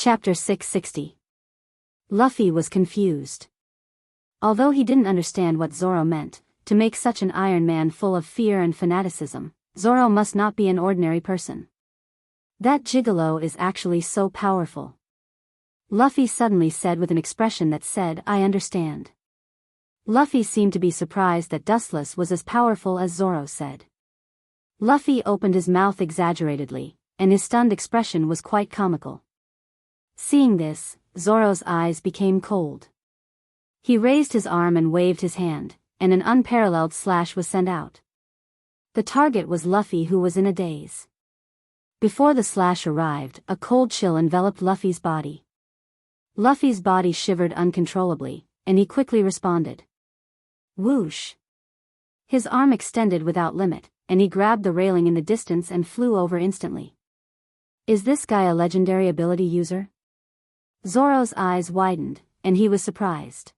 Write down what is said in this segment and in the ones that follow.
Chapter 660. Luffy was confused. Although he didn't understand what Zoro meant, to make such an Iron Man full of fear and fanaticism, Zoro must not be an ordinary person. That gigolo is actually so powerful. Luffy suddenly said with an expression that said, "I understand." Luffy seemed to be surprised that Dustless was as powerful as Zoro said. Luffy opened his mouth exaggeratedly, and his stunned expression was quite comical. Seeing this, Zoro's eyes became cold. He raised his arm and waved his hand, and an unparalleled slash was sent out. The target was Luffy, who was in a daze. Before the slash arrived, a cold chill enveloped Luffy's body. Luffy's body shivered uncontrollably, and he quickly responded. Whoosh! His arm extended without limit, and he grabbed the railing in the distance and flew over instantly. Is this guy a legendary ability user? Zoro's eyes widened, and he was surprised.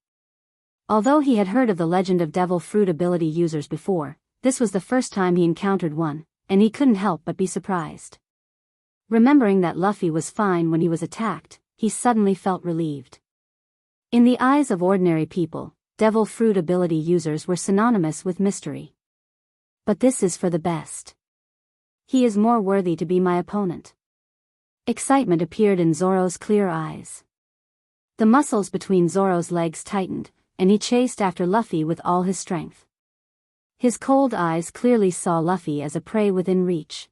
Although he had heard of the legend of Devil Fruit ability users before, this was the first time he encountered one, and he couldn't help but be surprised. Remembering that Luffy was fine when he was attacked, he suddenly felt relieved. In the eyes of ordinary people, Devil Fruit ability users were synonymous with mystery. But this is for the best. He is more worthy to be my opponent. Excitement appeared in Zoro's clear eyes. The muscles between Zoro's legs tightened, and he chased after Luffy with all his strength. His cold eyes clearly saw Luffy as a prey within reach.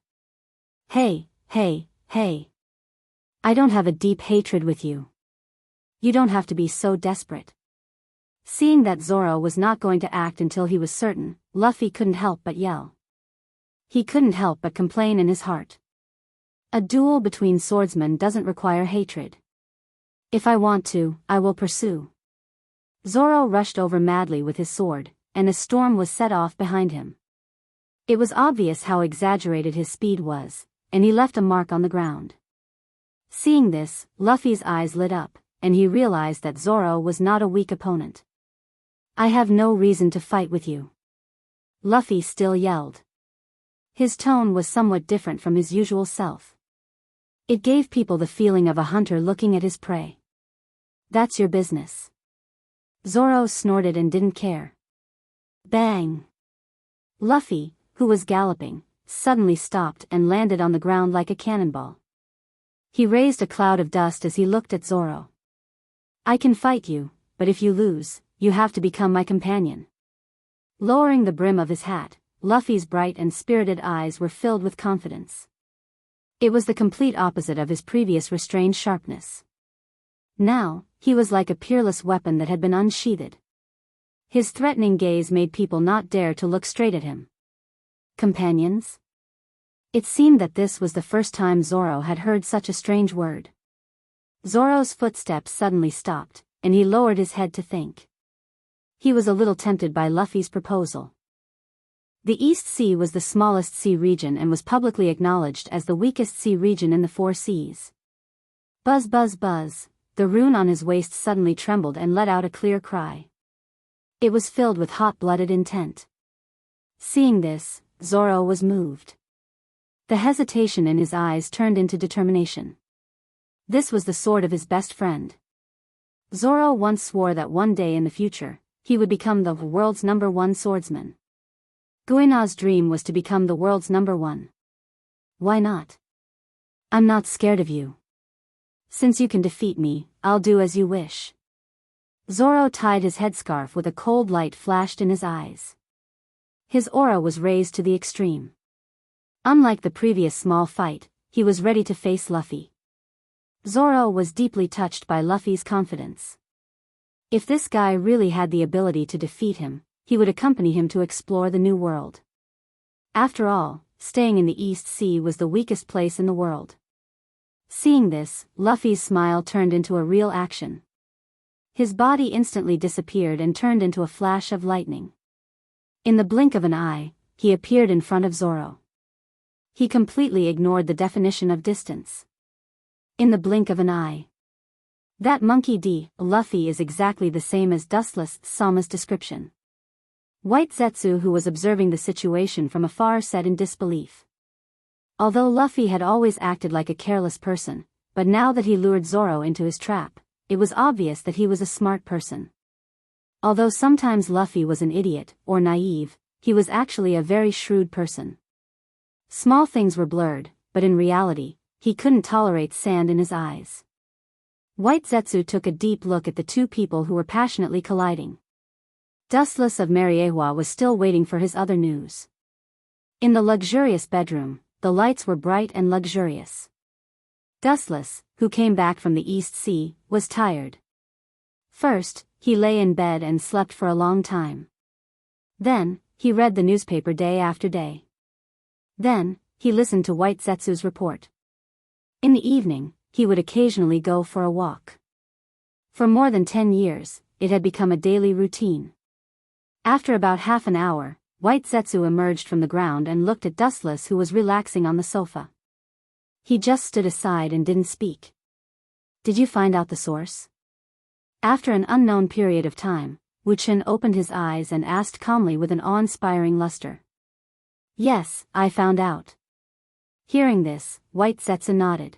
Hey, hey, hey. I don't have a deep hatred with you. You don't have to be so desperate. Seeing that Zoro was not going to act until he was certain, Luffy couldn't help but yell. He couldn't help but complain in his heart. A duel between swordsmen doesn't require hatred. If I want to, I will pursue. Zoro rushed over madly with his sword, and a storm was set off behind him. It was obvious how exaggerated his speed was, and he left a mark on the ground. Seeing this, Luffy's eyes lit up, and he realized that Zoro was not a weak opponent. I have no reason to fight with you. Luffy still yelled. His tone was somewhat different from his usual self. It gave people the feeling of a hunter looking at his prey. That's your business. Zoro snorted and didn't care. Bang! Luffy, who was galloping, suddenly stopped and landed on the ground like a cannonball. He raised a cloud of dust as he looked at Zoro. I can fight you, but if you lose, you have to become my companion. Lowering the brim of his hat, Luffy's bright and spirited eyes were filled with confidence. It was the complete opposite of his previous restrained sharpness. Now, he was like a peerless weapon that had been unsheathed. His threatening gaze made people not dare to look straight at him. Companions? It seemed that this was the first time Zoro had heard such a strange word. Zoro's footsteps suddenly stopped, and he lowered his head to think. He was a little tempted by Luffy's proposal. The East Sea was the smallest sea region and was publicly acknowledged as the weakest sea region in the 4 seas. Buzz buzz buzz, the rune on his waist suddenly trembled and let out a clear cry. It was filled with hot-blooded intent. Seeing this, Zoro was moved. The hesitation in his eyes turned into determination. This was the sword of his best friend. Zoro once swore that one day in the future, he would become the world's #1 swordsman. Guina's dream was to become the world's #1. Why not? I'm not scared of you. Since you can defeat me, I'll do as you wish. Zoro tied his headscarf with a cold light flashed in his eyes. His aura was raised to the extreme. Unlike the previous small fight, he was ready to face Luffy. Zoro was deeply touched by Luffy's confidence. If this guy really had the ability to defeat him, he would accompany him to explore the new world. After all, staying in the East Sea was the weakest place in the world. Seeing this, Luffy's smile turned into a real action. His body instantly disappeared and turned into a flash of lightning. In the blink of an eye, he appeared in front of Zoro. He completely ignored the definition of distance. In the blink of an eye. That monkey D. Luffy is exactly the same as Dustless Sama's description. White Zetsu, who was observing the situation from afar, said in disbelief. Although Luffy had always acted like a careless person, but now that he lured Zoro into his trap, it was obvious that he was a smart person. Although sometimes Luffy was an idiot, or naive, he was actually a very shrewd person. Small things were blurred, but in reality, he couldn't tolerate sand in his eyes. White Zetsu took a deep look at the two people who were passionately colliding. Dustless of Mariewa was still waiting for his other news. In the luxurious bedroom, the lights were bright and luxurious. Dustless, who came back from the East Sea, was tired. First, he lay in bed and slept for a long time. Then, he read the newspaper day after day. Then, he listened to White Zetsu's report. In the evening, he would occasionally go for a walk. For more than 10 years, it had become a daily routine. After about half an hour, White Zetsu emerged from the ground and looked at Dustless, who was relaxing on the sofa. He just stood aside and didn't speak. "Did you find out the source?" After an unknown period of time, Wuchen opened his eyes and asked calmly with an awe-inspiring luster. "Yes, I found out." Hearing this, White Zetsu nodded.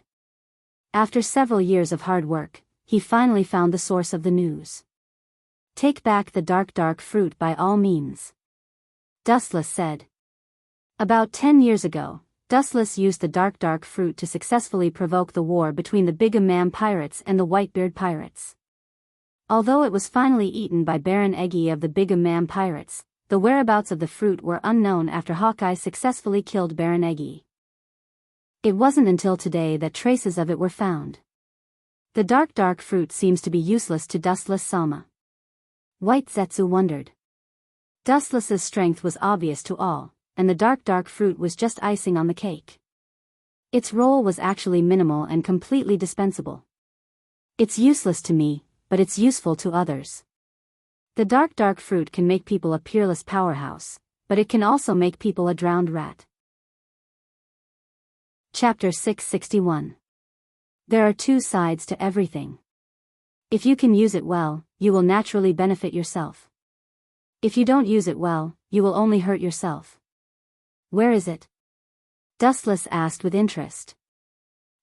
After several years of hard work, he finally found the source of the news. "Take back the dark fruit by all means," Dustless said. About 10 years ago, Dustless used the dark fruit to successfully provoke the war between the Big Imam pirates and the Whitebeard pirates. Although it was finally eaten by Baron Eggy of the Big Imam pirates, the whereabouts of the fruit were unknown after Hawkeye successfully killed Baron Eggy. It wasn't until today that traces of it were found. The dark fruit seems to be useless to Dustless Sama. White Zetsu wondered. Dustless's strength was obvious to all, and the dark fruit was just icing on the cake. Its role was actually minimal and completely dispensable. "It's useless to me, but it's useful to others." The dark fruit can make people a peerless powerhouse, but it can also make people a drowned rat. Chapter 661. There are two sides to everything. If you can use it well, you will naturally benefit yourself. If you don't use it well, you will only hurt yourself. "Where is it?" Dustless asked with interest.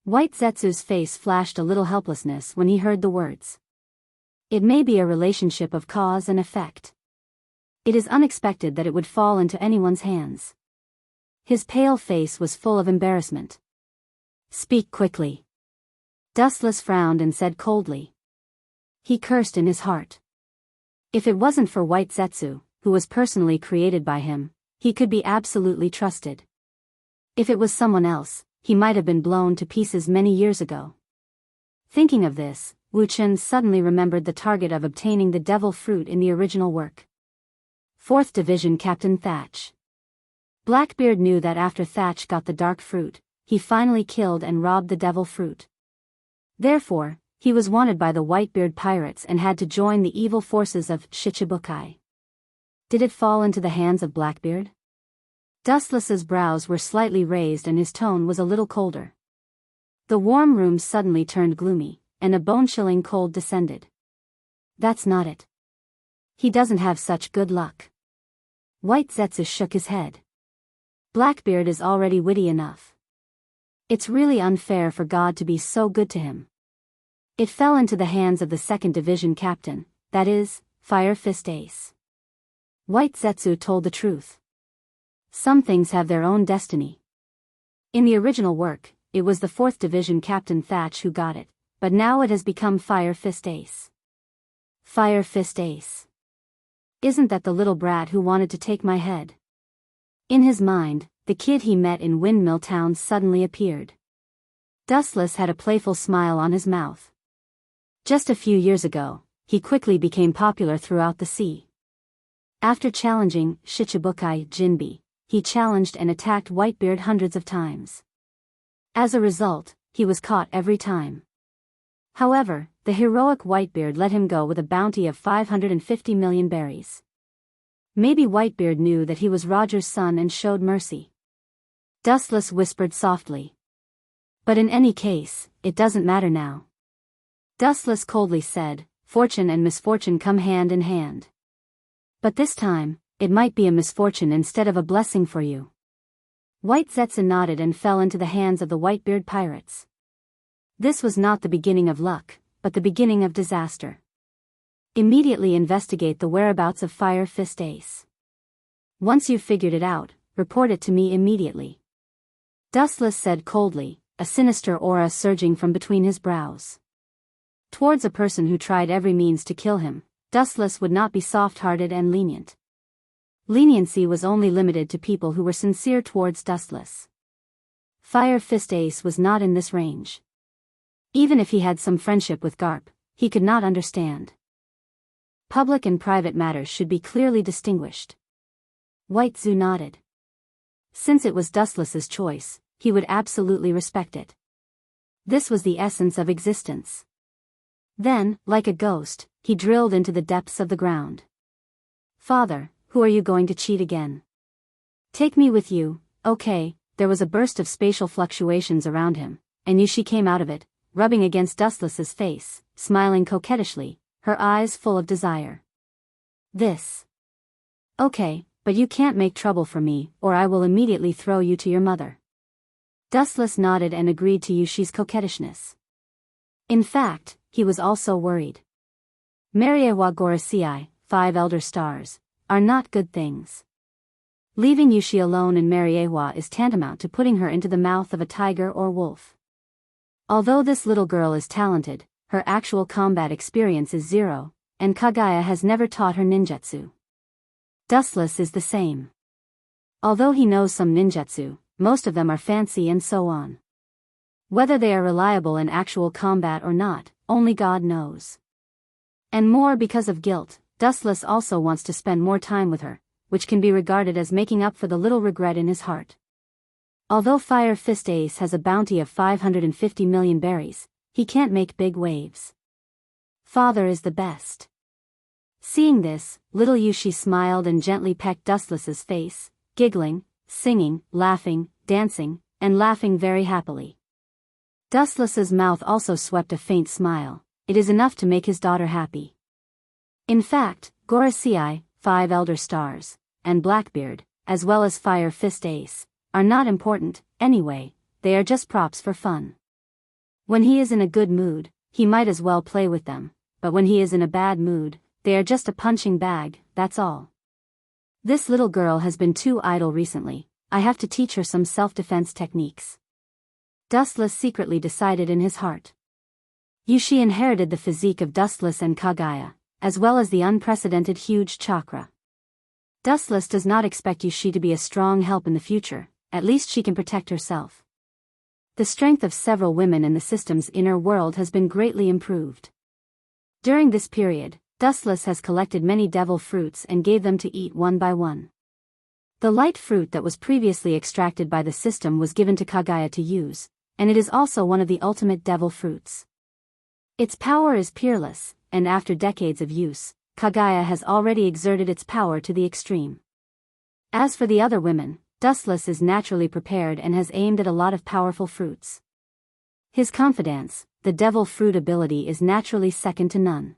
White Zetsu's face flashed a little helplessness when he heard the words. It may be a relationship of cause and effect. It is unexpected that it would fall into anyone's hands. His pale face was full of embarrassment. "Speak quickly." Dustless frowned and said coldly. He cursed in his heart. If it wasn't for White Zetsu, who was personally created by him, he could be absolutely trusted. If it was someone else, he might have been blown to pieces many years ago. Thinking of this, Wuchen suddenly remembered the target of obtaining the devil fruit in the original work. 4th Division Captain Thatch. Blackbeard knew that after Thatch got the dark fruit, he finally killed and robbed the devil fruit. Therefore, he was wanted by the Whitebeard pirates and had to join the evil forces of Shichibukai. Did it fall into the hands of Blackbeard? Dustless's brows were slightly raised and his tone was a little colder. The warm room suddenly turned gloomy, and a bone-chilling cold descended. "That's not it. He doesn't have such good luck." White Zetsu shook his head. "Blackbeard is already witty enough. It's really unfair for God to be so good to him. It fell into the hands of the 2nd Division captain, that is, Fire Fist Ace." White Zetsu told the truth. Some things have their own destiny. In the original work, it was the 4th Division Captain Thatch who got it, but now it has become Fire Fist Ace. Fire Fist Ace. Isn't that the little brat who wanted to take my head? In his mind, the kid he met in Windmill Town suddenly appeared. Dustless had a playful smile on his mouth. Just a few years ago, he quickly became popular throughout the sea. After challenging Shichibukai Jinbe, he challenged and attacked Whitebeard hundreds of times. As a result, he was caught every time. However, the heroic Whitebeard let him go with a bounty of 550 million berries. Maybe Whitebeard knew that he was Roger's son and showed mercy. Dustless whispered softly. "But in any case, it doesn't matter now." Dustless coldly said, "Fortune and misfortune come hand in hand. But this time, it might be a misfortune instead of a blessing for you." White Zetsu nodded and fell into the hands of the Whitebeard pirates. This was not the beginning of luck, but the beginning of disaster. Immediately investigate the whereabouts of Fire Fist Ace. Once you've figured it out, report it to me immediately. Dustless said coldly, a sinister aura surging from between his brows. Towards a person who tried every means to kill him, Dustless would not be soft-hearted and lenient. Leniency was only limited to people who were sincere towards Dustless. Fire Fist Ace was not in this range. Even if he had some friendship with Garp, he could not understand. Public and private matters should be clearly distinguished. White Zu nodded. Since it was Dustless's choice, he would absolutely respect it. This was the essence of existence. Then, like a ghost, he drilled into the depths of the ground. Father, who are you going to cheat again? Take me with you, okay. There was a burst of spatial fluctuations around him, and Yushi came out of it, rubbing against Dustless's face, smiling coquettishly, her eyes full of desire. This. Okay, but you can't make trouble for me, or I will immediately throw you to your mother. Dustless nodded and agreed to Yushi's coquettishness. In fact, he was also worried. Mariewa Gorosei, 5 elder stars, are not good things. Leaving Yushi alone in Mariewa is tantamount to putting her into the mouth of a tiger or wolf. Although this little girl is talented, her actual combat experience is 0, and Kagaya has never taught her ninjutsu. Dustless is the same. Although he knows some ninjutsu, most of them are fancy and so on. Whether they are reliable in actual combat or not, only God knows. And more because of guilt, Dustless also wants to spend more time with her, which can be regarded as making up for the little regret in his heart. Although Fire Fist Ace has a bounty of 550 million berries, he can't make big waves. Father is the best. Seeing this, little Yushi smiled and gently pecked Dustless's face, giggling, singing, laughing, dancing, and laughing very happily. Dustless's mouth also swept a faint smile. It is enough to make his daughter happy. In fact, Gorosei, 5 elder stars, and Blackbeard, as well as Fire Fist Ace, are not important, anyway, they are just props for fun. When he is in a good mood, he might as well play with them, but when he is in a bad mood, they are just a punching bag, that's all. This little girl has been too idle recently, I have to teach her some self-defense techniques. Dustless secretly decided in his heart. Yushi inherited the physique of Dustless and Kagaya, as well as the unprecedented huge chakra. Dustless does not expect Yushi to be a strong help in the future, at least she can protect herself. The strength of several women in the system's inner world has been greatly improved. During this period, Dustless has collected many devil fruits and gave them to eat one by one. The light fruit that was previously extracted by the system was given to Kagaya to use, and it is also one of the ultimate devil fruits. Its power is peerless, and after decades of use, Kagaya has already exerted its power to the extreme. As for the other women, Dustless is naturally prepared and has aimed at a lot of powerful fruits. His confidence, the devil fruit ability is naturally second to none.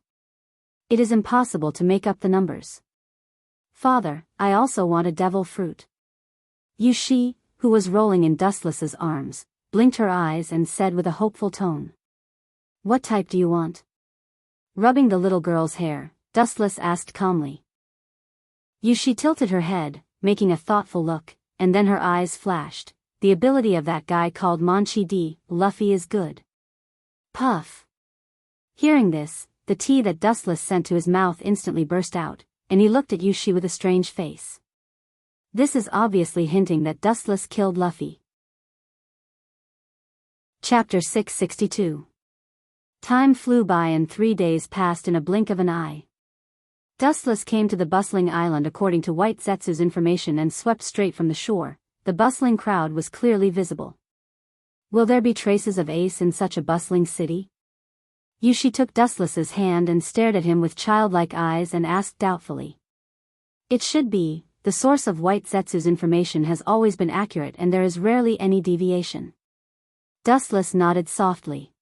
It is impossible to make up the numbers. Father, I also want a devil fruit. Yushi, who was rolling in Dustless's arms, blinked her eyes and said with a hopeful tone. What type do you want? Rubbing the little girl's hair, Dustless asked calmly. Yushi tilted her head, making a thoughtful look, and then her eyes flashed. The ability of that guy called Manchi D, Luffy is good. Puff. Hearing this, the tea that Dustless sent to his mouth instantly burst out, and he looked at Yushi with a strange face. This is obviously hinting that Dustless killed Luffy. Chapter 662. Time flew by and 3 days passed in a blink of an eye. Dustless came to the bustling island according to White Zetsu's information and swept straight from the shore. The bustling crowd was clearly visible. Will there be traces of Ace in such a bustling city? Yushi took Dustless's hand and stared at him with childlike eyes and asked doubtfully. It should be. The source of White Zetsu's information has always been accurate and there is rarely any deviation. Dustless nodded softly.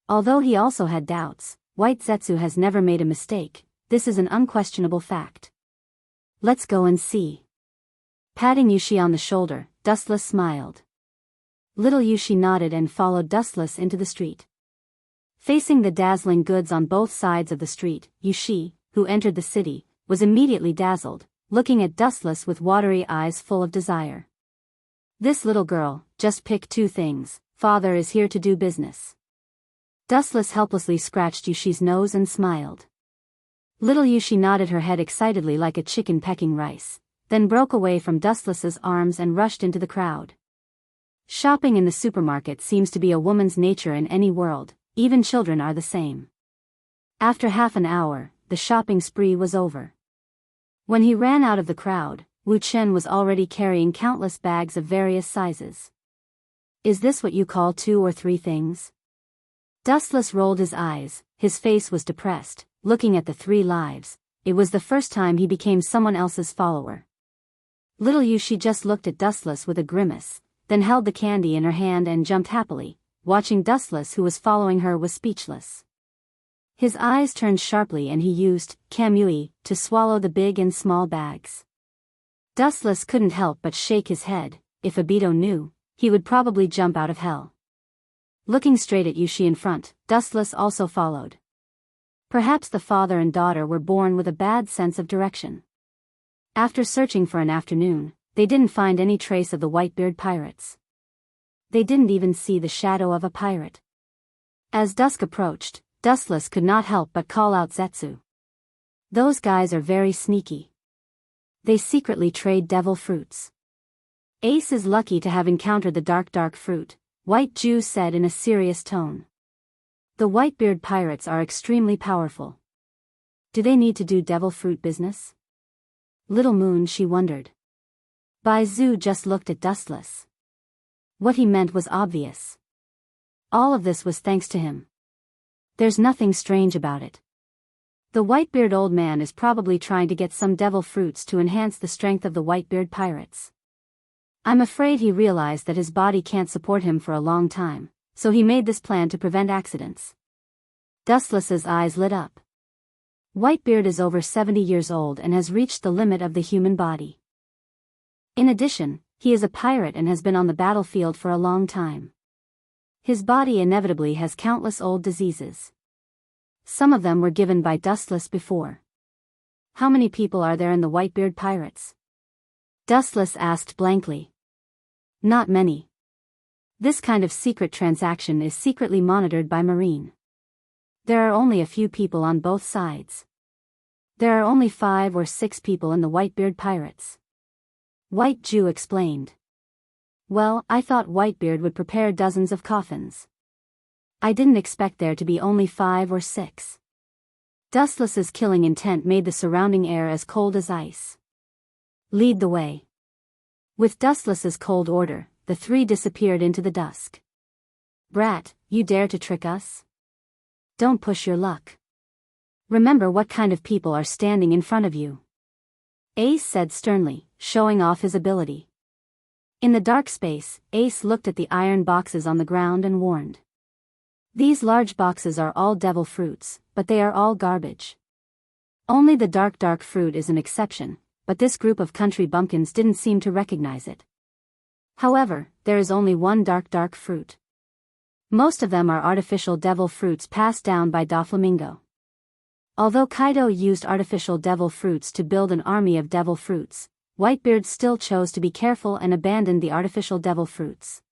Although he also had doubts, White Zetsu has never made a mistake, this is an unquestionable fact. Let's go and see. Patting Yushi on the shoulder, Dustless smiled. Little Yushi nodded and followed Dustless into the street. Facing the dazzling goods on both sides of the street, Yushi, who entered the city, was immediately dazzled, looking at Dustless with watery eyes full of desire. This little girl, just pick two things, father is here to do business. Dustless helplessly scratched Yushi's nose and smiled. Little Yushi nodded her head excitedly like a chicken pecking rice, then broke away from Dustless's arms and rushed into the crowd. Shopping in the supermarket seems to be a woman's nature in any world, even children are the same. After half an hour, the shopping spree was over. When he ran out of the crowd, Wu Chen was already carrying countless bags of various sizes. Is this what you call 2 or 3 things? Dustless rolled his eyes, his face was depressed, looking at the 3 lives. It was the first time he became someone else's follower. Little Yushi just looked at Dustless with a grimace, then held the candy in her hand and jumped happily, watching Dustless who was following her was speechless. His eyes turned sharply and he used kamui to swallow the big and small bags. Dustless couldn't help but shake his head. If Obito knew, he would probably jump out of hell. Looking straight at Yushi in front, Dustless also followed. Perhaps the father and daughter were born with a bad sense of direction. After searching for an afternoon, they didn't find any trace of the Whitebeard pirates. They didn't even see the shadow of a pirate. As dusk approached, Dustless could not help but call out Zetsu. Those guys are very sneaky. They secretly trade devil fruits. Ace is lucky to have encountered the dark fruit, White Jew said in a serious tone. The Whitebeard pirates are extremely powerful. Do they need to do devil fruit business? Little Moon, she wondered. Bai Zhu just looked at Dustless. What he meant was obvious. All of this was thanks to him. There's nothing strange about it. The Whitebeard old man is probably trying to get some devil fruits to enhance the strength of the Whitebeard pirates. I'm afraid he realized that his body can't support him for a long time, so he made this plan to prevent accidents. Dustless's eyes lit up. Whitebeard is over 70 years old and has reached the limit of the human body. In addition, he is a pirate and has been on the battlefield for a long time. His body inevitably has countless old diseases. Some of them were given by Dustless before. How many people are there in the Whitebeard pirates? Dustless asked blankly. Not many. This kind of secret transaction is secretly monitored by Marine. There are only a few people on both sides. There are only 5 or 6 people in the Whitebeard pirates. White Jew explained. Well, I thought Whitebeard would prepare dozens of coffins. I didn't expect there to be only 5 or 6. Dustless's killing intent made the surrounding air as cold as ice. Lead the way. With Dustless's cold order, the 3 disappeared into the dusk. Brat, you dare to trick us? Don't push your luck. Remember what kind of people are standing in front of you. Ace said sternly, showing off his ability. In the dark space, Ace looked at the iron boxes on the ground and warned. These large boxes are all devil fruits, but they are all garbage. Only the dark fruit is an exception, but this group of country bumpkins didn't seem to recognize it. However, there is only one dark fruit. Most of them are artificial devil fruits passed down by Doflamingo. Although Kaido used artificial devil fruits to build an army of devil fruits, Whitebeard still chose to be careful and abandoned the artificial devil fruits.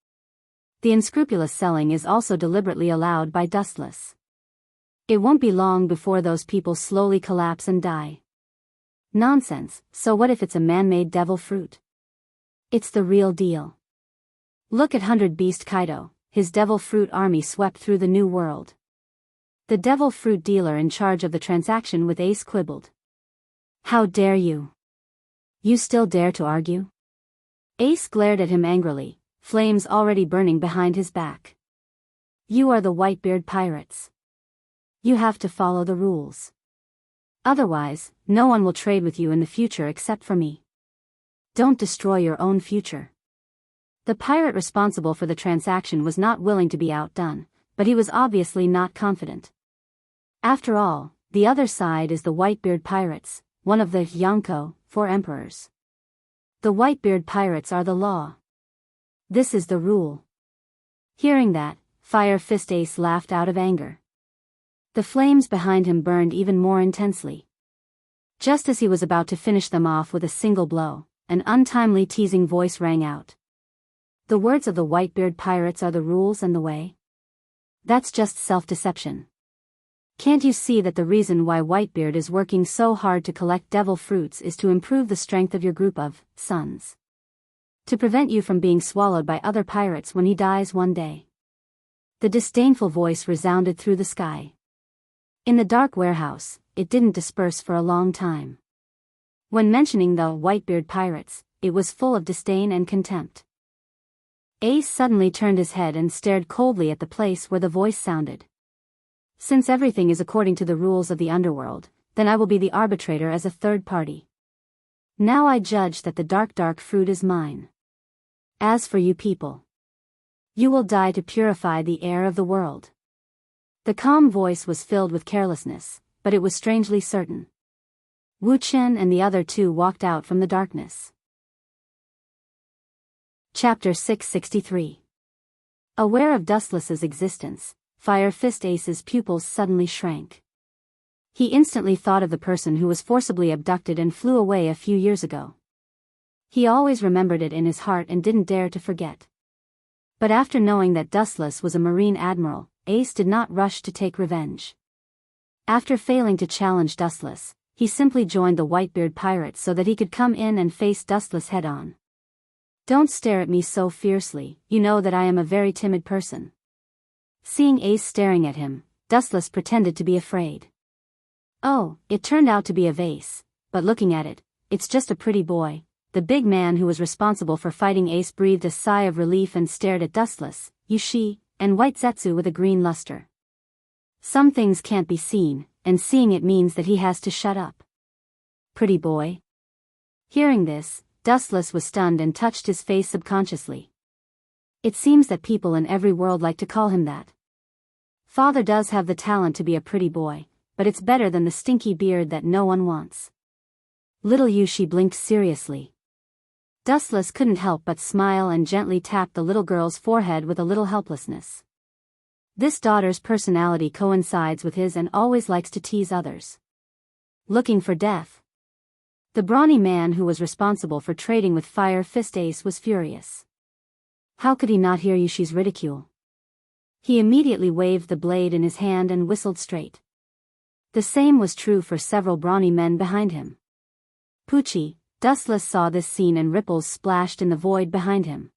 The unscrupulous selling is also deliberately allowed by Dustless. It won't be long before those people slowly collapse and die. Nonsense, so what if it's a man-made devil fruit? It's the real deal. Look at 100 Beast Kaido, his devil fruit army swept through the new world. The devil fruit dealer in charge of the transaction with Ace quibbled. How dare you? You still dare to argue? Ace glared at him angrily, flames already burning behind his back. You are the Whitebeard pirates. You have to follow the rules. Otherwise, no one will trade with you in the future except for me. Don't destroy your own future. The pirate responsible for the transaction was not willing to be outdone, but he was obviously not confident. After all, the other side is the Whitebeard pirates, one of the Yonko, 4 emperors. The Whitebeard pirates are the law. This is the rule. Hearing that, Fire Fist Ace laughed out of anger. The flames behind him burned even more intensely. Just as he was about to finish them off with a single blow, an untimely teasing voice rang out. The words of the Whitebeard pirates are the rules and the way? That's just self-deception. Can't you see that the reason why Whitebeard is working so hard to collect devil fruits is to improve the strength of your group of sons? To prevent you from being swallowed by other pirates when he dies one day. The disdainful voice resounded through the sky. In the dark warehouse, it didn't disperse for a long time. When mentioning the Whitebeard pirates, it was full of disdain and contempt. Ace suddenly turned his head and stared coldly at the place where the voice sounded. Since everything is according to the rules of the underworld, then I will be the arbitrator as a third party. Now I judge that the dark fruit is mine. As for you people, you will die to purify the air of the world. The calm voice was filled with carelessness, but it was strangely certain. Wu Chen and the other two walked out from the darkness. Chapter 663. Aware of Dustless's existence, Fire Fist Ace's pupils suddenly shrank. He instantly thought of the person who was forcibly abducted and flew away a few years ago. He always remembered it in his heart and didn't dare to forget. But after knowing that Dustless was a Marine Admiral, Ace did not rush to take revenge. After failing to challenge Dustless, he simply joined the Whitebeard pirates so that he could come in and face Dustless head-on. Don't stare at me so fiercely, you know that I am a very timid person. Seeing Ace staring at him, Dustless pretended to be afraid. Oh, it turned out to be a vase, but looking at it, it's just a pretty boy. The big man who was responsible for fighting Ace breathed a sigh of relief and stared at Dustless, Yushi, and White Zetsu with a green luster. Some things can't be seen, and seeing it means that he has to shut up. Pretty boy. Hearing this, Dustless was stunned and touched his face subconsciously. It seems that people in every world like to call him that. Father does have the talent to be a pretty boy, but it's better than the stinky beard that no one wants. Little Yushi blinked seriously. Dustless couldn't help but smile and gently tapped the little girl's forehead with a little helplessness. This daughter's personality coincides with his and always likes to tease others. Looking for death. The brawny man who was responsible for trading with Fire Fist Ace was furious. How could he not hear Yushi's ridicule? He immediately waved the blade in his hand and whistled straight. The same was true for several brawny men behind him. Poochie, Dustless saw this scene and ripples splashed in the void behind him.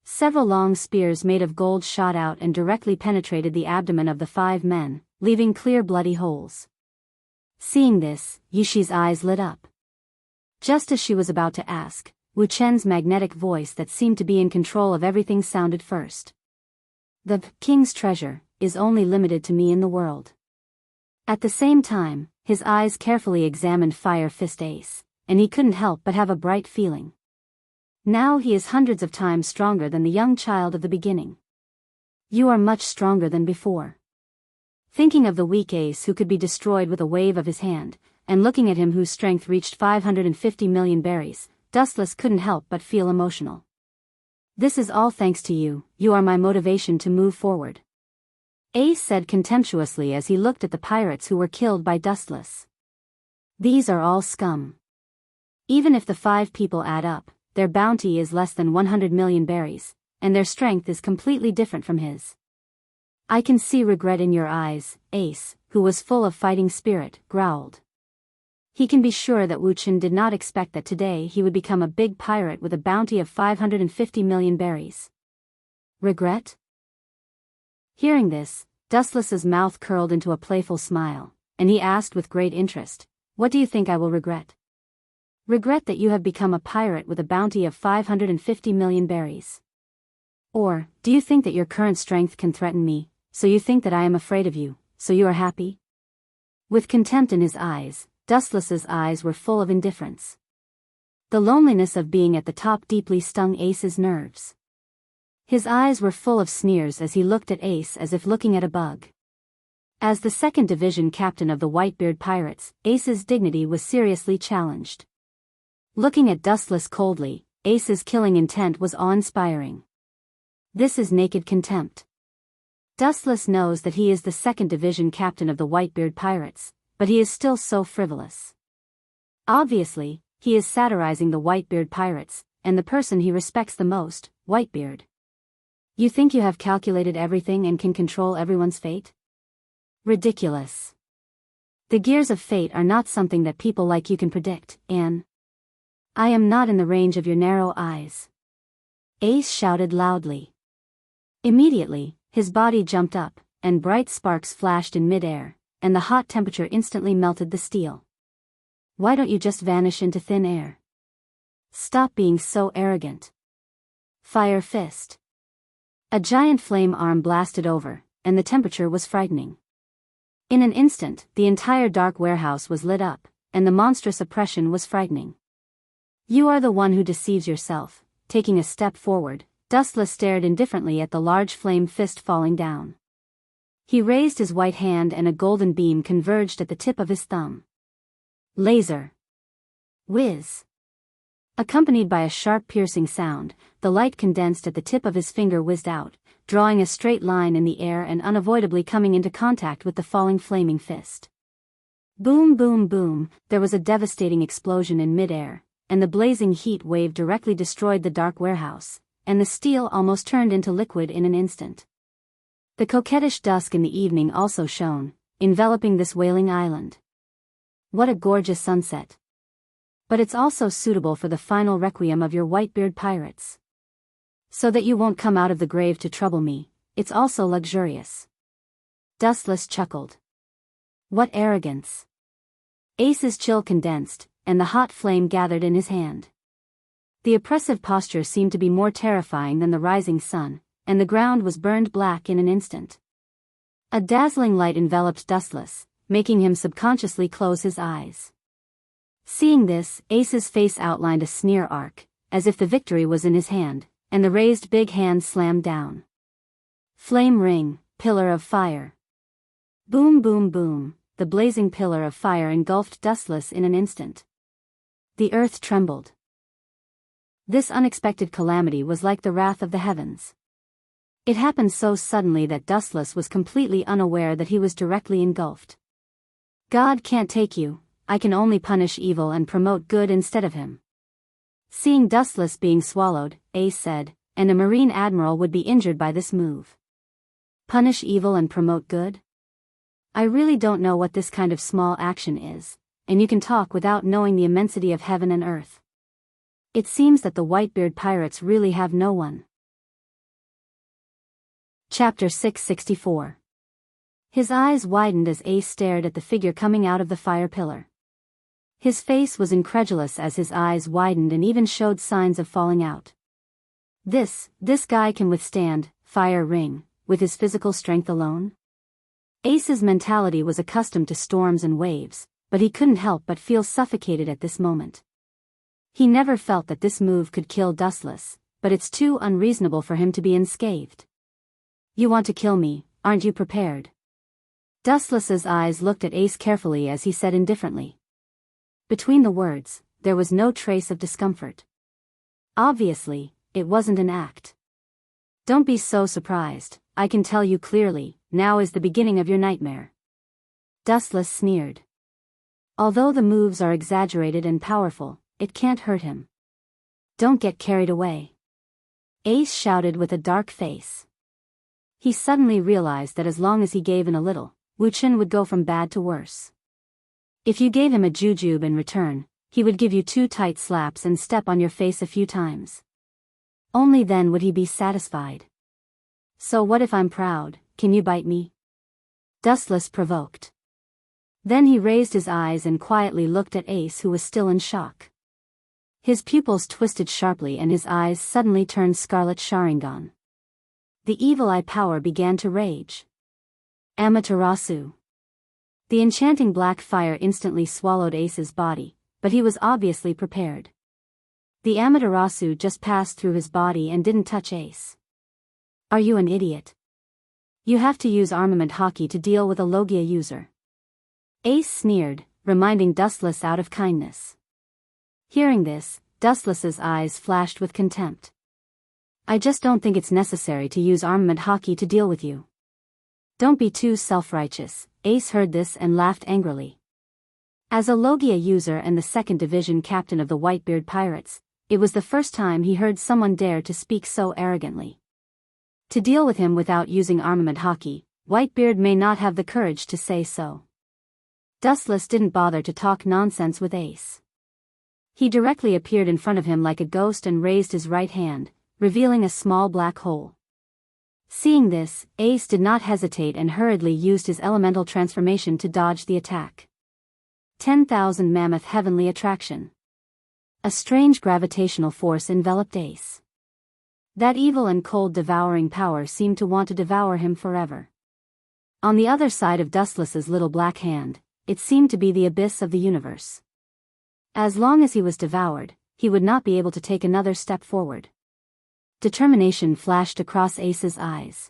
Several long spears made of gold shot out and directly penetrated the abdomen of the 5 men, leaving clear bloody holes. Seeing this, Yushi's eyes lit up. Just as she was about to ask, Wu Chen's magnetic voice that seemed to be in control of everything sounded first. The king's treasure is only limited to me in the world. At the same time, his eyes carefully examined Fire Fist Ace, and he couldn't help but have a bright feeling. Now he is hundreds of times stronger than the young child of the beginning. You are much stronger than before. Thinking of the weak Ace who could be destroyed with a wave of his hand, and looking at him whose strength reached 550 million berries, Dustless couldn't help but feel emotional. This is all thanks to you, you are my motivation to move forward. Ace said contemptuously as he looked at the pirates who were killed by Dustless. These are all scum. Even if the 5 people add up, their bounty is less than 100 million berries, and their strength is completely different from his. I can see regret in your eyes, Ace, who was full of fighting spirit, growled. He can be sure that Wu Chen did not expect that today he would become a big pirate with a bounty of 550 million berries. Regret? Hearing this, Dustless's mouth curled into a playful smile, and he asked with great interest, what do you think I will regret? Regret that you have become a pirate with a bounty of 550 million berries. Or, do you think that your current strength can threaten me, so you think that I am afraid of you, so you are happy? With contempt in his eyes, Dustless's eyes were full of indifference. The loneliness of being at the top deeply stung Ace's nerves. His eyes were full of sneers as he looked at Ace as if looking at a bug. As the 2nd Division captain of the Whitebeard Pirates, Ace's dignity was seriously challenged. Looking at Dustless coldly, Ace's killing intent was awe-inspiring. This is naked contempt. Dustless knows that he is the second division captain of the Whitebeard pirates, but he is still so frivolous. Obviously, he is satirizing the Whitebeard pirates, and the person he respects the most, Whitebeard. You think you have calculated everything and can control everyone's fate? Ridiculous. The gears of fate are not something that people like you can predict, Anne. I am not in the range of your narrow eyes. Ace shouted loudly. Immediately, his body jumped up, and bright sparks flashed in mid-air, and the hot temperature instantly melted the steel. Why don't you just vanish into thin air? Stop being so arrogant. Fire fist. A giant flame arm blasted over, and the temperature was frightening. In an instant, the entire dark warehouse was lit up, and the monstrous oppression was frightening. You are the one who deceives yourself. Taking a step forward, Dustless stared indifferently at the large flame fist falling down. He raised his white hand and a golden beam converged at the tip of his thumb. Laser. Whiz. Accompanied by a sharp piercing sound, the light condensed at the tip of his finger whizzed out, drawing a straight line in the air and unavoidably coming into contact with the falling flaming fist. Boom boom boom, there was a devastating explosion in mid-air, and the blazing heat wave directly destroyed the dark warehouse, and the steel almost turned into liquid in an instant. The coquettish dusk in the evening also shone, enveloping this wailing island. What a gorgeous sunset. But it's also suitable for the final requiem of your Whitebeard pirates. So that you won't come out of the grave to trouble me, it's also luxurious. Dustless chuckled. What arrogance. Ace's chill condensed, and the hot flame gathered in his hand. The oppressive posture seemed to be more terrifying than the rising sun, and the ground was burned black in an instant. A dazzling light enveloped Dustless, making him subconsciously close his eyes. Seeing this, Ace's face outlined a sneer arc, as if the victory was in his hand, and the raised big hand slammed down. Flame ring, pillar of fire. Boom boom boom, the blazing pillar of fire engulfed Dustless in an instant. The earth trembled. This unexpected calamity was like the wrath of the heavens. It happened so suddenly that Dustless was completely unaware that he was directly engulfed. God can't take you, I can only punish evil and promote good instead of him. Seeing Dustless being swallowed, Ace said, and a Marine admiral would be injured by this move. Punish evil and promote good? I really don't know what this kind of small action is, and you can talk without knowing the immensity of heaven and earth. It seems that the Whitebeard pirates really have no one. Chapter 664. His eyes widened as Ace stared at the figure coming out of the fire pillar. His face was incredulous as his eyes widened and even showed signs of falling out. This guy can withstand fire ring with his physical strength alone? Ace's mentality was accustomed to storms and waves, but he couldn't help but feel suffocated at this moment. He never felt that this move could kill Dustless, but it's too unreasonable for him to be unscathed. You want to kill me, aren't you prepared? Dustless's eyes looked at Ace carefully as he said indifferently. Between the words, there was no trace of discomfort. Obviously, it wasn't an act. Don't be so surprised, I can tell you clearly, now is the beginning of your nightmare. Dustless sneered. Although the moves are exaggerated and powerful, it can't hurt him. Don't get carried away. Ace shouted with a dark face. He suddenly realized that as long as he gave in a little, Wu-Chin would go from bad to worse. If you gave him a jujube in return, he would give you 2 tight slaps and step on your face a few times. Only then would he be satisfied. So what if I'm proud, can you bite me? Dustless provoked. Then he raised his eyes and quietly looked at Ace, who was still in shock. His pupils twisted sharply and his eyes suddenly turned scarlet Sharingan. The evil eye power began to rage. Amaterasu. The enchanting black fire instantly swallowed Ace's body, but he was obviously prepared. The Amaterasu just passed through his body and didn't touch Ace. Are you an idiot? You have to use armament hockey to deal with a Logia user. Ace sneered, reminding Dustless out of kindness. Hearing this, Dustless's eyes flashed with contempt. I just don't think it's necessary to use armament hockey to deal with you. Don't be too self-righteous. Ace heard this and laughed angrily. As a Logia user and the 2nd Division captain of the Whitebeard Pirates, it was the first time he heard someone dare to speak so arrogantly. To deal with him without using armament hockey, Whitebeard may not have the courage to say so. Dustless didn't bother to talk nonsense with Ace. He directly appeared in front of him like a ghost and raised his right hand, revealing a small black hole. Seeing this, Ace did not hesitate and hurriedly used his elemental transformation to dodge the attack. 10,000 Mammoth Heavenly Attraction. A strange gravitational force enveloped Ace. That evil and cold devouring power seemed to want to devour him forever. On the other side of Dustless's little black hand, it seemed to be the abyss of the universe. As long as he was devoured, he would not be able to take another step forward. Determination flashed across Ace's eyes.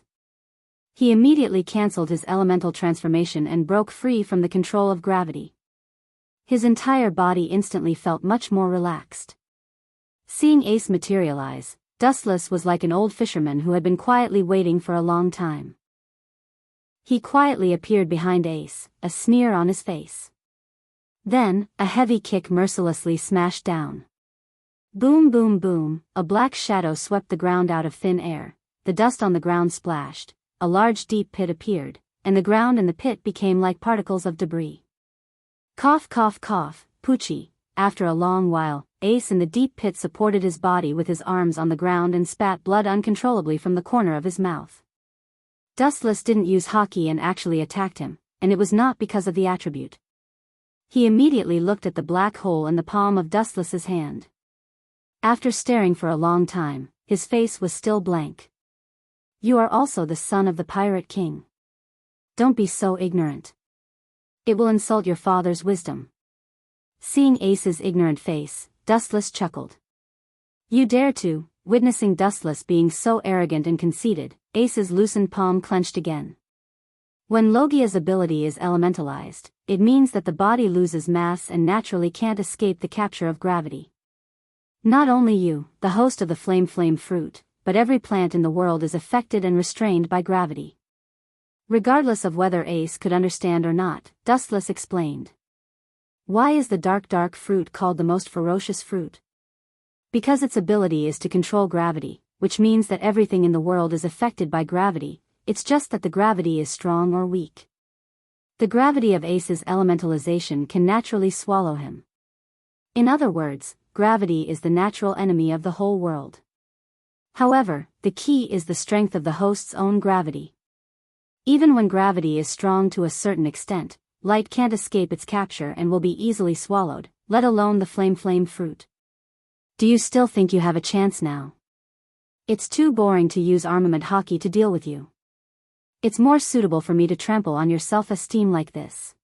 He immediately cancelled his elemental transformation and broke free from the control of gravity. His entire body instantly felt much more relaxed. Seeing Ace materialize, Dustless was like an old fisherman who had been quietly waiting for a long time. He quietly appeared behind Ace, a sneer on his face. Then, a heavy kick mercilessly smashed down. Boom boom boom, a black shadow swept the ground out of thin air, the dust on the ground splashed, a large deep pit appeared, and the ground and the pit became like particles of debris. Cough cough cough, Poochie. After a long while, Ace in the deep pit supported his body with his arms on the ground and spat blood uncontrollably from the corner of his mouth. Dustless didn't use hockey and actually attacked him, and it was not because of the attribute. He immediately looked at the black hole in the palm of Dustless's hand. After staring for a long time, his face was still blank. You are also the son of the Pirate King. Don't be so ignorant. It will insult your father's wisdom. Seeing Ace's ignorant face, Dustless chuckled. You dare to. Witnessing Dustless being so arrogant and conceited, Ace's loosened palm clenched again. When Logia's ability is elementalized, it means that the body loses mass and naturally can't escape the capture of gravity. Not only you, the host of the flame fruit, but every plant in the world is affected and restrained by gravity. Regardless of whether Ace could understand or not, Dustless explained. Why is the dark fruit called the most ferocious fruit? Because its ability is to control gravity, which means that everything in the world is affected by gravity, it's just that the gravity is strong or weak. The gravity of Ace's elementalization can naturally swallow him. In other words, gravity is the natural enemy of the whole world. However, the key is the strength of the host's own gravity. Even when gravity is strong to a certain extent, light can't escape its capture and will be easily swallowed, let alone the flame fruit. Do you still think you have a chance now? It's too boring to use armament hockey to deal with you. It's more suitable for me to trample on your self-esteem like this.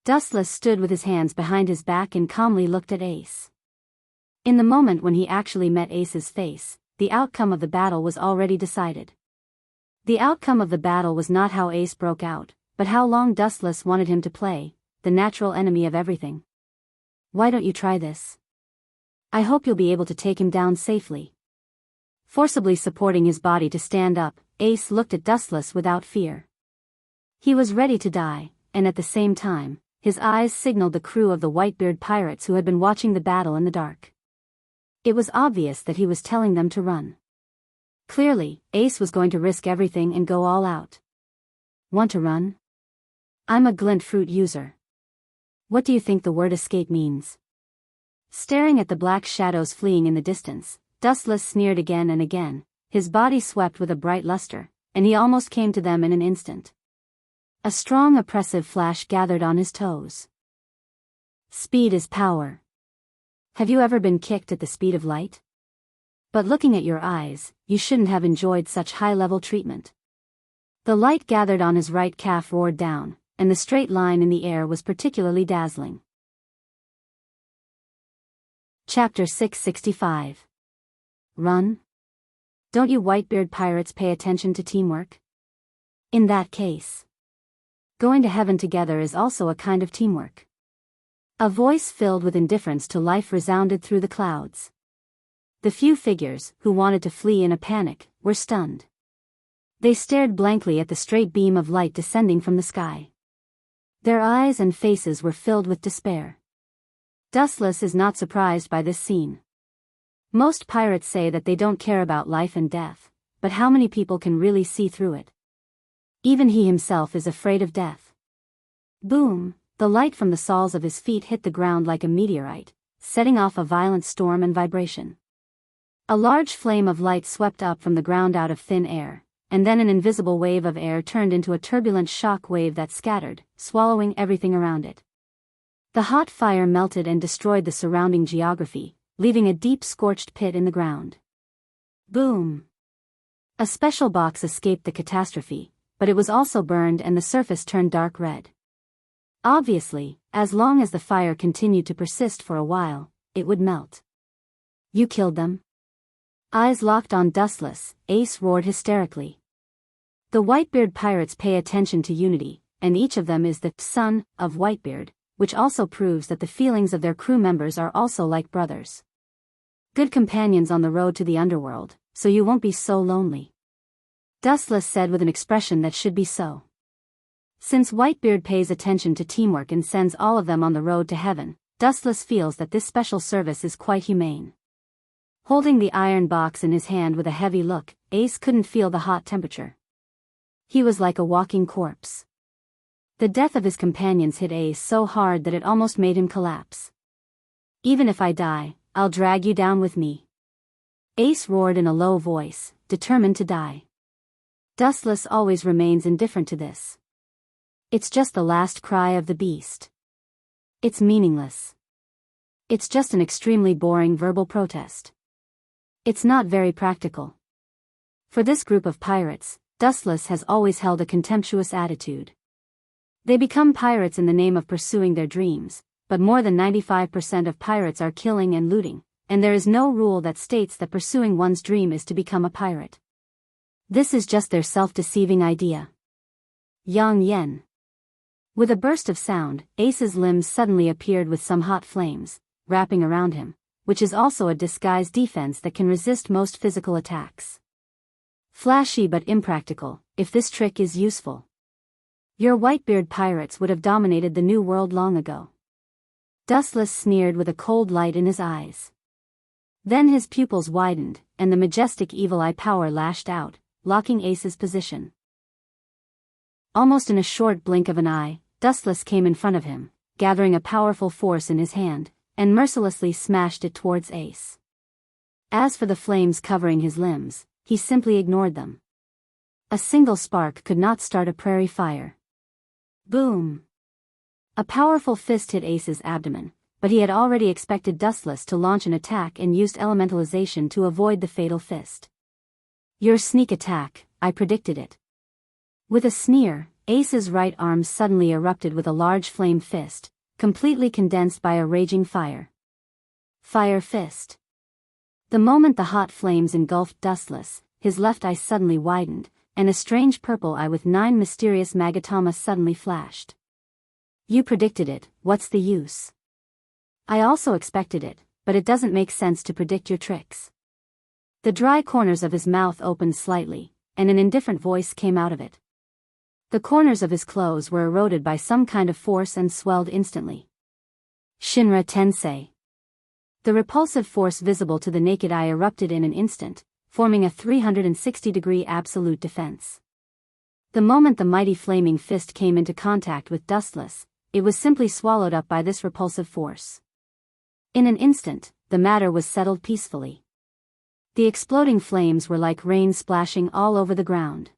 Dustless stood with his hands behind his back and calmly looked at Ace. In the moment when he actually met Ace's face, the outcome of the battle was already decided. The outcome of the battle was not how Ace broke out, but how long Dustless wanted him to play, the natural enemy of everything. Why don't you try this? I hope you'll be able to take him down safely. Forcibly supporting his body to stand up, Ace looked at Dustless without fear. He was ready to die, and at the same time, his eyes signaled the crew of the Whitebeard pirates who had been watching the battle in the dark. It was obvious that he was telling them to run. Clearly, Ace was going to risk everything and go all out. Want to run? I'm a glint fruit user. What do you think the word escape means? Staring at the black shadows fleeing in the distance, Dustless sneered again and again, his body swept with a bright luster, and he almost came to them in an instant. A strong oppressive flash gathered on his toes. Speed is power. Have you ever been kicked at the speed of light? But looking at your eyes, you shouldn't have enjoyed such high-level treatment. The light gathered on his right calf roared down, and the straight line in the air was particularly dazzling. Chapter 665. Run? Don't you Whitebeard pirates pay attention to teamwork? In that case, going to heaven together is also a kind of teamwork. A voice filled with indifference to life resounded through the clouds. The few figures, who wanted to flee in a panic, were stunned. They stared blankly at the straight beam of light descending from the sky. Their eyes and faces were filled with despair. Dustless is not surprised by this scene. Most pirates say that they don't care about life and death, but how many people can really see through it? Even he himself is afraid of death. Boom! The light from the soles of his feet hit the ground like a meteorite, setting off a violent storm and vibration. A large flame of light swept up from the ground out of thin air, and then an invisible wave of air turned into a turbulent shock wave that scattered, swallowing everything around it. The hot fire melted and destroyed the surrounding geography, leaving a deep scorched pit in the ground. Boom! A special box escaped the catastrophe, but it was also burned and the surface turned dark red. Obviously, as long as the fire continued to persist for a while, it would melt. You killed them? Eyes locked on Dustless, Ace roared hysterically. The Whitebeard pirates pay attention to unity, and each of them is the son of Whitebeard, which also proves that the feelings of their crew members are also like brothers. Good companions on the road to the underworld, so you won't be so lonely. Dustless said with an expression that should be so. Since Whitebeard pays attention to teamwork and sends all of them on the road to heaven, Dustless feels that this special service is quite humane. Holding the iron box in his hand with a heavy look, Ace couldn't feel the hot temperature. He was like a walking corpse. The death of his companions hit Ace so hard that it almost made him collapse. Even if I die, I'll drag you down with me. Ace roared in a low voice, determined to die. Dustless always remains indifferent to this. It's just the last cry of the beast. It's meaningless. It's just an extremely boring verbal protest. It's not very practical. For this group of pirates, Dustless has always held a contemptuous attitude. They become pirates in the name of pursuing their dreams, but more than 95% of pirates are killing and looting, and there is no rule that states that pursuing one's dream is to become a pirate. This is just their self-deceiving idea. Yang Yen. With a burst of sound, Ace's limbs suddenly appeared with some hot flames, wrapping around him, which is also a disguised defense that can resist most physical attacks. Flashy but impractical, if this trick is useful. Your Whitebeard pirates would have dominated the New World long ago. Dustless sneered with a cold light in his eyes. Then his pupils widened, and the majestic evil eye power lashed out, locking Ace's position. Almost in a short blink of an eye, Dustless came in front of him, gathering a powerful force in his hand, and mercilessly smashed it towards Ace. As for the flames covering his limbs, he simply ignored them. A single spark could not start a prairie fire. Boom! A powerful fist hit Ace's abdomen, but he had already expected Dustless to launch an attack and used elementalization to avoid the fatal fist. Your sneak attack, I predicted it. With a sneer, Ace's right arm suddenly erupted with a large flame fist, completely condensed by a raging fire. Fire fist. The moment the hot flames engulfed Dustless, his left eye suddenly widened, and a strange purple eye with 9 mysterious magatama suddenly flashed. You predicted it, what's the use? I also expected it, but it doesn't make sense to predict your tricks. The dry corners of his mouth opened slightly, and an indifferent voice came out of it. The corners of his clothes were eroded by some kind of force and swelled instantly. Shinra Tensei. The repulsive force visible to the naked eye erupted in an instant, forming a 360-degree absolute defense. The moment the mighty flaming fist came into contact with Dustless, it was simply swallowed up by this repulsive force. In an instant, the matter was settled peacefully. The exploding flames were like rain splashing all over the ground.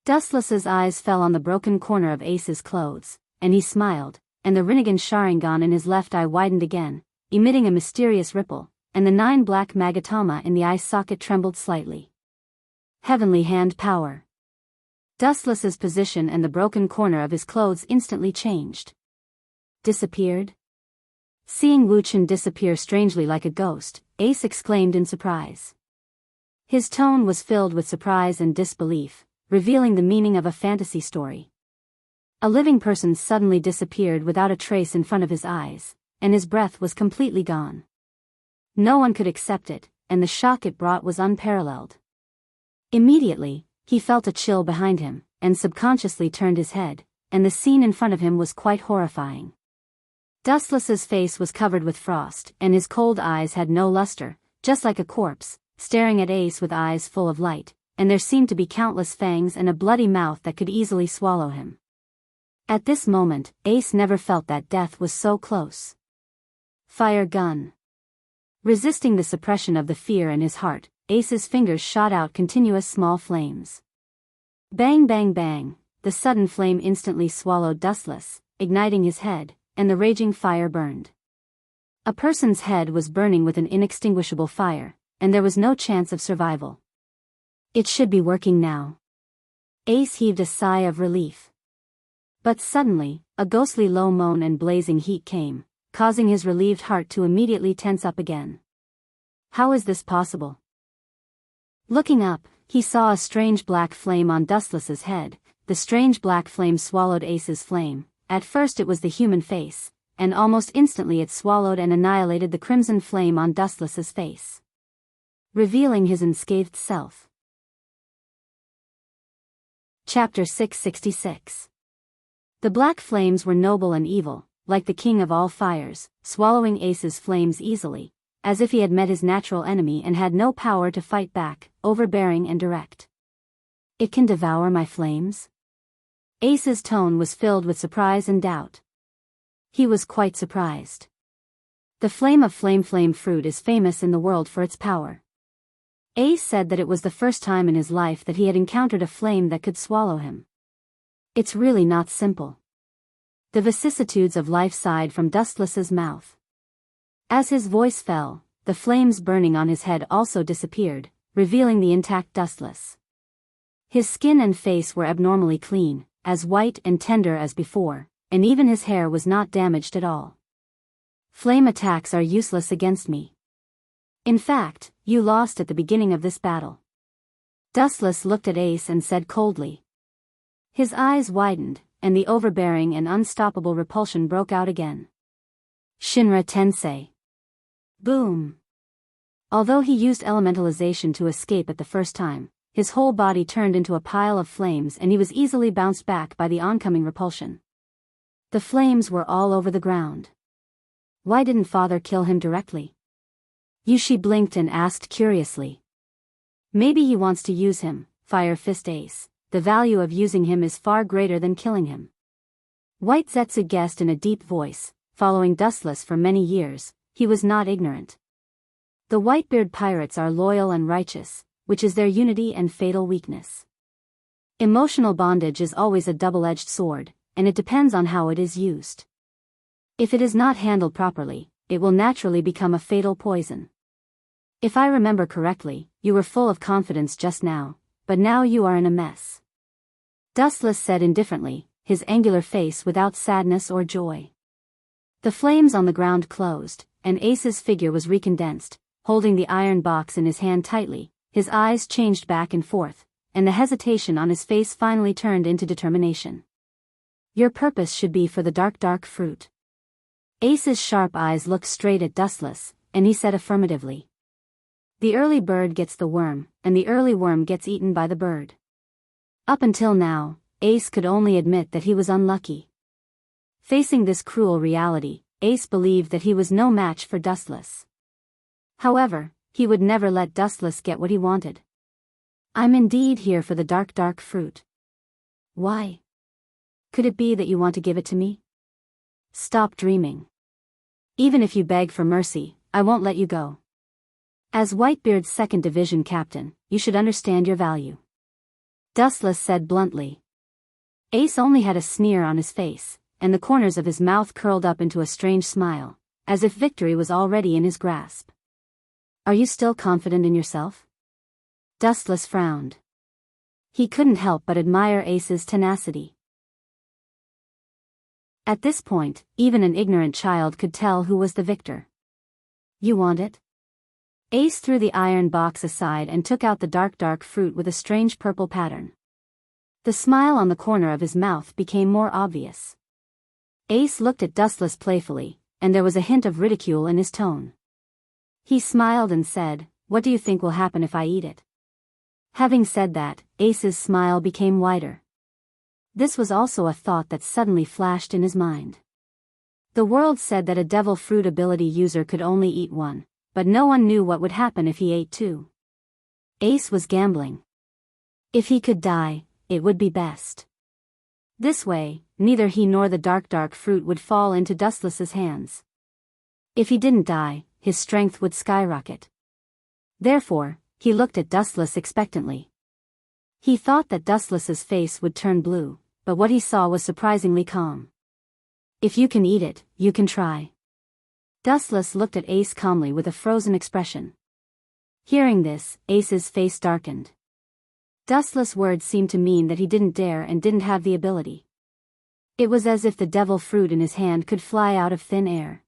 Dustless's eyes fell on the broken corner of Ace's clothes, and he smiled, and the Rinnegan Sharingan in his left eye widened again, emitting a mysterious ripple, and the 9 black magatama in the eye socket trembled slightly. Heavenly hand power. Dustless's position and the broken corner of his clothes instantly changed. Disappeared? Seeing Wu Chen disappear strangely like a ghost, Ace exclaimed in surprise. His tone was filled with surprise and disbelief, revealing the meaning of a fantasy story. A living person suddenly disappeared without a trace in front of his eyes, and his breath was completely gone. No one could accept it, and the shock it brought was unparalleled. Immediately, he felt a chill behind him, and subconsciously turned his head, and the scene in front of him was quite horrifying. Dustless's face was covered with frost, and his cold eyes had no luster, just like a corpse, staring at Ace with eyes full of light, and there seemed to be countless fangs and a bloody mouth that could easily swallow him. At this moment, Ace never felt that death was so close. Fire gun. Resisting the suppression of the fear in his heart, Ace's fingers shot out continuous small flames. Bang bang bang, the sudden flame instantly swallowed Dustless, igniting his head, and the raging fire burned. A person's head was burning with an inextinguishable fire, and there was no chance of survival. It should be working now. Ace heaved a sigh of relief. But suddenly, a ghostly low moan and blazing heat came, causing his relieved heart to immediately tense up again. How is this possible? Looking up, he saw a strange black flame on Dustless's head. The strange black flame swallowed Ace's flame. At first it was the human face, and almost instantly it swallowed and annihilated the crimson flame on Dustless's face, revealing his unscathed self. Chapter 666. The black flames were noble and evil, like the king of all fires, swallowing Ace's flames easily, as if he had met his natural enemy and had no power to fight back, overbearing and direct. It can devour my flames? Ace's tone was filled with surprise and doubt. He was quite surprised. The flame of flame fruit is famous in the world for its power. Ace said that it was the first time in his life that he had encountered a flame that could swallow him. It's really not simple. The vicissitudes of life sighed from Dustless's mouth. As his voice fell, the flames burning on his head also disappeared, revealing the intact Dustless. His skin and face were abnormally clean, as white and tender as before, and even his hair was not damaged at all. Flame attacks are useless against me. In fact, you lost at the beginning of this battle. Dustless looked at Ace and said coldly. His eyes widened, and the overbearing and unstoppable repulsion broke out again. Shinra Tensei. Boom. Although he used elementalization to escape at the first time, his whole body turned into a pile of flames and he was easily bounced back by the oncoming repulsion. The flames were all over the ground. Why didn't father kill him directly? Yushi blinked and asked curiously. Maybe he wants to use him, Fire Fist Ace. The value of using him is far greater than killing him. White Zetsu guessed in a deep voice. Following Dustless for many years, he was not ignorant. The Whitebeard pirates are loyal and righteous, which is their unity and fatal weakness. Emotional bondage is always a double-edged sword, and it depends on how it is used. If it is not handled properly, it will naturally become a fatal poison. If I remember correctly, you were full of confidence just now, but now you are in a mess. Dustless said indifferently, his angular face without sadness or joy. The flames on the ground closed, and Ace's figure was recondensed, holding the iron box in his hand tightly. His eyes changed back and forth, and the hesitation on his face finally turned into determination. Your purpose should be for the dark fruit. Ace's sharp eyes looked straight at Dustless, and he said affirmatively. The early bird gets the worm, and the early worm gets eaten by the bird. Up until now, Ace could only admit that he was unlucky. Facing this cruel reality, Ace believed that he was no match for Dustless. However, he would never let Dustless get what he wanted. I'm indeed here for the dark fruit. Why? Could it be that you want to give it to me? Stop dreaming. Even if you beg for mercy, I won't let you go. As Whitebeard's 2nd Division captain, you should understand your value. Dustless said bluntly. Ace only had a sneer on his face, and the corners of his mouth curled up into a strange smile, as if victory was already in his grasp. Are you still confident in yourself? Dustless frowned. He couldn't help but admire Ace's tenacity. At this point, even an ignorant child could tell who was the victor. You want it? Ace threw the iron box aside and took out the dark fruit with a strange purple pattern. The smile on the corner of his mouth became more obvious. Ace looked at Dustless playfully, and there was a hint of ridicule in his tone. He smiled and said, what do you think will happen if I eat it? Having said that, Ace's smile became wider. This was also a thought that suddenly flashed in his mind. The world said that a devil fruit ability user could only eat one, but no one knew what would happen if he ate two. Ace was gambling. If he could die, it would be best. This way, neither he nor the dark fruit would fall into Dustless's hands. If he didn't die, his strength would skyrocket. Therefore, he looked at Dustless expectantly. He thought that Dustless's face would turn blue, but what he saw was surprisingly calm. If you can eat it, you can try. Dustless looked at Ace calmly with a frozen expression. Hearing this, Ace's face darkened. Dustless' words seemed to mean that he didn't dare and didn't have the ability. It was as if the devil fruit in his hand could fly out of thin air.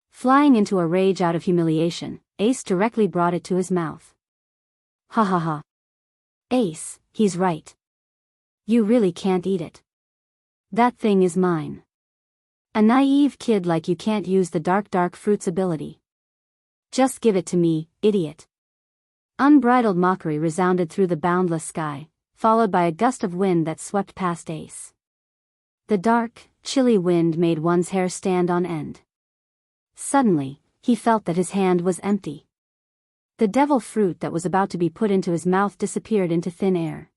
Flying into a rage out of humiliation, Ace directly brought it to his mouth. Ha ha ha. Ace, he's right. You really can't eat it. That thing is mine. A naive kid like you can't use the dark fruit's ability. Just give it to me, idiot. Unbridled mockery resounded through the boundless sky, followed by a gust of wind that swept past Ace. The dark, chilly wind made one's hair stand on end. Suddenly, he felt that his hand was empty. The devil fruit that was about to be put into his mouth disappeared into thin air.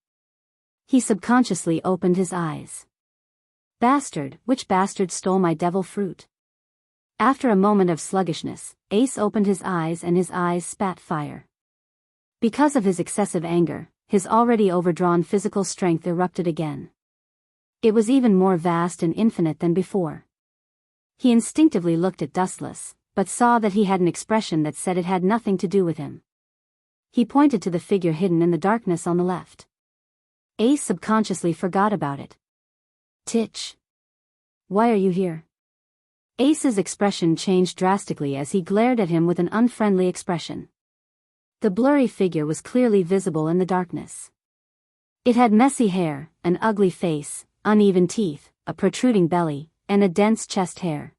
He subconsciously opened his eyes. Bastard, which bastard stole my devil fruit? After a moment of sluggishness, Ace opened his eyes and his eyes spat fire. Because of his excessive anger, his already overdrawn physical strength erupted again. It was even more vast and infinite than before. He instinctively looked at Dustless, but saw that he had an expression that said it had nothing to do with him. He pointed to the figure hidden in the darkness on the left. Ace subconsciously forgot about it. Titch. Why are you here? Ace's expression changed drastically as he glared at him with an unfriendly expression. The blurry figure was clearly visible in the darkness. It had messy hair, an ugly face, uneven teeth, a protruding belly, and a dense chest hair.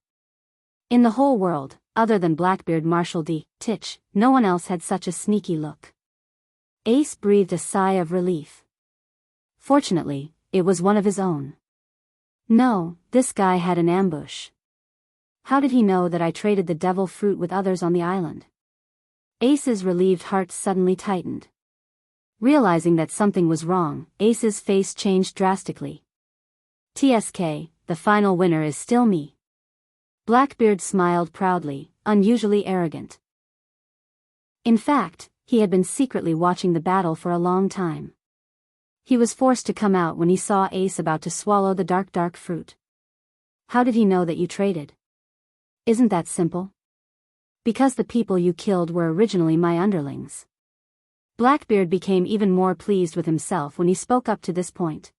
In the whole world, other than Blackbeard Marshal D. Titch, no one else had such a sneaky look. Ace breathed a sigh of relief. Fortunately, it was one of his own. No, this guy had an ambush. How did he know that I traded the devil fruit with others on the island? Ace's relieved heart suddenly tightened. Realizing that something was wrong, Ace's face changed drastically. TSK, the final winner is still me. Blackbeard smiled proudly, unusually arrogant. In fact, he had been secretly watching the battle for a long time. He was forced to come out when he saw Ace about to swallow the dark fruit. How did he know that you traded? Isn't that simple? Because the people you killed were originally my underlings. Blackbeard became even more pleased with himself when he spoke up to this point.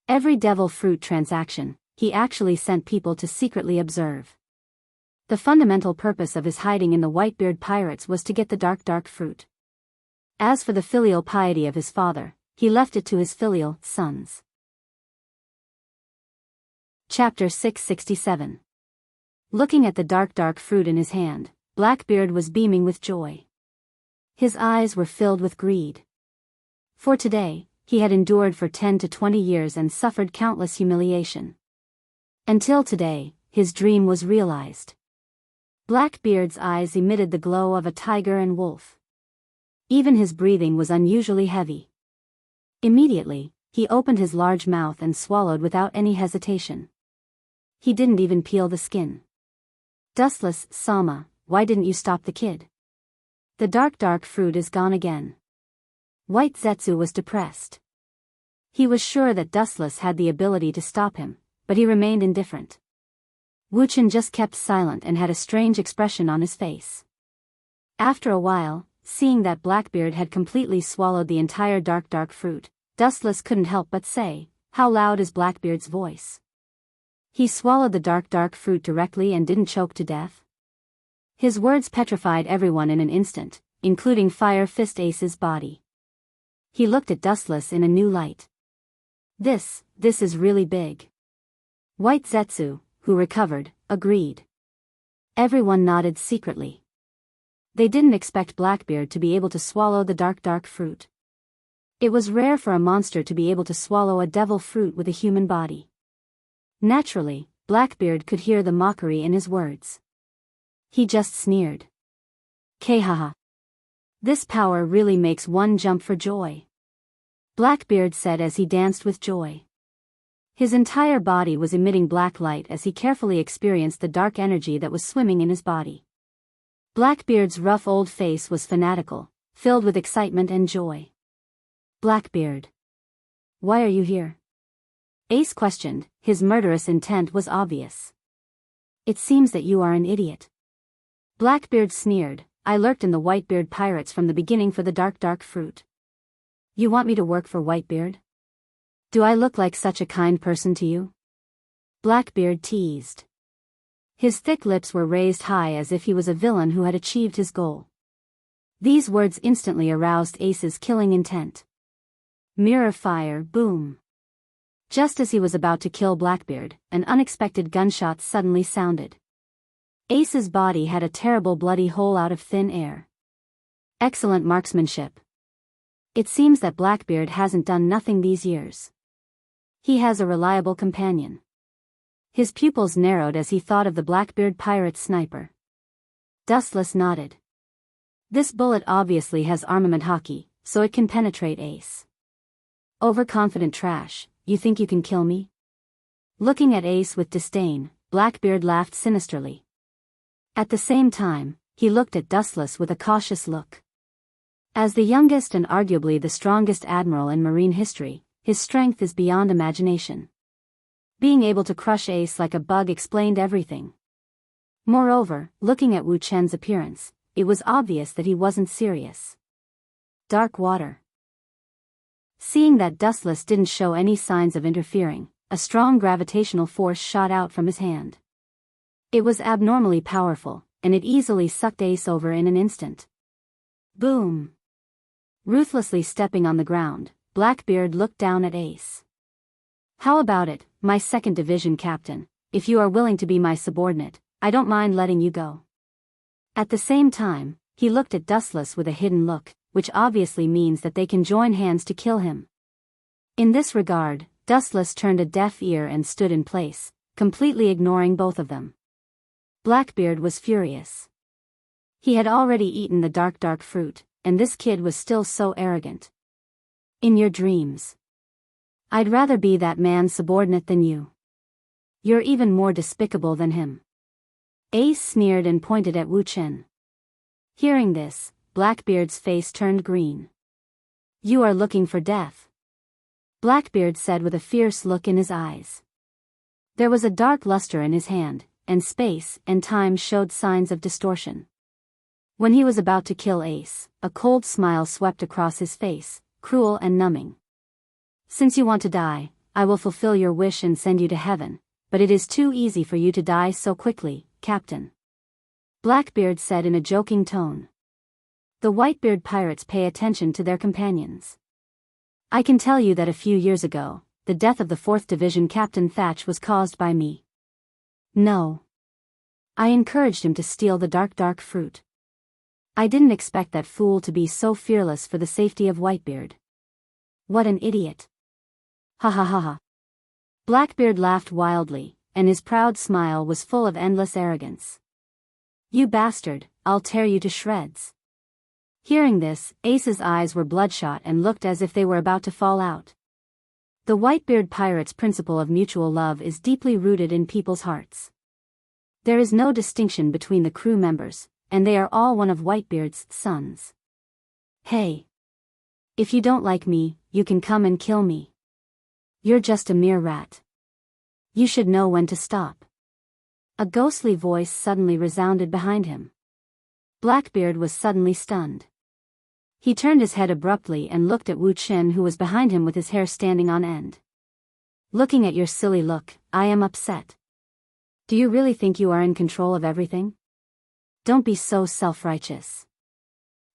Every devil fruit transaction, he actually sent people to secretly observe. The fundamental purpose of his hiding in the Whitebeard pirates was to get the dark fruit. As for the filial piety of his father, he left it to his filial sons. Chapter 667. Looking at the dark fruit in his hand, Blackbeard was beaming with joy. His eyes were filled with greed. For today, he had endured for 10 to 20 years and suffered countless humiliation. Until today, his dream was realized. Blackbeard's eyes emitted the glow of a tiger and wolf. Even his breathing was unusually heavy. Immediately, he opened his large mouth and swallowed without any hesitation. He didn't even peel the skin. Dustless, Sama, why didn't you stop the kid? The dark fruit is gone again. White Zetsu was depressed. He was sure that Dustless had the ability to stop him, but he remained indifferent. Wuchen just kept silent and had a strange expression on his face. After a while, seeing that Blackbeard had completely swallowed the entire dark fruit, Dustless couldn't help but say, "How loud is Blackbeard's voice?" He swallowed the dark fruit directly and didn't choke to death. His words petrified everyone in an instant, including Fire Fist Ace's body. He looked at Dustless in a new light. This is really big. White Zetsu, who recovered, agreed. Everyone nodded secretly. They didn't expect Blackbeard to be able to swallow the dark fruit. It was rare for a monster to be able to swallow a devil fruit with a human body. Naturally, Blackbeard could hear the mockery in his words. He just sneered. Haha. This power really makes one jump for joy. Blackbeard said as he danced with joy. His entire body was emitting black light as he carefully experienced the dark energy that was swimming in his body. Blackbeard's rough old face was fanatical, filled with excitement and joy. Blackbeard. Why are you here? Ace questioned, his murderous intent was obvious. It seems that you are an idiot. Blackbeard sneered, I lurked in the Whitebeard pirates from the beginning for the dark fruit. You want me to work for Whitebeard? Do I look like such a kind person to you? Blackbeard teased. His thick lips were raised high as if he was a villain who had achieved his goal. These words instantly aroused Ace's killing intent. Mirror fire, boom. Just as he was about to kill Blackbeard, an unexpected gunshot suddenly sounded. Ace's body had a terrible bloody hole out of thin air. Excellent marksmanship. It seems that Blackbeard hasn't done nothing these years. He has a reliable companion. His pupils narrowed as he thought of the Blackbeard pirate sniper. Dustless nodded. This bullet obviously has armament hockey, so it can penetrate Ace. Overconfident trash, you think you can kill me? Looking at Ace with disdain, Blackbeard laughed sinisterly. At the same time, he looked at Dustless with a cautious look. As the youngest and arguably the strongest admiral in marine history, his strength is beyond imagination. Being able to crush Ace like a bug explained everything. Moreover, looking at Wu Chen's appearance, it was obvious that he wasn't serious. Dark water. Seeing that Dustless didn't show any signs of interfering, a strong gravitational force shot out from his hand. It was abnormally powerful, and it easily sucked Ace over in an instant. Boom. Ruthlessly stepping on the ground, Blackbeard looked down at Ace. How about it, my 2nd Division captain? If you are willing to be my subordinate, I don't mind letting you go. At the same time, he looked at Dustless with a hidden look, which obviously means that they can join hands to kill him. In this regard, Dustless turned a deaf ear and stood in place, completely ignoring both of them. Blackbeard was furious. He had already eaten the dark fruit, and this kid was still so arrogant. In your dreams. I'd rather be that man's subordinate than you. You're even more despicable than him. Ace sneered and pointed at Wu Chen. Hearing this, Blackbeard's face turned green. You are looking for death. Blackbeard said with a fierce look in his eyes. There was a dark luster in his hand, and space and time showed signs of distortion. When he was about to kill Ace, a cold smile swept across his face, cruel and numbing. Since you want to die, I will fulfill your wish and send you to heaven, but it is too easy for you to die so quickly, Captain. Blackbeard said in a joking tone. The Whitebeard pirates pay attention to their companions. I can tell you that a few years ago, the death of the 4th Division Captain Thatch was caused by me. No. I encouraged him to steal the dark fruit. I didn't expect that fool to be so fearless for the safety of Whitebeard. What an idiot. Ha ha ha ha. Blackbeard laughed wildly, and his proud smile was full of endless arrogance. You bastard, I'll tear you to shreds. Hearing this, Ace's eyes were bloodshot and looked as if they were about to fall out. The Whitebeard pirates' principle of mutual love is deeply rooted in people's hearts. There is no distinction between the crew members, and they are all one of Whitebeard's sons. Hey. If you don't like me, you can come and kill me. You're just a mere rat. You should know when to stop. A ghostly voice suddenly resounded behind him. Blackbeard was suddenly stunned. He turned his head abruptly and looked at Wu Chen, who was behind him with his hair standing on end. Looking at your silly look, I am upset. Do you really think you are in control of everything? Don't be so self-righteous.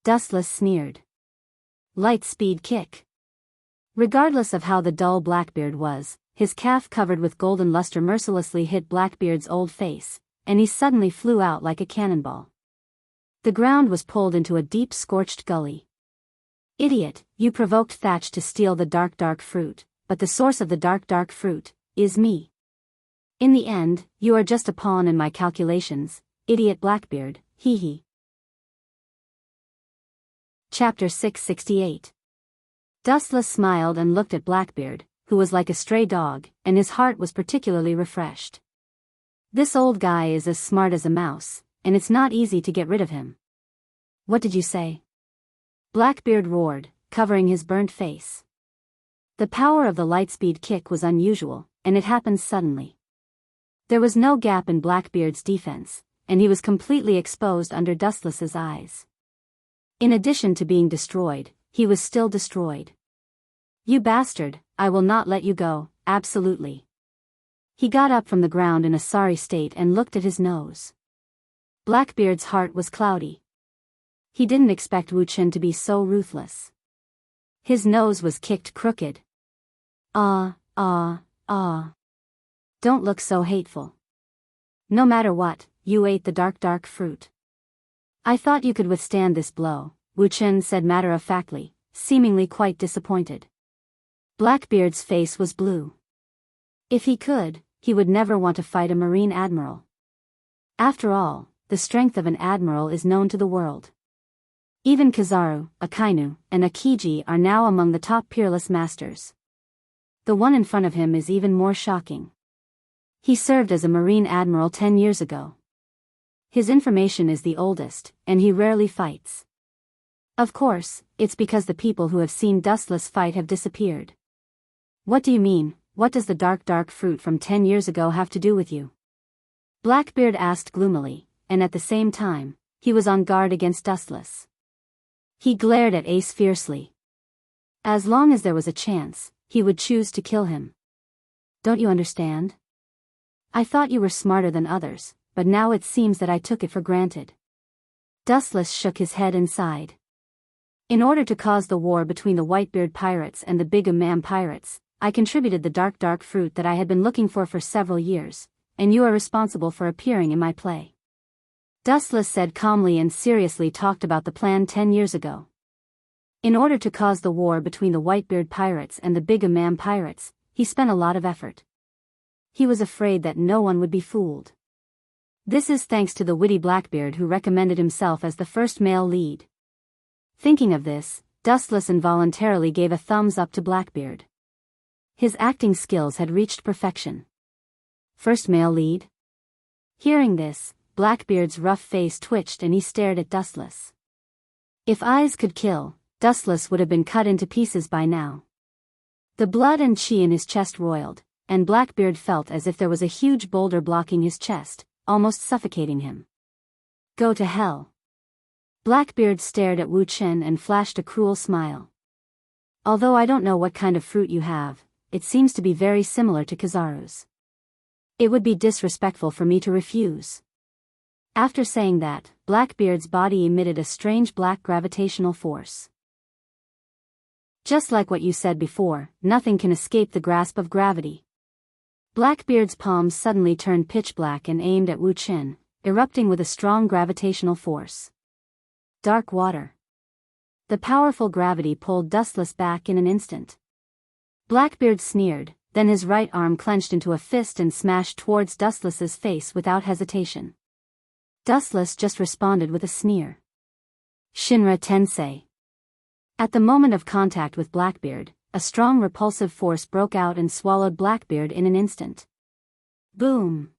Dustless sneered. Light speed kick. Regardless of how the dull Blackbeard was, his calf covered with golden luster mercilessly hit Blackbeard's old face, and he suddenly flew out like a cannonball. The ground was pulled into a deep scorched gully. Idiot, you provoked Thatch to steal the dark fruit, but the source of the dark fruit is me. In the end, you are just a pawn in my calculations, idiot Blackbeard, hee hee. Chapter 668. Dustless smiled and looked at Blackbeard, who was like a stray dog, and his heart was particularly refreshed. This old guy is as smart as a mouse, and it's not easy to get rid of him. What did you say? Blackbeard roared, covering his burnt face. The power of the lightspeed kick was unusual, and it happened suddenly. There was no gap in Blackbeard's defense, and he was completely exposed under Dustless's eyes. In addition to being destroyed, he was still destroyed. You bastard, I will not let you go, absolutely. He got up from the ground in a sorry state and looked at his nose. Blackbeard's heart was cloudy. He didn't expect Wu Chen to be so ruthless. His nose was kicked crooked. Don't look so hateful. No matter what, you ate the dark fruit. I thought you could withstand this blow, Wu Chen said matter-of-factly, seemingly quite disappointed. Blackbeard's face was blue. If he could, he would never want to fight a Marine Admiral. After all, the strength of an Admiral is known to the world. Even Kizaru, Akainu, and Akiji are now among the top peerless masters. The one in front of him is even more shocking. He served as a Marine Admiral 10 years ago. His information is the oldest, and he rarely fights. Of course, it's because the people who have seen Dustless fight have disappeared. What do you mean, what does the dark fruit from 10 years ago have to do with you? Blackbeard asked gloomily, and at the same time, he was on guard against Dustless. He glared at Ace fiercely. As long as there was a chance, he would choose to kill him. Don't you understand? I thought you were smarter than others, but now it seems that I took it for granted. Dustless shook his head and sighed. In order to cause the war between the Whitebeard pirates and the Big Imam pirates, I contributed the dark fruit that I had been looking for several years, and you are responsible for appearing in my play. Dustless said calmly and seriously talked about the plan 10 years ago. In order to cause the war between the Whitebeard pirates and the Big Imam pirates, he spent a lot of effort. He was afraid that no one would be fooled. This is thanks to the witty Blackbeard who recommended himself as the first male lead. Thinking of this, Dustless involuntarily gave a thumbs up to Blackbeard. His acting skills had reached perfection. First male lead? Hearing this, Blackbeard's rough face twitched and he stared at Dustless. If eyes could kill, Dustless would have been cut into pieces by now. The blood and chi in his chest roiled, and Blackbeard felt as if there was a huge boulder blocking his chest, almost suffocating him. Go to hell. Blackbeard stared at Wu Chen and flashed a cruel smile. Although I don't know what kind of fruit you have, it seems to be very similar to Kizaru's. It would be disrespectful for me to refuse. After saying that, Blackbeard's body emitted a strange black gravitational force. Just like what you said before, nothing can escape the grasp of gravity. Blackbeard's palms suddenly turned pitch black and aimed at Wu Chen, erupting with a strong gravitational force. Dark water. The powerful gravity pulled Dustless back in an instant. Blackbeard sneered, then his right arm clenched into a fist and smashed towards Dustless's face without hesitation. Dustless just responded with a sneer. Shinra Tensei. At the moment of contact with Blackbeard, a strong repulsive force broke out and swallowed Blackbeard in an instant. Boom!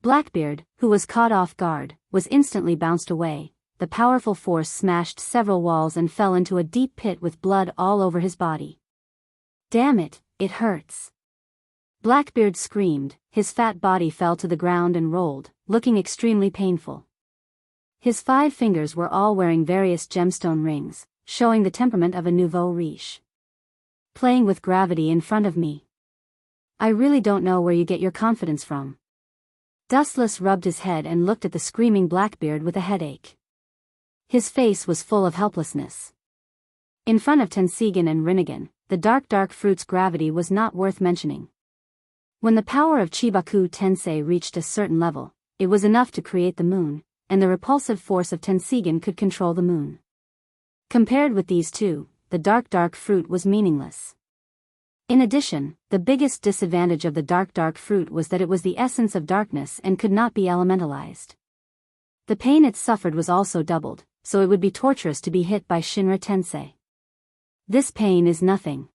Blackbeard, who was caught off guard, was instantly bounced away. The powerful force smashed several walls and fell into a deep pit with blood all over his body. Damn it, it hurts. Blackbeard screamed, his fat body fell to the ground and rolled, looking extremely painful. His 5 fingers were all wearing various gemstone rings, showing the temperament of a nouveau riche. Playing with gravity in front of me. I really don't know where you get your confidence from. Dustless rubbed his head and looked at the screaming Blackbeard with a headache. His face was full of helplessness. In front of Tensigan and Rinnegan, the dark fruit's gravity was not worth mentioning. When the power of Chibaku Tensei reached a certain level, it was enough to create the moon, and the repulsive force of Tensigan could control the moon. Compared with these two, the dark fruit was meaningless. In addition, the biggest disadvantage of the dark fruit was that it was the essence of darkness and could not be elementalized. The pain it suffered was also doubled, so it would be torturous to be hit by Shinra Tensei. This pain is nothing.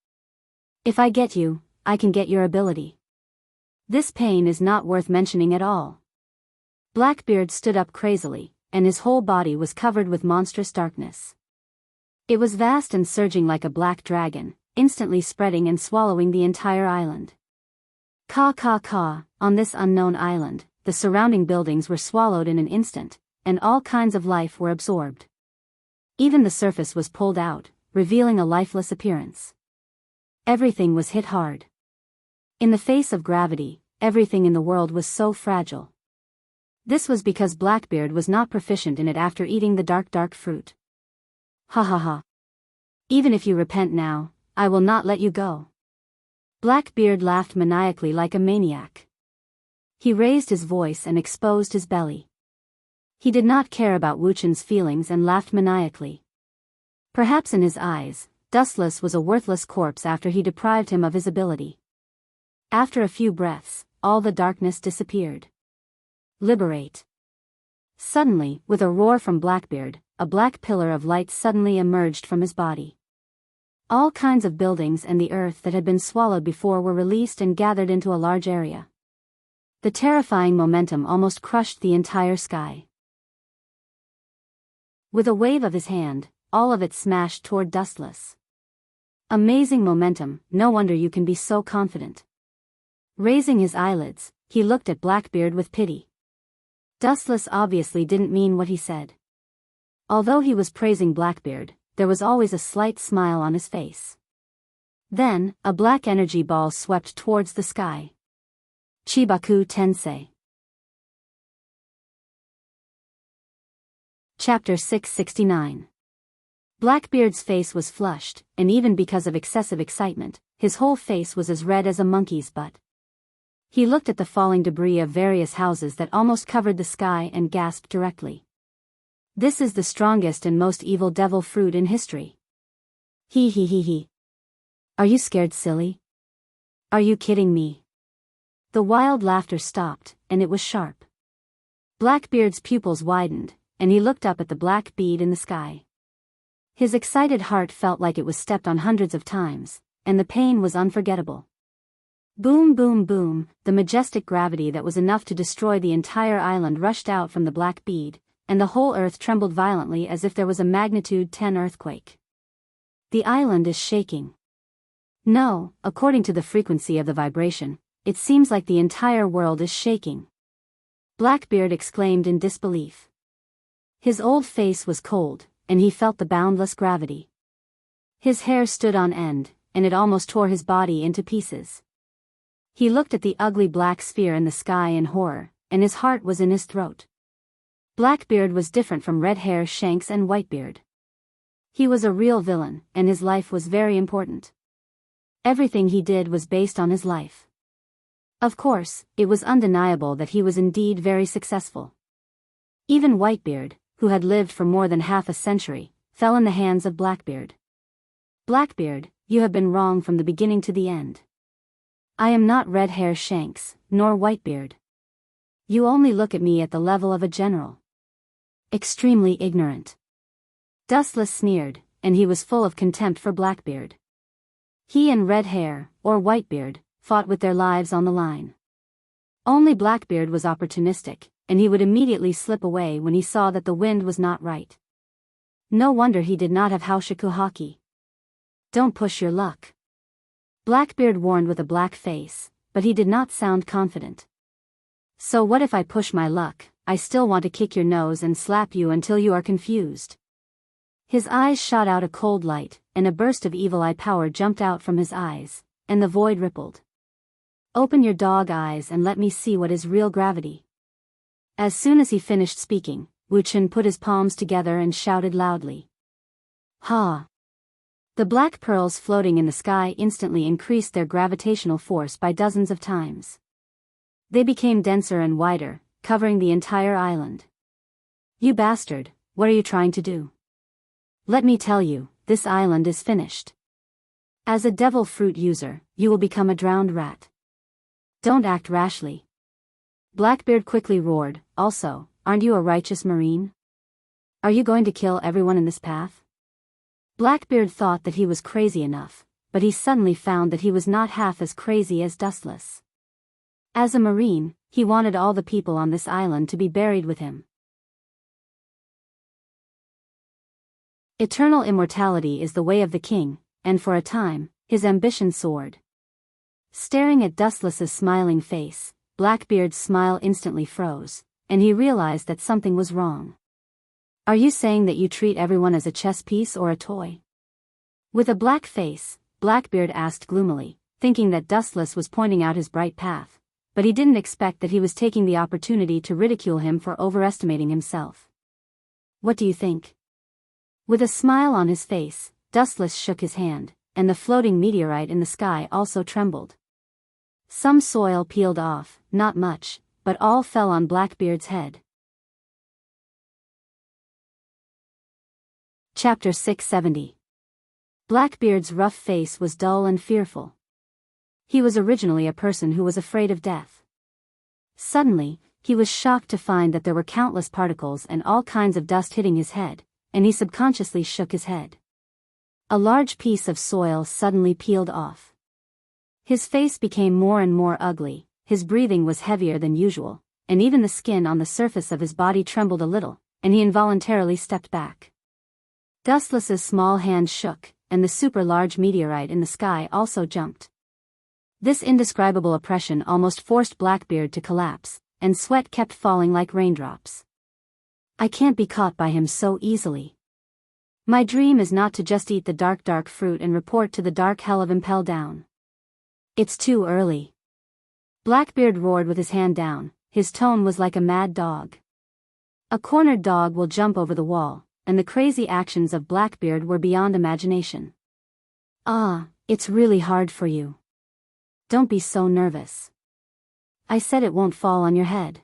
If I get you, I can get your ability. This pain is not worth mentioning at all. Blackbeard stood up crazily, and his whole body was covered with monstrous darkness. It was vast and surging like a black dragon, instantly spreading and swallowing the entire island. On this unknown island, the surrounding buildings were swallowed in an instant, and all kinds of life were absorbed. Even the surface was pulled out, revealing a lifeless appearance. Everything was hit hard. In the face of gravity, everything in the world was so fragile. This was because Blackbeard was not proficient in it after eating the dark fruit. Ha ha ha. Even if you repent now, I will not let you go. Blackbeard laughed maniacally like a maniac. He raised his voice and exposed his belly. He did not care about Wuchen's feelings and laughed maniacally. Perhaps in his eyes, Dustless was a worthless corpse after he deprived him of his ability. After a few breaths, all the darkness disappeared. Liberate. Suddenly, with a roar from Blackbeard, a black pillar of light suddenly emerged from his body. All kinds of buildings and the earth that had been swallowed before were released and gathered into a large area. The terrifying momentum almost crushed the entire sky. With a wave of his hand, all of it smashed toward Dustless. Amazing momentum, no wonder you can be so confident. Raising his eyelids, he looked at Blackbeard with pity. Dustless obviously didn't mean what he said. Although he was praising Blackbeard, there was always a slight smile on his face. Then, a black energy ball swept towards the sky. Chibaku Tensei. Chapter 669. Blackbeard's face was flushed, and even because of excessive excitement, his whole face was as red as a monkey's butt. He looked at the falling debris of various houses that almost covered the sky and gasped directly. This is the strongest and most evil devil fruit in history. He. Are you scared, silly? Are you kidding me? The wild laughter stopped, and it was sharp. Blackbeard's pupils widened, and he looked up at the black bead in the sky. His excited heart felt like it was stepped on hundreds of times, and the pain was unforgettable. Boom boom boom, the majestic gravity that was enough to destroy the entire island rushed out from the black bead, and the whole earth trembled violently as if there was a magnitude 10 earthquake. The island is shaking. No, according to the frequency of the vibration, it seems like the entire world is shaking. Blackbeard exclaimed in disbelief. His old face was cold, and he felt the boundless gravity. His hair stood on end, and it almost tore his body into pieces. He looked at the ugly black sphere in the sky in horror, and his heart was in his throat. Blackbeard was different from Red Hair, Shanks and Whitebeard. He was a real villain, and his life was very important. Everything he did was based on his life. Of course, it was undeniable that he was indeed very successful. Even Whitebeard, who had lived for more than half a century, fell in the hands of Blackbeard. Blackbeard, you have been wrong from the beginning to the end. I am not Red Hair Shanks, nor Whitebeard. You only look at me at the level of a general. Extremely ignorant. Dustless sneered, and he was full of contempt for Blackbeard. He and Red Hair, or Whitebeard, fought with their lives on the line. Only Blackbeard was opportunistic, and he would immediately slip away when he saw that the wind was not right. No wonder he did not have Haoshiku Haki. Don't push your luck. Blackbeard warned with a black face, but he did not sound confident. So what if I push my luck? I still want to kick your nose and slap you until you are confused. His eyes shot out a cold light, and a burst of evil eye power jumped out from his eyes, and the void rippled. Open your dog eyes and let me see what is real gravity. As soon as he finished speaking, Wuchen put his palms together and shouted loudly. Ha! The black pearls floating in the sky instantly increased their gravitational force by dozens of times. They became denser and wider, covering the entire island. You bastard, what are you trying to do? Let me tell you, this island is finished. As a devil fruit user, you will become a drowned rat. Don't act rashly. Blackbeard quickly roared, also, aren't you a righteous marine? Are you going to kill everyone in this path? Blackbeard thought that he was crazy enough, but he suddenly found that he was not half as crazy as Dustless. As a marine, he wanted all the people on this island to be buried with him. Eternal immortality is the way of the king, and for a time, his ambition soared. Staring at Dustless's smiling face, Blackbeard's smile instantly froze, and he realized that something was wrong. Are you saying that you treat everyone as a chess piece or a toy? With a black face, Blackbeard asked gloomily, thinking that Dustless was pointing out his bright path, but he didn't expect that he was taking the opportunity to ridicule him for overestimating himself. What do you think? With a smile on his face, Dustless shook his hand, and the floating meteorite in the sky also trembled. Some soil peeled off, not much, but all fell on Blackbeard's head. Chapter 670. Blackbeard's rough face was dull and fearful. He was originally a person who was afraid of death. Suddenly, he was shocked to find that there were countless particles and all kinds of dust hitting his head, and he subconsciously shook his head. A large piece of soil suddenly peeled off. His face became more and more ugly, his breathing was heavier than usual, and even the skin on the surface of his body trembled a little, and he involuntarily stepped back. Dustless's small hand shook, and the super-large meteorite in the sky also jumped. This indescribable oppression almost forced Blackbeard to collapse, and sweat kept falling like raindrops. I can't be caught by him so easily. My dream is not to just eat the dark fruit and report to the dark hell of Impel Down. It's too early. Blackbeard roared with his hand down, his tone was like a mad dog. A cornered dog will jump over the wall, and the crazy actions of Blackbeard were beyond imagination. It's really hard for you. Don't be so nervous. I said it won't fall on your head.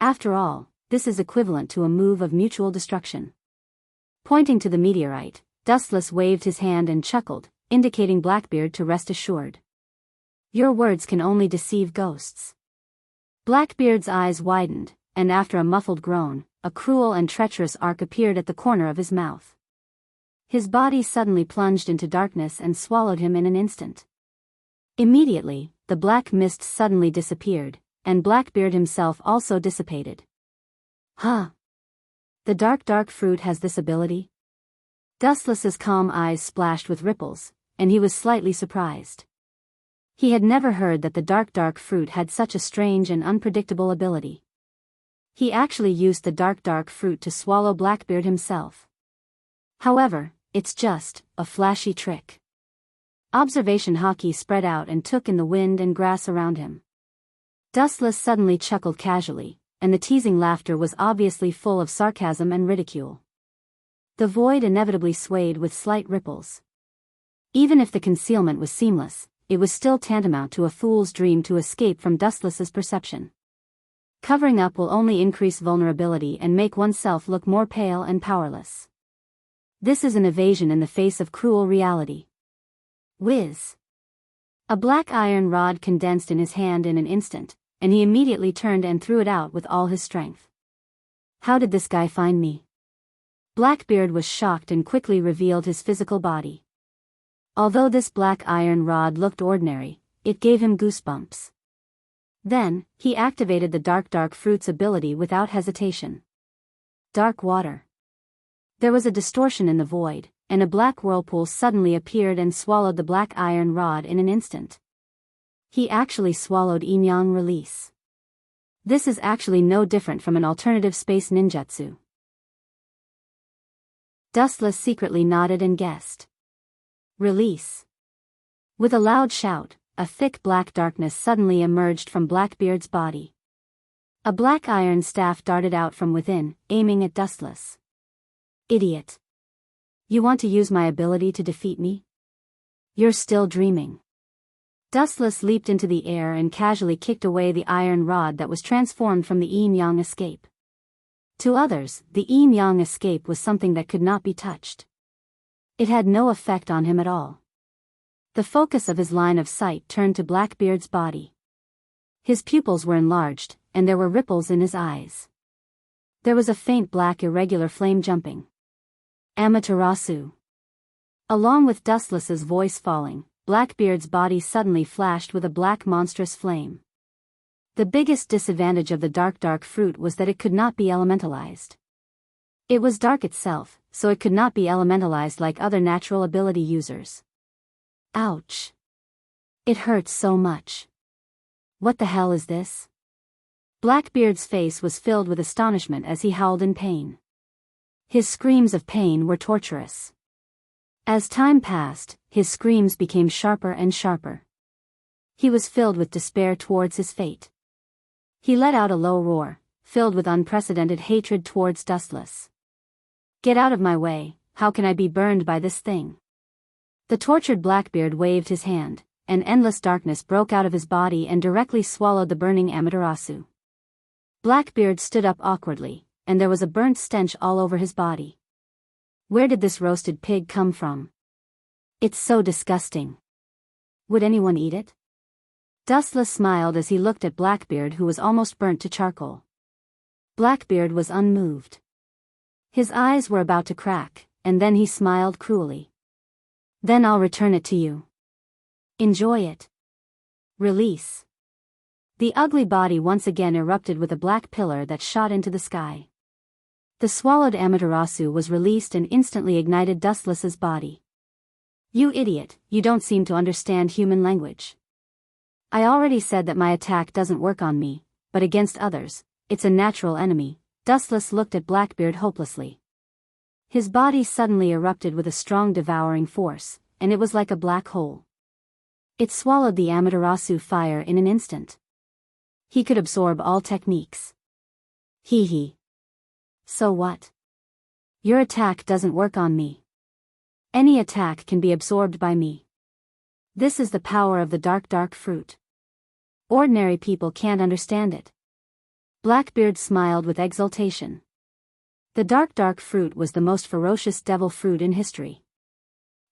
After all, this is equivalent to a move of mutual destruction. Pointing to the meteorite, Dustless waved his hand and chuckled, indicating Blackbeard to rest assured. Your words can only deceive ghosts. Blackbeard's eyes widened, and after a muffled groan, a cruel and treacherous arc appeared at the corner of his mouth. His body suddenly plunged into darkness and swallowed him in an instant. Immediately, the black mist suddenly disappeared, and Blackbeard himself also dissipated. Huh? The dark fruit has this ability? Dustless's calm eyes splashed with ripples, and he was slightly surprised. He had never heard that the dark fruit had such a strange and unpredictable ability. He actually used the dark fruit to swallow Blackbeard himself. However, it's just a flashy trick. Observation Hockey spread out and took in the wind and grass around him. Dustless suddenly chuckled casually, and the teasing laughter was obviously full of sarcasm and ridicule. The void inevitably swayed with slight ripples. Even if the concealment was seamless, it was still tantamount to a fool's dream to escape from Dustless's perception. Covering up will only increase vulnerability and make oneself look more pale and powerless. This is an evasion in the face of cruel reality. Whiz! A black iron rod condensed in his hand in an instant, and he immediately turned and threw it out with all his strength. How did this guy find me? Blackbeard was shocked and quickly revealed his physical body. Although this black iron rod looked ordinary, it gave him goosebumps. Then, he activated the dark fruit's ability without hesitation. Dark water. There was a distortion in the void, and a black whirlpool suddenly appeared and swallowed the black iron rod in an instant. He actually swallowed Yin-Yang release. This is actually no different from an alternative space ninjutsu. Dustless secretly nodded and guessed. Release. With a loud shout, a thick black darkness suddenly emerged from Blackbeard's body. A black iron staff darted out from within, aiming at Dustless. Idiot. You want to use my ability to defeat me? You're still dreaming. Dustless leaped into the air and casually kicked away the iron rod that was transformed from the Yin-Yang escape. To others, the yin-yang escape was something that could not be touched. It had no effect on him at all. The focus of his line of sight turned to Blackbeard's body. His pupils were enlarged, and there were ripples in his eyes. There was a faint black irregular flame jumping. Amaterasu. Along with Dustless's voice falling, Blackbeard's body suddenly flashed with a black monstrous flame. The biggest disadvantage of the dark fruit was that it could not be elementalized. It was dark itself, so it could not be elementalized like other natural ability users. Ouch. It hurts so much. What the hell is this? Blackbeard's face was filled with astonishment as he howled in pain. His screams of pain were torturous. As time passed, his screams became sharper and sharper. He was filled with despair towards his fate. He let out a low roar, filled with unprecedented hatred towards Dustless. Get out of my way, how can I be burned by this thing? The tortured Blackbeard waved his hand, and endless darkness broke out of his body and directly swallowed the burning Amaterasu. Blackbeard stood up awkwardly, and there was a burnt stench all over his body. Where did this roasted pig come from? It's so disgusting. Would anyone eat it? Dustless smiled as he looked at Blackbeard, who was almost burnt to charcoal. Blackbeard was unmoved. His eyes were about to crack, and then he smiled cruelly. Then I'll return it to you. Enjoy it. Release. The ugly body once again erupted with a black pillar that shot into the sky. The swallowed Amaterasu was released and instantly ignited Dustless's body. You idiot, you don't seem to understand human language. I already said that my attack doesn't work on me, but against others, it's a natural enemy. Dustless looked at Blackbeard hopelessly. His body suddenly erupted with a strong devouring force, and it was like a black hole. It swallowed the Amaterasu fire in an instant. He could absorb all techniques. Hee hee. So what? Your attack doesn't work on me. Any attack can be absorbed by me. This is the power of the dark fruit. Ordinary people can't understand it. Blackbeard smiled with exultation. The dark fruit was the most ferocious devil fruit in history.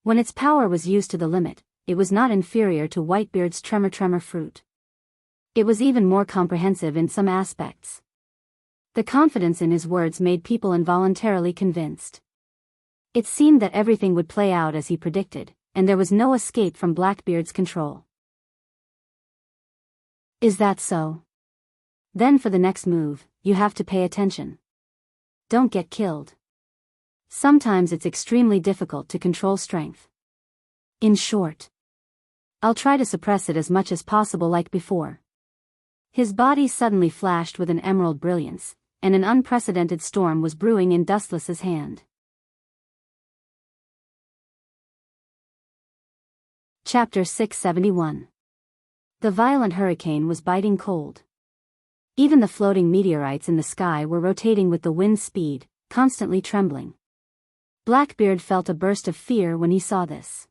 When its power was used to the limit, it was not inferior to Whitebeard's tremor fruit. It was even more comprehensive in some aspects. The confidence in his words made people involuntarily convinced. It seemed that everything would play out as he predicted, and there was no escape from Blackbeard's control. Is that so? Then for the next move, you have to pay attention. Don't get killed. Sometimes it's extremely difficult to control strength. In short, I'll try to suppress it as much as possible like before. His body suddenly flashed with an emerald brilliance, and an unprecedented storm was brewing in Dustless's hand. Chapter 671. The violent hurricane was biting cold. Even the floating meteorites in the sky were rotating with the wind's speed, constantly trembling. Blackbeard felt a burst of fear when he saw this.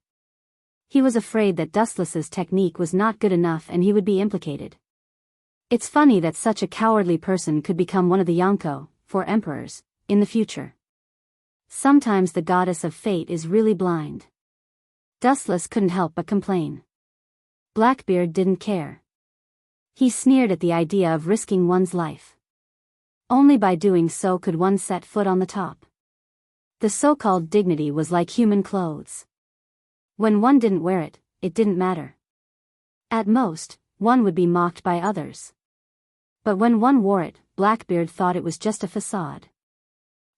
He was afraid that Dustless's technique was not good enough and he would be implicated. It's funny that such a cowardly person could become one of the Yonko, 4 emperors, in the future. Sometimes the goddess of fate is really blind. Dustless couldn't help but complain. Blackbeard didn't care. He sneered at the idea of risking one's life. Only by doing so could one set foot on the top. The so-called dignity was like human clothes. When one didn't wear it, it didn't matter. At most, one would be mocked by others. But when one wore it, Blackbeard thought it was just a facade.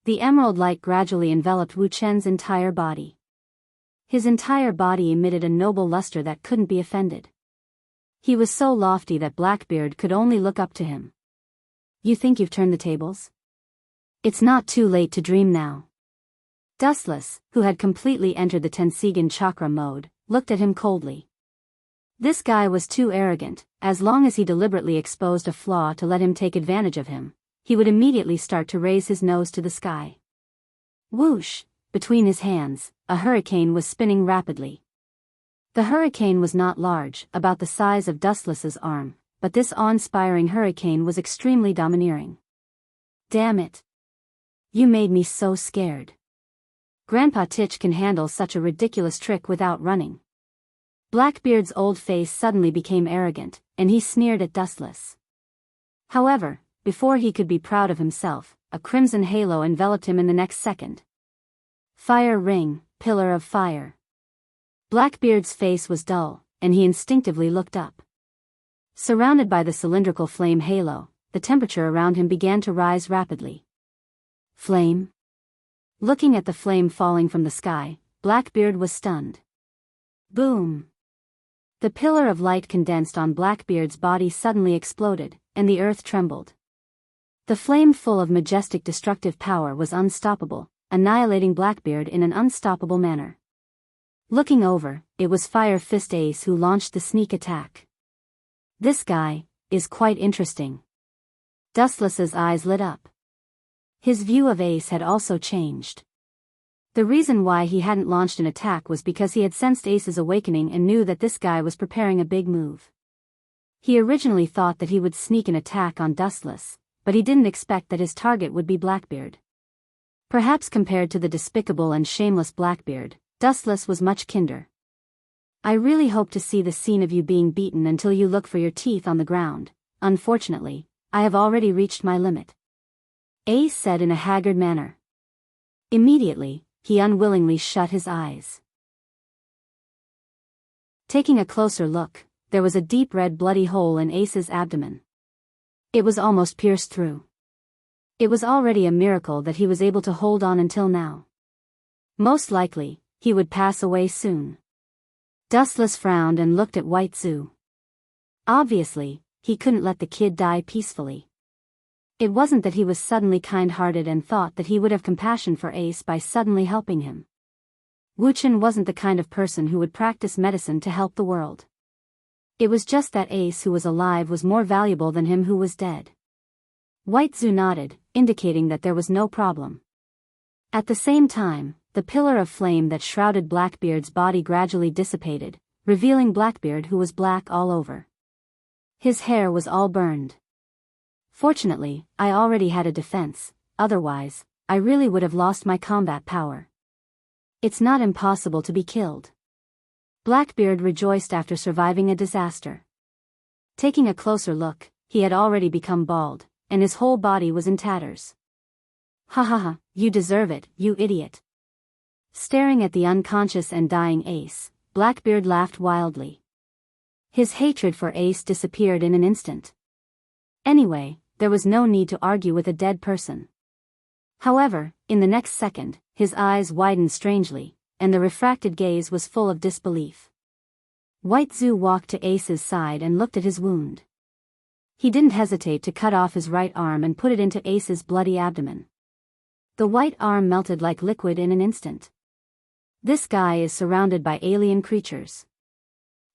The emerald light gradually enveloped Wu Chen's entire body. His entire body emitted a noble luster that couldn't be offended. He was so lofty that Blackbeard could only look up to him. You think you've turned the tables? It's not too late to dream now. Dustless, who had completely entered the Tensigan chakra mode, looked at him coldly. This guy was too arrogant. As long as he deliberately exposed a flaw to let him take advantage of him, he would immediately start to raise his nose to the sky. Whoosh! Between his hands, a hurricane was spinning rapidly. The hurricane was not large, about the size of Dustless's arm, but this awe-inspiring hurricane was extremely domineering. Damn it! You made me so scared. Grandpa Titch can handle such a ridiculous trick without running. Blackbeard's old face suddenly became arrogant, and he sneered at Dustless. However, before he could be proud of himself, a crimson halo enveloped him in the next second. Fire ring, pillar of fire. Blackbeard's face was dull, and he instinctively looked up. Surrounded by the cylindrical flame halo, the temperature around him began to rise rapidly. Flame? Looking at the flame falling from the sky, Blackbeard was stunned. Boom! The pillar of light condensed on Blackbeard's body suddenly exploded, and the earth trembled. The flame, full of majestic destructive power, was unstoppable, annihilating Blackbeard in an unstoppable manner. Looking over, it was Fire Fist Ace who launched the sneak attack. This guy is quite interesting. Dustless's eyes lit up. His view of Ace had also changed. The reason why he hadn't launched an attack was because he had sensed Ace's awakening and knew that this guy was preparing a big move. He originally thought that he would sneak an attack on Dustless, but he didn't expect that his target would be Blackbeard. Perhaps compared to the despicable and shameless Blackbeard, Dustless was much kinder. I really hope to see the scene of you being beaten until you look for your teeth on the ground. Unfortunately, I have already reached my limit. Ace said in a haggard manner. Immediately, he unwillingly shut his eyes. Taking a closer look, there was a deep red bloody hole in Ace's abdomen. It was almost pierced through. It was already a miracle that he was able to hold on until now. Most likely, he would pass away soon. Dustless frowned and looked at White Zoo. Obviously, he couldn't let the kid die peacefully. It wasn't that he was suddenly kind-hearted and thought that he would have compassion for Ace by suddenly helping him. Wuchen wasn't the kind of person who would practice medicine to help the world. It was just that Ace who was alive was more valuable than him who was dead. White Zoo nodded, indicating that there was no problem. At the same time, the pillar of flame that shrouded Blackbeard's body gradually dissipated, revealing Blackbeard, who was black all over. His hair was all burned. Fortunately, I already had a defense, otherwise, I really would have lost my combat power. It's not impossible to be killed. Blackbeard rejoiced after surviving a disaster. Taking a closer look, he had already become bald, and his whole body was in tatters. Ha ha ha, you deserve it, you idiot. Staring at the unconscious and dying Ace, Blackbeard laughed wildly. His hatred for Ace disappeared in an instant. Anyway, there was no need to argue with a dead person. However, in the next second, his eyes widened strangely, and the refracted gaze was full of disbelief. White Zoo walked to Ace's side and looked at his wound. He didn't hesitate to cut off his right arm and put it into Ace's bloody abdomen. The white arm melted like liquid in an instant. This guy is surrounded by alien creatures.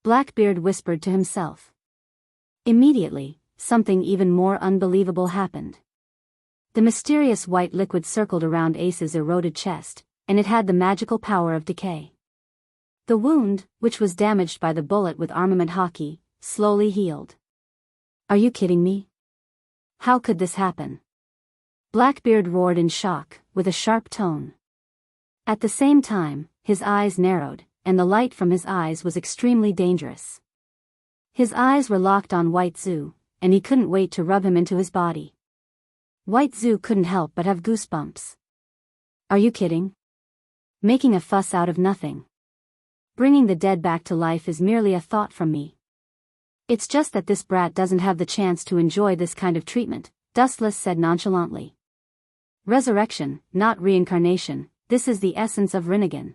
Blackbeard whispered to himself. Immediately, something even more unbelievable happened. The mysterious white liquid circled around Ace's eroded chest, and it had the magical power of decay. The wound, which was damaged by the bullet with armament hockey, slowly healed. Are you kidding me? How could this happen? Blackbeard roared in shock, with a sharp tone. At the same time, his eyes narrowed, and the light from his eyes was extremely dangerous. His eyes were locked on White Zoo, and he couldn't wait to rub him into his body. White Zoo couldn't help but have goosebumps. Are you kidding? Making a fuss out of nothing. Bringing the dead back to life is merely a thought from me. It's just that this brat doesn't have the chance to enjoy this kind of treatment, Dustless said nonchalantly. Resurrection, not reincarnation, this is the essence of Rinnegan.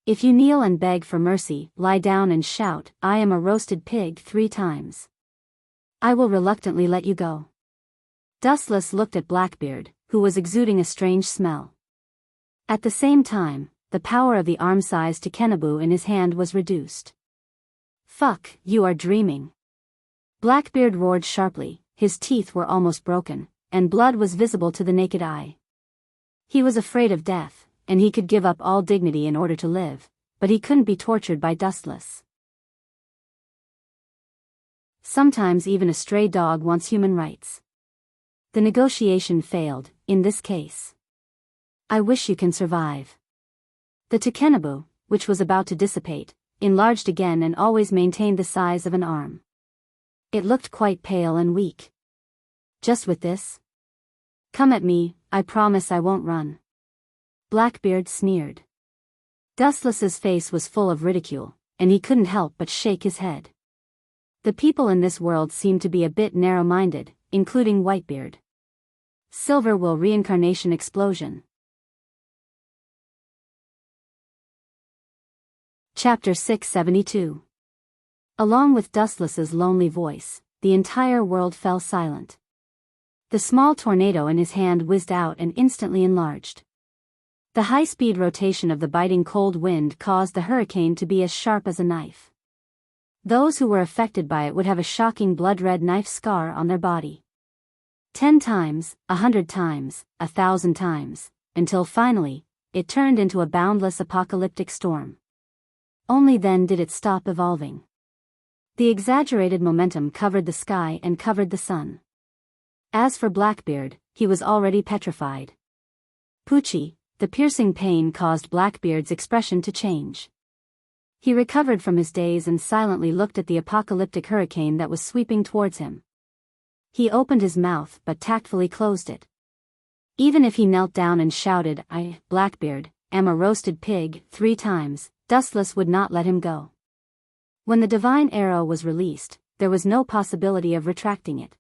If you kneel and beg for mercy, lie down and shout, I am a roasted pig 3 times. I will reluctantly let you go. Dustless looked at Blackbeard, who was exuding a strange smell. At the same time, the power of the arm-sized Tekenabu in his hand was reduced. Fuck, you are dreaming. Blackbeard roared sharply, his teeth were almost broken, and blood was visible to the naked eye. He was afraid of death, and he could give up all dignity in order to live, but he couldn't be tortured by Dustless. Sometimes even a stray dog wants human rights. The negotiation failed, in this case. I wish you can survive. The Takenabu, which was about to dissipate, enlarged again and always maintained the size of an arm. It looked quite pale and weak. Just with this? Come at me, I promise I won't run. Blackbeard sneered. Dustless's face was full of ridicule, and he couldn't help but shake his head. The people in this world seemed to be a bit narrow-minded, including Whitebeard. Silver Will Reincarnation Explosion. Chapter 672. Along with Dustless's lonely voice, the entire world fell silent. The small tornado in his hand whizzed out and instantly enlarged. The high-speed rotation of the biting cold wind caused the hurricane to be as sharp as a knife. Those who were affected by it would have a shocking blood-red knife scar on their body. 10 times, 100 times, 1,000 times, until finally, it turned into a boundless apocalyptic storm. Only then did it stop evolving. The exaggerated momentum covered the sky and covered the sun. As for Blackbeard, he was already petrified. Poochie, the piercing pain caused Blackbeard's expression to change. He recovered from his daze and silently looked at the apocalyptic hurricane that was sweeping towards him. He opened his mouth but tactfully closed it. Even if he knelt down and shouted, "I, Blackbeard, am a roasted pig," 3 times, Dustless would not let him go. When the divine arrow was released, there was no possibility of retracting it.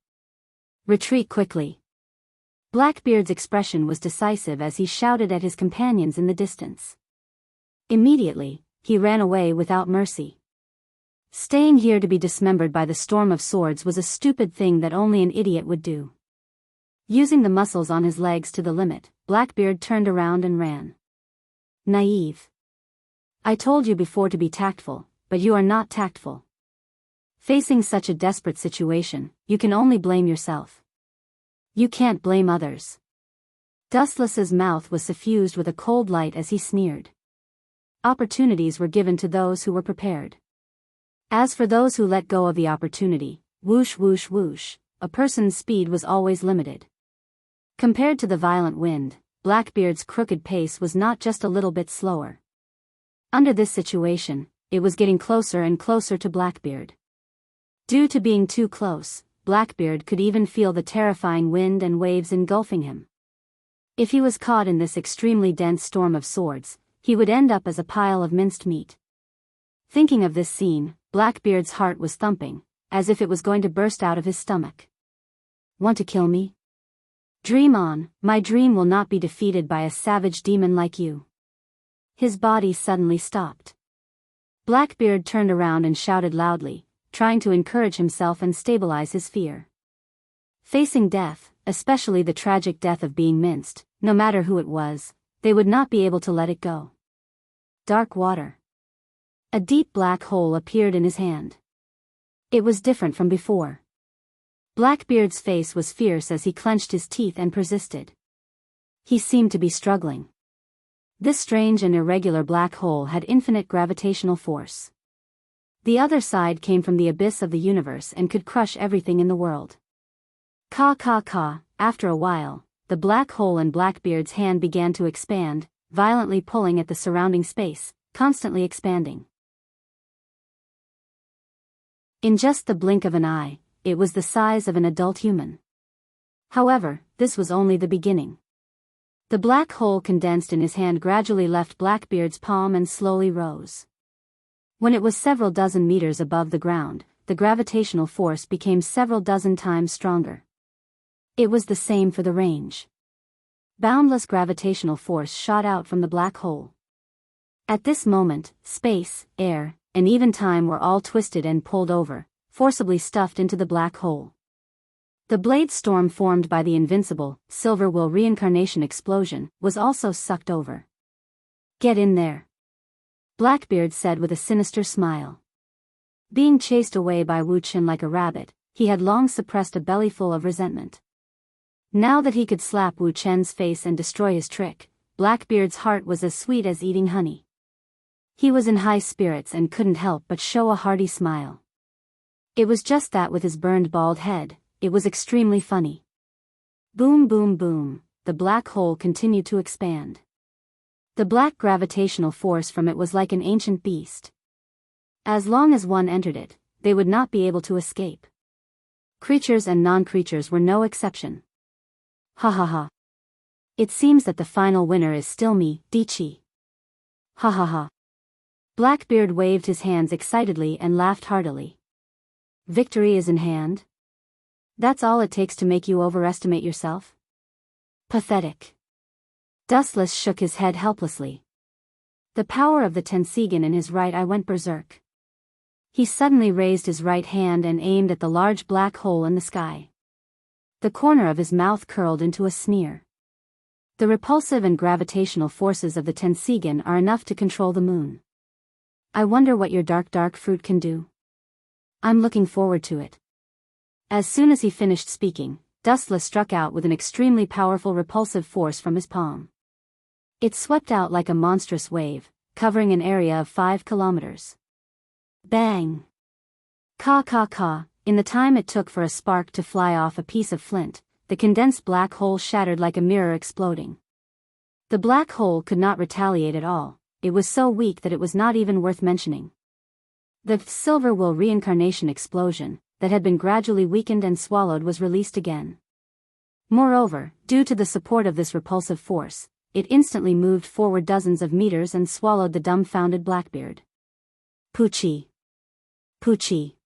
Retreat quickly. Blackbeard's expression was decisive as he shouted at his companions in the distance. Immediately, he ran away without mercy. Staying here to be dismembered by the storm of swords was a stupid thing that only an idiot would do. Using the muscles on his legs to the limit, Blackbeard turned around and ran. Naive. I told you before to be tactful, but you are not tactful. Facing such a desperate situation, you can only blame yourself. You can't blame others. Dustless's mouth was suffused with a cold light as he sneered. Opportunities were given to those who were prepared. As for those who let go of the opportunity, whoosh whoosh whoosh, a person's speed was always limited. Compared to the violent wind, Blackbeard's crooked pace was not just a little bit slower. Under this situation, it was getting closer and closer to Blackbeard. Due to being too close, Blackbeard could even feel the terrifying wind and waves engulfing him. If he was caught in this extremely dense storm of swords, he would end up as a pile of minced meat. Thinking of this scene, Blackbeard's heart was thumping, as if it was going to burst out of his stomach. Want to kill me? Dream on, my dream will not be defeated by a savage demon like you. His body suddenly stopped. Blackbeard turned around and shouted loudly, trying to encourage himself and stabilize his fear. Facing death, especially the tragic death of being minced, no matter who it was, they would not be able to let it go. Dark water. A deep black hole appeared in his hand. It was different from before. Blackbeard's face was fierce as he clenched his teeth and persisted. He seemed to be struggling. This strange and irregular black hole had infinite gravitational force. The other side came from the abyss of the universe and could crush everything in the world. Ka. After a while, the black hole in Blackbeard's hand began to expand, violently pulling at the surrounding space, constantly expanding. In just the blink of an eye, it was the size of an adult human. However, this was only the beginning. The black hole condensed in his hand gradually left Blackbeard's palm and slowly rose. When it was several dozen meters above the ground, the gravitational force became several dozen times stronger. It was the same for the range. Boundless gravitational force shot out from the black hole. At this moment, space, air, and even time were all twisted and pulled over, forcibly stuffed into the black hole. The blade storm formed by the invincible Silver Will Reincarnation Explosion was also sucked over. Get in there, Blackbeard said with a sinister smile. Being chased away by Wu Chen like a rabbit, he had long suppressed a bellyful of resentment. Now that he could slap Wu Chen's face and destroy his trick, Blackbeard's heart was as sweet as eating honey. He was in high spirits and couldn't help but show a hearty smile. It was just that with his burned bald head, it was extremely funny. Boom boom boom, the black hole continued to expand. The black gravitational force from it was like an ancient beast. As long as one entered it, they would not be able to escape. Creatures and non-creatures were no exception. Ha ha ha. It seems that the final winner is still me, Dichi. Ha ha ha. Blackbeard waved his hands excitedly and laughed heartily. Victory is in hand? That's all it takes to make you overestimate yourself? Pathetic. Dustless shook his head helplessly. The power of the Tensigan in his right eye went berserk. He suddenly raised his right hand and aimed at the large black hole in the sky. The corner of his mouth curled into a sneer. The repulsive and gravitational forces of the Tensigan are enough to control the moon. I wonder what your dark fruit can do. I'm looking forward to it. As soon as he finished speaking, Dustless struck out with an extremely powerful repulsive force from his palm. It swept out like a monstrous wave, covering an area of 5 kilometers. Bang! Ka ka ka, in the time it took for a spark to fly off a piece of flint, the condensed black hole shattered like a mirror exploding. The black hole could not retaliate at all, it was so weak that it was not even worth mentioning. The silver will reincarnation explosion, that had been gradually weakened and swallowed, was released again. Moreover, due to the support of this repulsive force, it instantly moved forward dozens of meters and swallowed the dumbfounded Blackbeard. Poochie. Poochie.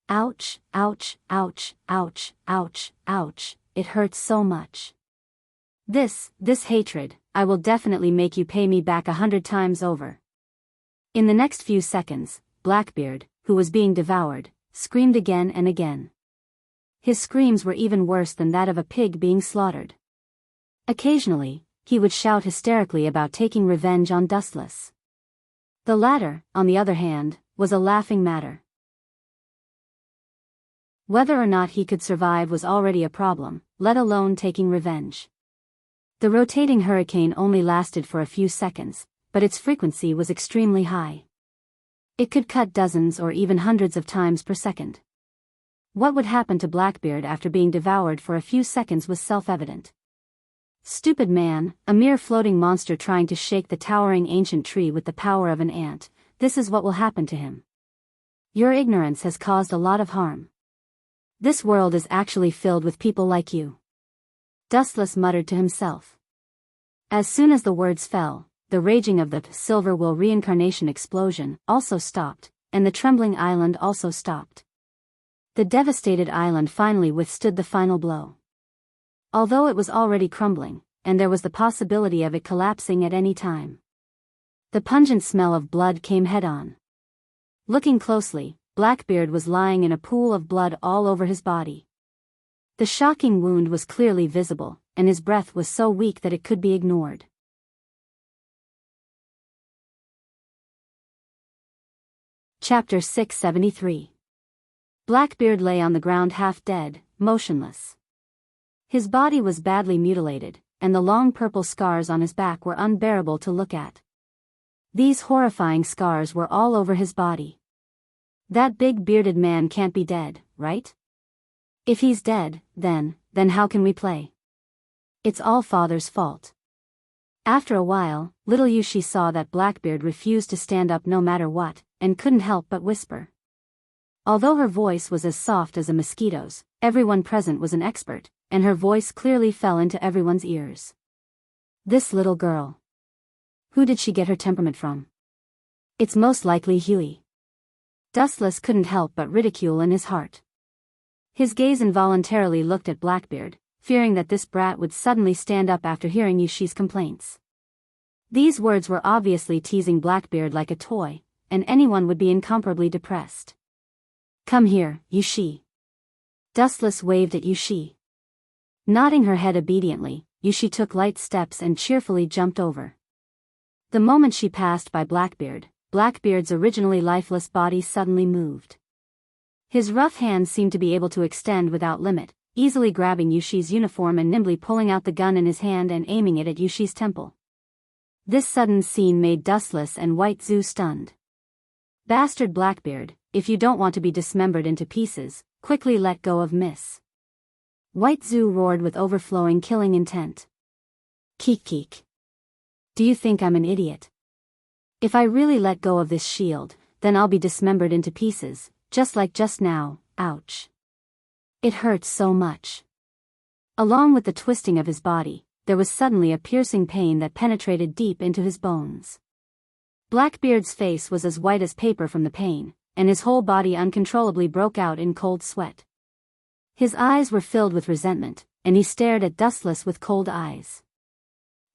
Ouch, ouch, ouch, ouch, ouch, ouch, it hurts so much. This hatred, I will definitely make you pay me back 100 times over. In the next few seconds, Blackbeard, who was being devoured, screamed again and again. His screams were even worse than that of a pig being slaughtered. Occasionally, he would shout hysterically about taking revenge on Dustless. The latter, on the other hand, was a laughing matter. Whether or not he could survive was already a problem, let alone taking revenge. The rotating hurricane only lasted for a few seconds, but its frequency was extremely high. It could cut dozens or even hundreds of times per second. What would happen to Blackbeard after being devoured for a few seconds was self-evident. Stupid man, a mere floating monster trying to shake the towering ancient tree with the power of an ant, this is what will happen to him. Your ignorance has caused a lot of harm. This world is actually filled with people like you. Dustless muttered to himself. As soon as the words fell, the raging of the silver will reincarnation explosion also stopped, and the trembling island also stopped. The devastated island finally withstood the final blow. Although it was already crumbling, and there was the possibility of it collapsing at any time. The pungent smell of blood came head-on. Looking closely, Blackbeard was lying in a pool of blood all over his body. The shocking wound was clearly visible, and his breath was so weak that it could be ignored. Chapter 673. Blackbeard lay on the ground half dead, motionless. His body was badly mutilated, and the long purple scars on his back were unbearable to look at. These horrifying scars were all over his body. That big bearded man can't be dead, right? If he's dead, then how can we play? It's all Father's fault. After a while, little Yushi saw that Blackbeard refused to stand up no matter what, and couldn't help but whisper. Although her voice was as soft as a mosquito's, everyone present was an expert, and her voice clearly fell into everyone's ears. This little girl. Who did she get her temperament from? It's most likely Huey. Dustless couldn't help but ridicule in his heart. His gaze involuntarily looked at Blackbeard, fearing that this brat would suddenly stand up after hearing Yushi's complaints. These words were obviously teasing Blackbeard like a toy, and anyone would be incomparably depressed. Come here, Yushi. Dustless waved at Yushi. Nodding her head obediently, Yushi took light steps and cheerfully jumped over. The moment she passed by Blackbeard's originally lifeless body suddenly moved. His rough hands seemed to be able to extend without limit, easily grabbing Yushi's uniform and nimbly pulling out the gun in his hand and aiming it at Yushi's temple. This sudden scene made Dustless and White Zoo stunned. Bastard Blackbeard, if you don't want to be dismembered into pieces, quickly let go of Miss. White Zoo roared with overflowing killing intent. Keek. Do you think I'm an idiot? If I really let go of this shield, then I'll be dismembered into pieces, just like just now, ouch. It hurts so much. Along with the twisting of his body, there was suddenly a piercing pain that penetrated deep into his bones. Blackbeard's face was as white as paper from the pain, and his whole body uncontrollably broke out in cold sweat. His eyes were filled with resentment, and he stared at Dustless with cold eyes.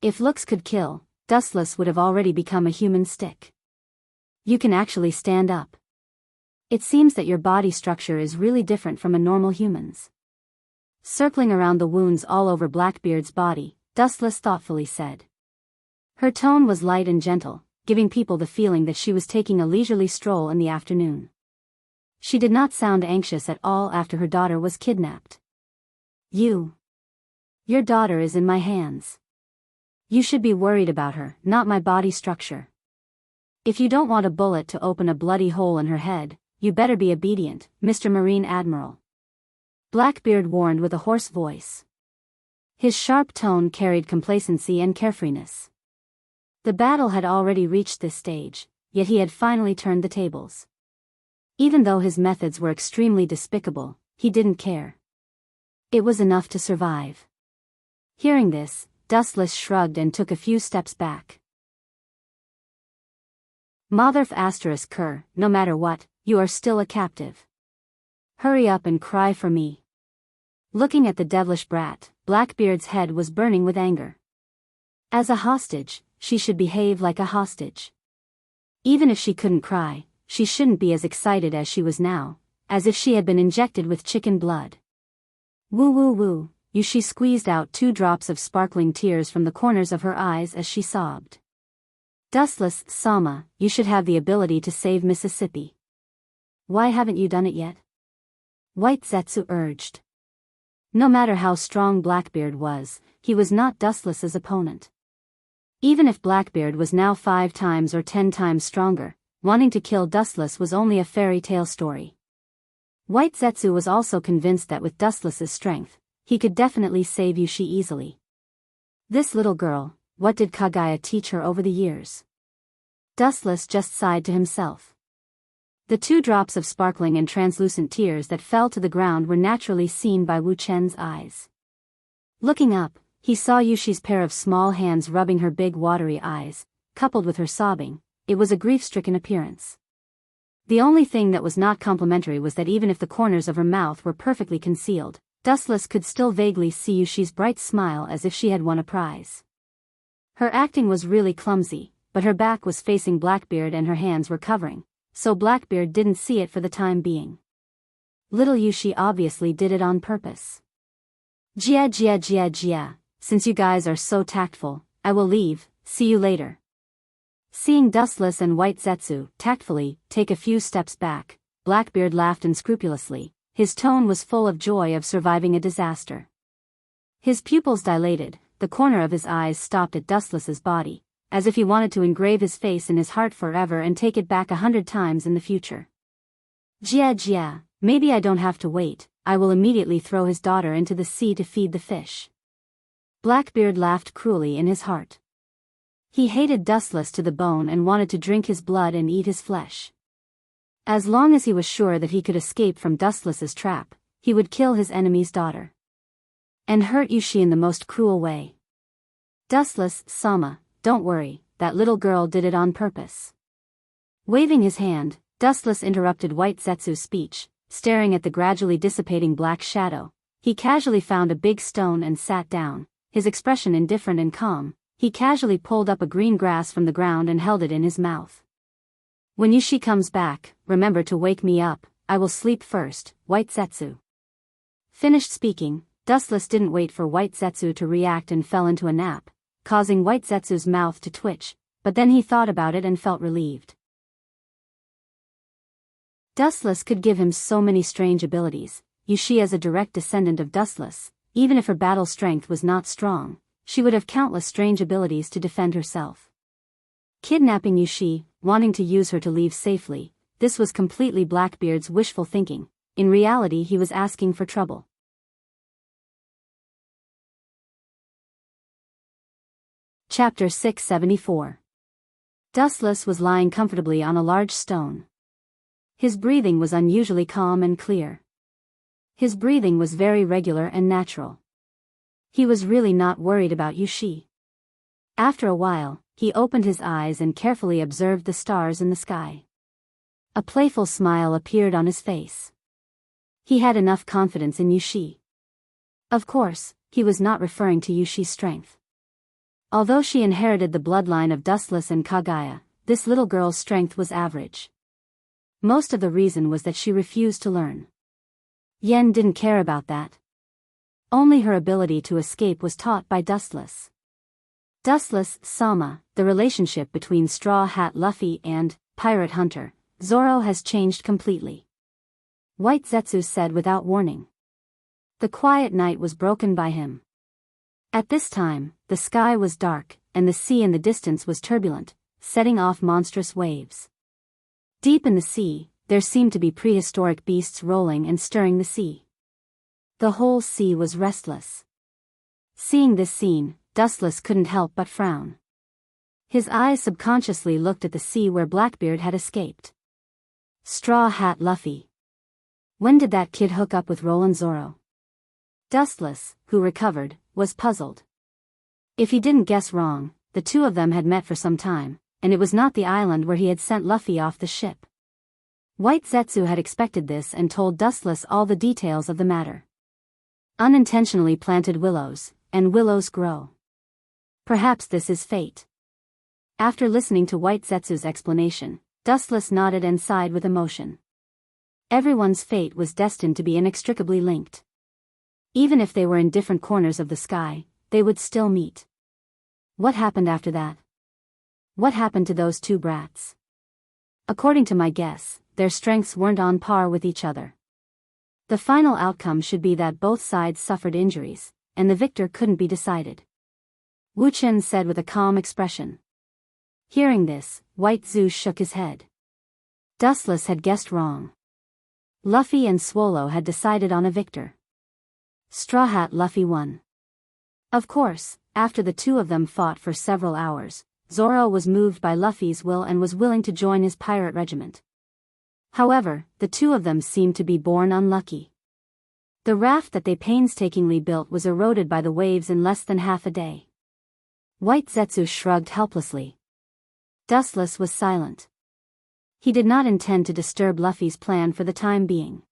If looks could kill, Dustless would have already become a human stick. You can actually stand up. It seems that your body structure is really different from a normal human's. Circling around the wounds all over Blackbeard's body, Dustless thoughtfully said. Her tone was light and gentle, giving people the feeling that she was taking a leisurely stroll in the afternoon. She did not sound anxious at all after her daughter was kidnapped. Your daughter is in my hands. You should be worried about her, not my body structure. If you don't want a bullet to open a bloody hole in her head, you better be obedient, Mr. Marine Admiral. Blackbeard warned with a hoarse voice. His sharp tone carried complacency and carefreeness. The battle had already reached this stage, yet he had finally turned the tables. Even though his methods were extremely despicable, he didn't care. It was enough to survive. Hearing this, Dustless shrugged and took a few steps back. Motherf asterisk cur, no matter what, you are still a captive. Hurry up and cry for me. Looking at the devilish brat, Blackbeard's head was burning with anger. As a hostage, she should behave like a hostage. Even if she couldn't cry, she shouldn't be as excited as she was now, as if she had been injected with chicken blood. Woo woo woo, she squeezed out 2 drops of sparkling tears from the corners of her eyes as she sobbed. Dustless, Sama, you should have the ability to save Mississippi. Why haven't you done it yet? White Zetsu urged. No matter how strong Blackbeard was, he was not Dustless's opponent. Even if Blackbeard was now 5 times or 10 times stronger, wanting to kill Dustless was only a fairy tale story. White Zetsu was also convinced that with Dustless's strength, he could definitely save Yushi easily. This little girl, what did Kagaya teach her over the years? Dustless just sighed to himself. The 2 drops of sparkling and translucent tears that fell to the ground were naturally seen by Wu Chen's eyes. Looking up, he saw Yushi's pair of small hands rubbing her big watery eyes, coupled with her sobbing. It was a grief-stricken appearance. The only thing that was not complimentary was that even if the corners of her mouth were perfectly concealed, Dustless could still vaguely see Yushi's bright smile as if she had won a prize. Her acting was really clumsy, but her back was facing Blackbeard and her hands were covering, so Blackbeard didn't see it for the time being. Little Yushi obviously did it on purpose. Jia, since you guys are so tactful, I will leave, see you later. Seeing Dustless and White Zetsu tactfully take a few steps back, Blackbeard laughed unscrupulously. His tone was full of joy of surviving a disaster. His pupils dilated, the corner of his eyes stopped at Dustless's body, as if he wanted to engrave his face in his heart forever and take it back 100 times in the future. Jia, maybe I don't have to wait, I will immediately throw his daughter into the sea to feed the fish. Blackbeard laughed cruelly in his heart. He hated Dustless to the bone and wanted to drink his blood and eat his flesh. As long as he was sure that he could escape from Dustless's trap, he would kill his enemy's daughter. And hurt Yushi in the most cruel way. Dustless, Sama, don't worry, that little girl did it on purpose. Waving his hand, Dustless interrupted White Zetsu's speech, staring at the gradually dissipating black shadow. He casually found a big stone and sat down, his expression indifferent and calm. He casually pulled up a green grass from the ground and held it in his mouth. When Yushi comes back, remember to wake me up, I will sleep first, White Zetsu. Finished speaking, Dustless didn't wait for White Zetsu to react and fell into a nap, causing White Zetsu's mouth to twitch, but then he thought about it and felt relieved. Dustless could give him so many strange abilities. Yushi, as a direct descendant of Dustless, even if her battle strength was not strong, she would have countless strange abilities to defend herself. Kidnapping Yushi, wanting to use her to leave safely, this was completely Blackbeard's wishful thinking. In reality, he was asking for trouble. Chapter 674. Dustless was lying comfortably on a large stone. His breathing was unusually calm and clear. His breathing was very regular and natural. He was really not worried about Yushi. After a while, he opened his eyes and carefully observed the stars in the sky. A playful smile appeared on his face. He had enough confidence in Yushi. Of course, he was not referring to Yushi's strength. Although she inherited the bloodline of Dustless and Kagaya, this little girl's strength was average. Most of the reason was that she refused to learn. Yen didn't care about that. Only her ability to escape was taught by Dustless. Dustless, Sama, the relationship between Straw Hat Luffy and Pirate Hunter Zoro has changed completely. White Zetsu said without warning. The quiet night was broken by him. At this time, the sky was dark, and the sea in the distance was turbulent, setting off monstrous waves. Deep in the sea, there seemed to be prehistoric beasts rolling and stirring the sea. The whole sea was restless. Seeing this scene, Dustless couldn't help but frown. His eyes subconsciously looked at the sea where Blackbeard had escaped. Straw Hat Luffy. When did that kid hook up with Roland Zoro? Dustless, who recovered, was puzzled. If he didn't guess wrong, the two of them had met for some time, and it was not the island where he had sent Luffy off the ship. White Zetsu had expected this and told Dustless all the details of the matter. Unintentionally planted willows, and willows grow. Perhaps this is fate. After listening to White Zetsu's explanation, Dustless nodded and sighed with emotion. Everyone's fate was destined to be inextricably linked. Even if they were in different corners of the sky, they would still meet. What happened after that? What happened to those two brats? According to my guess, their strengths weren't on par with each other. The final outcome should be that both sides suffered injuries, and the victor couldn't be decided. Wu Chen said with a calm expression. Hearing this, White Zeus shook his head. Dustless had guessed wrong. Luffy and Swallow had decided on a victor. Straw Hat Luffy won. Of course, after the two of them fought for several hours, Zoro was moved by Luffy's will and was willing to join his pirate regiment. However, the two of them seemed to be born unlucky. The raft that they painstakingly built was eroded by the waves in less than half a day. White Zetsu shrugged helplessly. Dustless was silent. He did not intend to disturb Luffy's plan for the time being.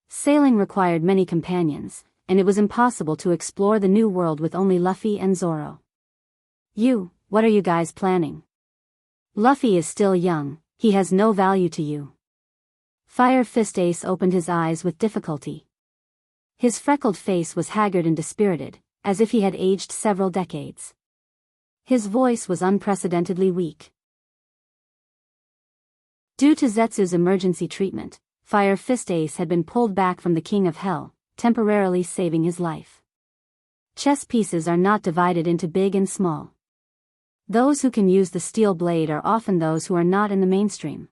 Sailing required many companions, and it was impossible to explore the new world with only Luffy and Zoro. What are you guys planning? Luffy is still young, he has no value to you. Fire Fist Ace opened his eyes with difficulty. His freckled face was haggard and dispirited, as if he had aged several decades. His voice was unprecedentedly weak. Due to Zetsu's emergency treatment, Fire Fist Ace had been pulled back from the King of Hell, temporarily saving his life. Chess pieces are not divided into big and small. Those who can use the steel blade are often those who are not in the mainstream.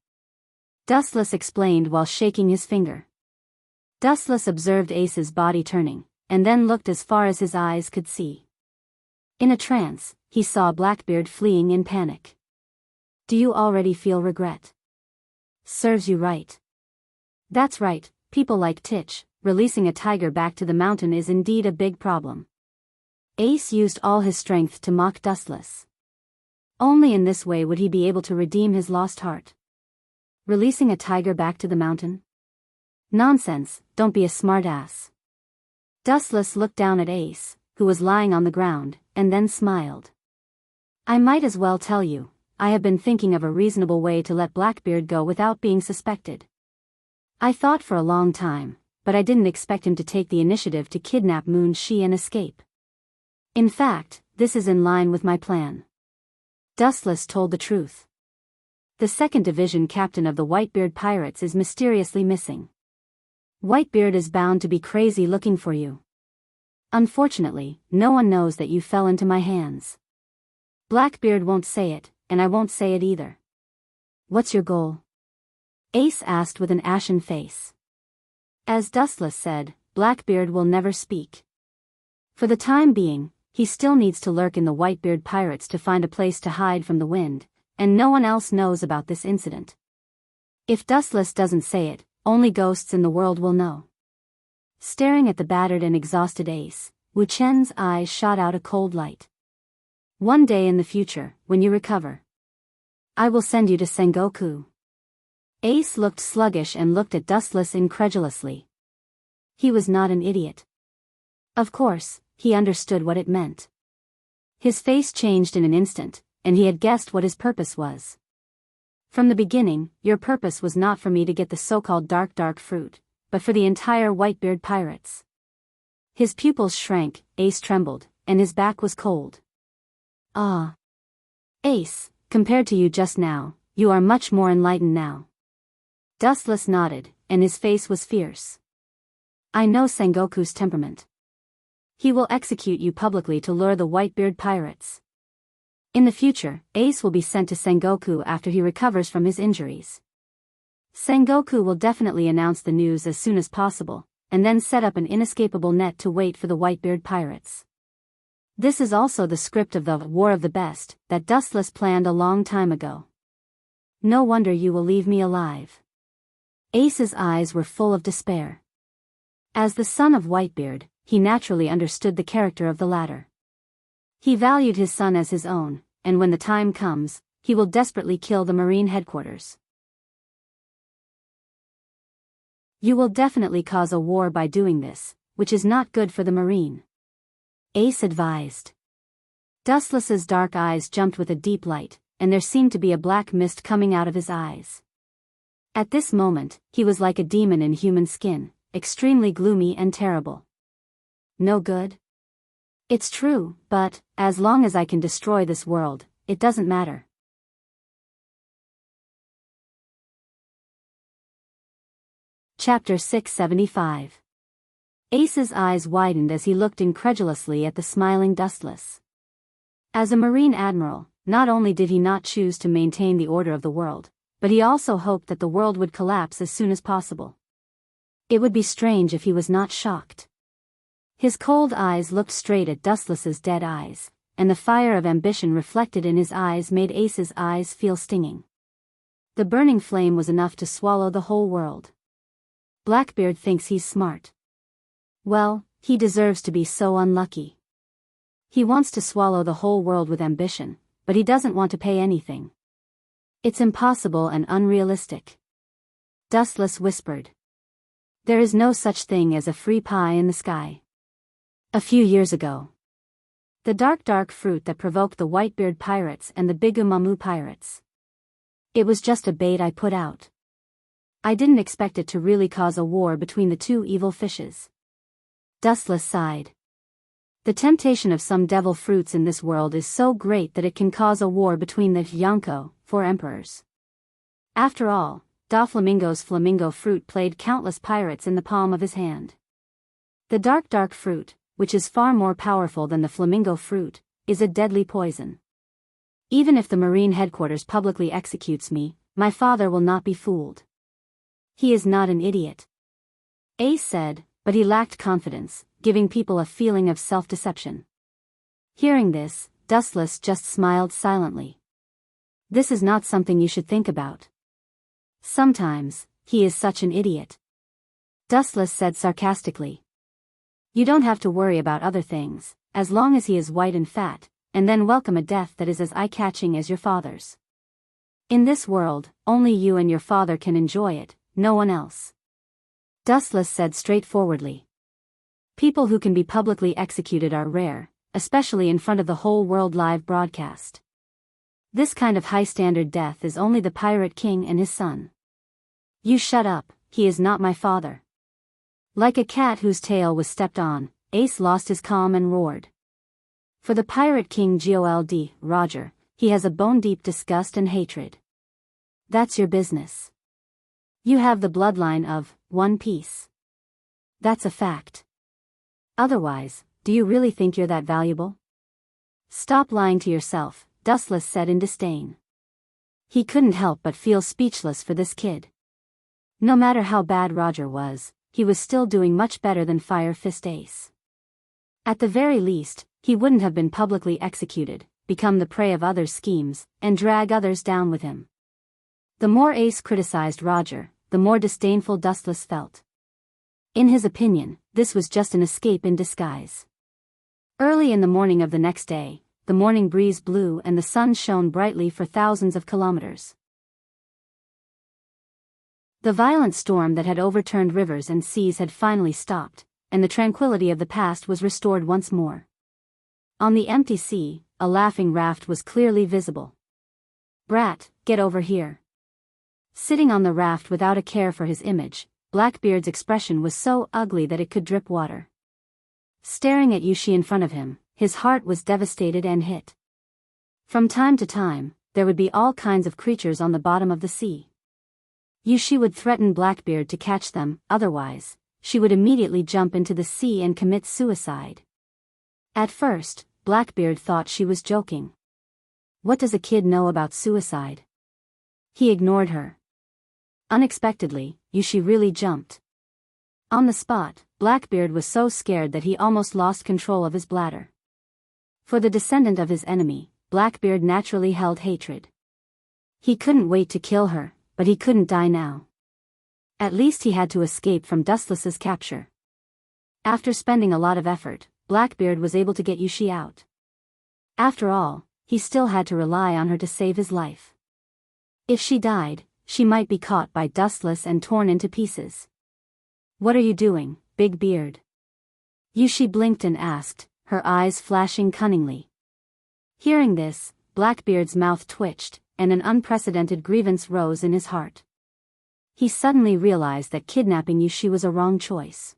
Dustless explained while shaking his finger. Dustless observed Ace's body turning, and then looked as far as his eyes could see. In a trance, he saw Blackbeard fleeing in panic. Do you already feel regret? Serves you right. That's right, people like Titch, releasing a tiger back to the mountain is indeed a big problem. Ace used all his strength to mock Dustless. Only in this way would he be able to redeem his lost heart. Releasing a tiger back to the mountain? Nonsense, don't be a smartass. Dustless looked down at Ace, who was lying on the ground, and then smiled. I might as well tell you, I have been thinking of a reasonable way to let Blackbeard go without being suspected. I thought for a long time, but I didn't expect him to take the initiative to kidnap Moon Shi and escape. In fact, this is in line with my plan. Dustless told the truth. The 2nd Division captain of the Whitebeard Pirates is mysteriously missing. Whitebeard is bound to be crazy looking for you. Unfortunately, no one knows that you fell into my hands. Blackbeard won't say it, and I won't say it either. What's your goal? Ace asked with an ashen face. As Dustless said, Blackbeard will never speak. For the time being, he still needs to lurk in the Whitebeard pirates to find a place to hide from the wind, and no one else knows about this incident. If Dustless doesn't say it, only ghosts in the world will know. Staring at the battered and exhausted Ace, Wu Chen's eyes shot out a cold light. One day in the future, when you recover, I will send you to Sengoku. Ace looked sluggish and looked at Dustless incredulously. He was not an idiot. Of course, he understood what it meant. His face changed in an instant, and he had guessed what his purpose was. From the beginning, your purpose was not for me to get the so-called dark fruit, but for the entire Whitebeard pirates. His pupils shrank, Ace trembled, and his back was cold. Ah. Ace, compared to you just now, you are much more enlightened now. Dustless nodded, and his face was fierce. I know Sengoku's temperament. He will execute you publicly to lure the Whitebeard pirates. In the future, Ace will be sent to Sengoku after he recovers from his injuries. Sengoku will definitely announce the news as soon as possible, and then set up an inescapable net to wait for the Whitebeard pirates. This is also the script of the War of the Best that Dustless planned a long time ago. No wonder you will leave me alive. Ace's eyes were full of despair. As the son of Whitebeard, he naturally understood the character of the latter. He valued his son as his own, and when the time comes, he will desperately kill the Marine headquarters. You will definitely cause a war by doing this, which is not good for the Marine. Ace advised. Dustless's dark eyes jumped with a deep light, and there seemed to be a black mist coming out of his eyes. At this moment, he was like a demon in human skin, extremely gloomy and terrible. No good? It's true, but, as long as I can destroy this world, it doesn't matter. Chapter 675. Ace's eyes widened as he looked incredulously at the smiling Dustless. As a Marine admiral, not only did he not choose to maintain the order of the world, but he also hoped that the world would collapse as soon as possible. It would be strange if he was not shocked. His cold eyes looked straight at Dustless's dead eyes, and the fire of ambition reflected in his eyes made Ace's eyes feel stinging. The burning flame was enough to swallow the whole world. Blackbeard thinks he's smart. Well, he deserves to be so unlucky. He wants to swallow the whole world with ambition, but he doesn't want to pay anything. It's impossible and unrealistic. Dustless whispered. There is no such thing as a free pie in the sky. A few years ago, the dark fruit that provoked the Whitebeard pirates and the Bigumamu pirates. It was just a bait I put out. I didn't expect it to really cause a war between the two evil fishes. Dustless sighed. The temptation of some devil fruits in this world is so great that it can cause a war between the Yonko, 4 emperors. After all, Doflamingo's flamingo fruit played countless pirates in the palm of his hand. The dark fruit, which is far more powerful than the flamingo fruit, is a deadly poison. Even if the Marine headquarters publicly executes me, my father will not be fooled. He is not an idiot. Ace said, but he lacked confidence, giving people a feeling of self-deception. Hearing this, Dustless just smiled silently. This is not something you should think about. Sometimes, he is such an idiot. Dustless said sarcastically. You don't have to worry about other things, as long as he is white and fat, and then welcome a death that is as eye-catching as your father's. In this world, only you and your father can enjoy it, no one else. Dustless said straightforwardly. People who can be publicly executed are rare, especially in front of the whole world live broadcast. This kind of high-standard death is only the Pirate King and his son. You shut up, he is not my father. Like a cat whose tail was stepped on, Ace lost his calm and roared. For the Pirate King Gold, Roger, he has a bone-deep disgust and hatred. That's your business. You have the bloodline of One Piece. That's a fact. Otherwise, do you really think you're that valuable? Stop lying to yourself, Dustless said in disdain. He couldn't help but feel speechless for this kid. No matter how bad Roger was, he was still doing much better than Fire Fist Ace. At the very least, he wouldn't have been publicly executed, become the prey of others' schemes, and drag others down with him. The more Ace criticized Roger, the more disdainful Dustless felt. In his opinion, this was just an escape in disguise. Early in the morning of the next day, the morning breeze blew and the sun shone brightly for thousands of kilometers. The violent storm that had overturned rivers and seas had finally stopped, and the tranquility of the past was restored once more. On the empty sea, a laughing raft was clearly visible. "Brat, get over here." Sitting on the raft without a care for his image, Blackbeard's expression was so ugly that it could drip water. Staring at Yushi in front of him, his heart was devastated and hit. From time to time, there would be all kinds of creatures on the bottom of the sea. Yushi would threaten Blackbeard to catch them, otherwise, she would immediately jump into the sea and commit suicide. At first, Blackbeard thought she was joking. What does a kid know about suicide? He ignored her. Unexpectedly, Yushi really jumped. On the spot, Blackbeard was so scared that he almost lost control of his bladder. For the descendant of his enemy, Blackbeard naturally held hatred. He couldn't wait to kill her, but he couldn't die now. At least he had to escape from Dustless's capture. After spending a lot of effort, Blackbeard was able to get Yushi out. After all, he still had to rely on her to save his life. If she died, she might be caught by Dustless and torn into pieces. "What are you doing, Big Beard?" Yushi blinked and asked, her eyes flashing cunningly. Hearing this, Blackbeard's mouth twitched, and an unprecedented grievance rose in his heart. He suddenly realized that kidnapping Yushi was a wrong choice.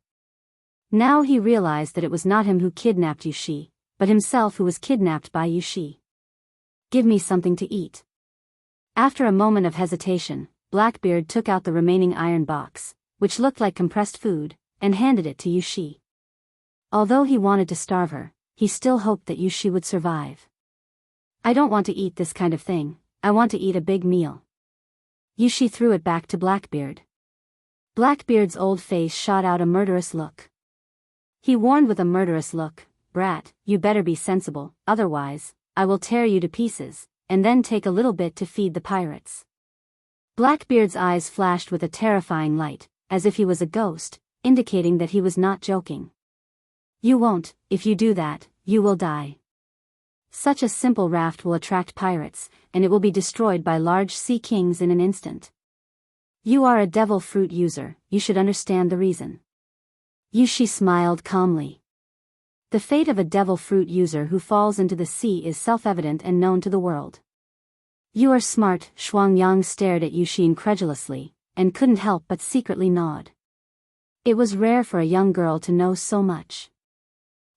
Now he realized that it was not him who kidnapped Yushi, but himself who was kidnapped by Yushi. "Give me something to eat." After a moment of hesitation, Blackbeard took out the remaining iron box, which looked like compressed food, and handed it to Yushi. Although he wanted to starve her, he still hoped that Yushi would survive. "I don't want to eat this kind of thing, I want to eat a big meal." Yushi threw it back to Blackbeard. Blackbeard's old face shot out a murderous look. He warned with a murderous look, "Brat, you better be sensible, otherwise, I will tear you to pieces, and then take a little bit to feed the pirates." Blackbeard's eyes flashed with a terrifying light, as if he was a ghost, indicating that he was not joking. "You won't, if you do that, you will die. Such a simple raft will attract pirates, and it will be destroyed by large sea kings in an instant. You are a devil fruit user, you should understand the reason." Yushi smiled calmly. The fate of a devil fruit user who falls into the sea is self-evident and known to the world. "You are smart." Shuangyang stared at Yushi incredulously, and couldn't help but secretly nod. It was rare for a young girl to know so much.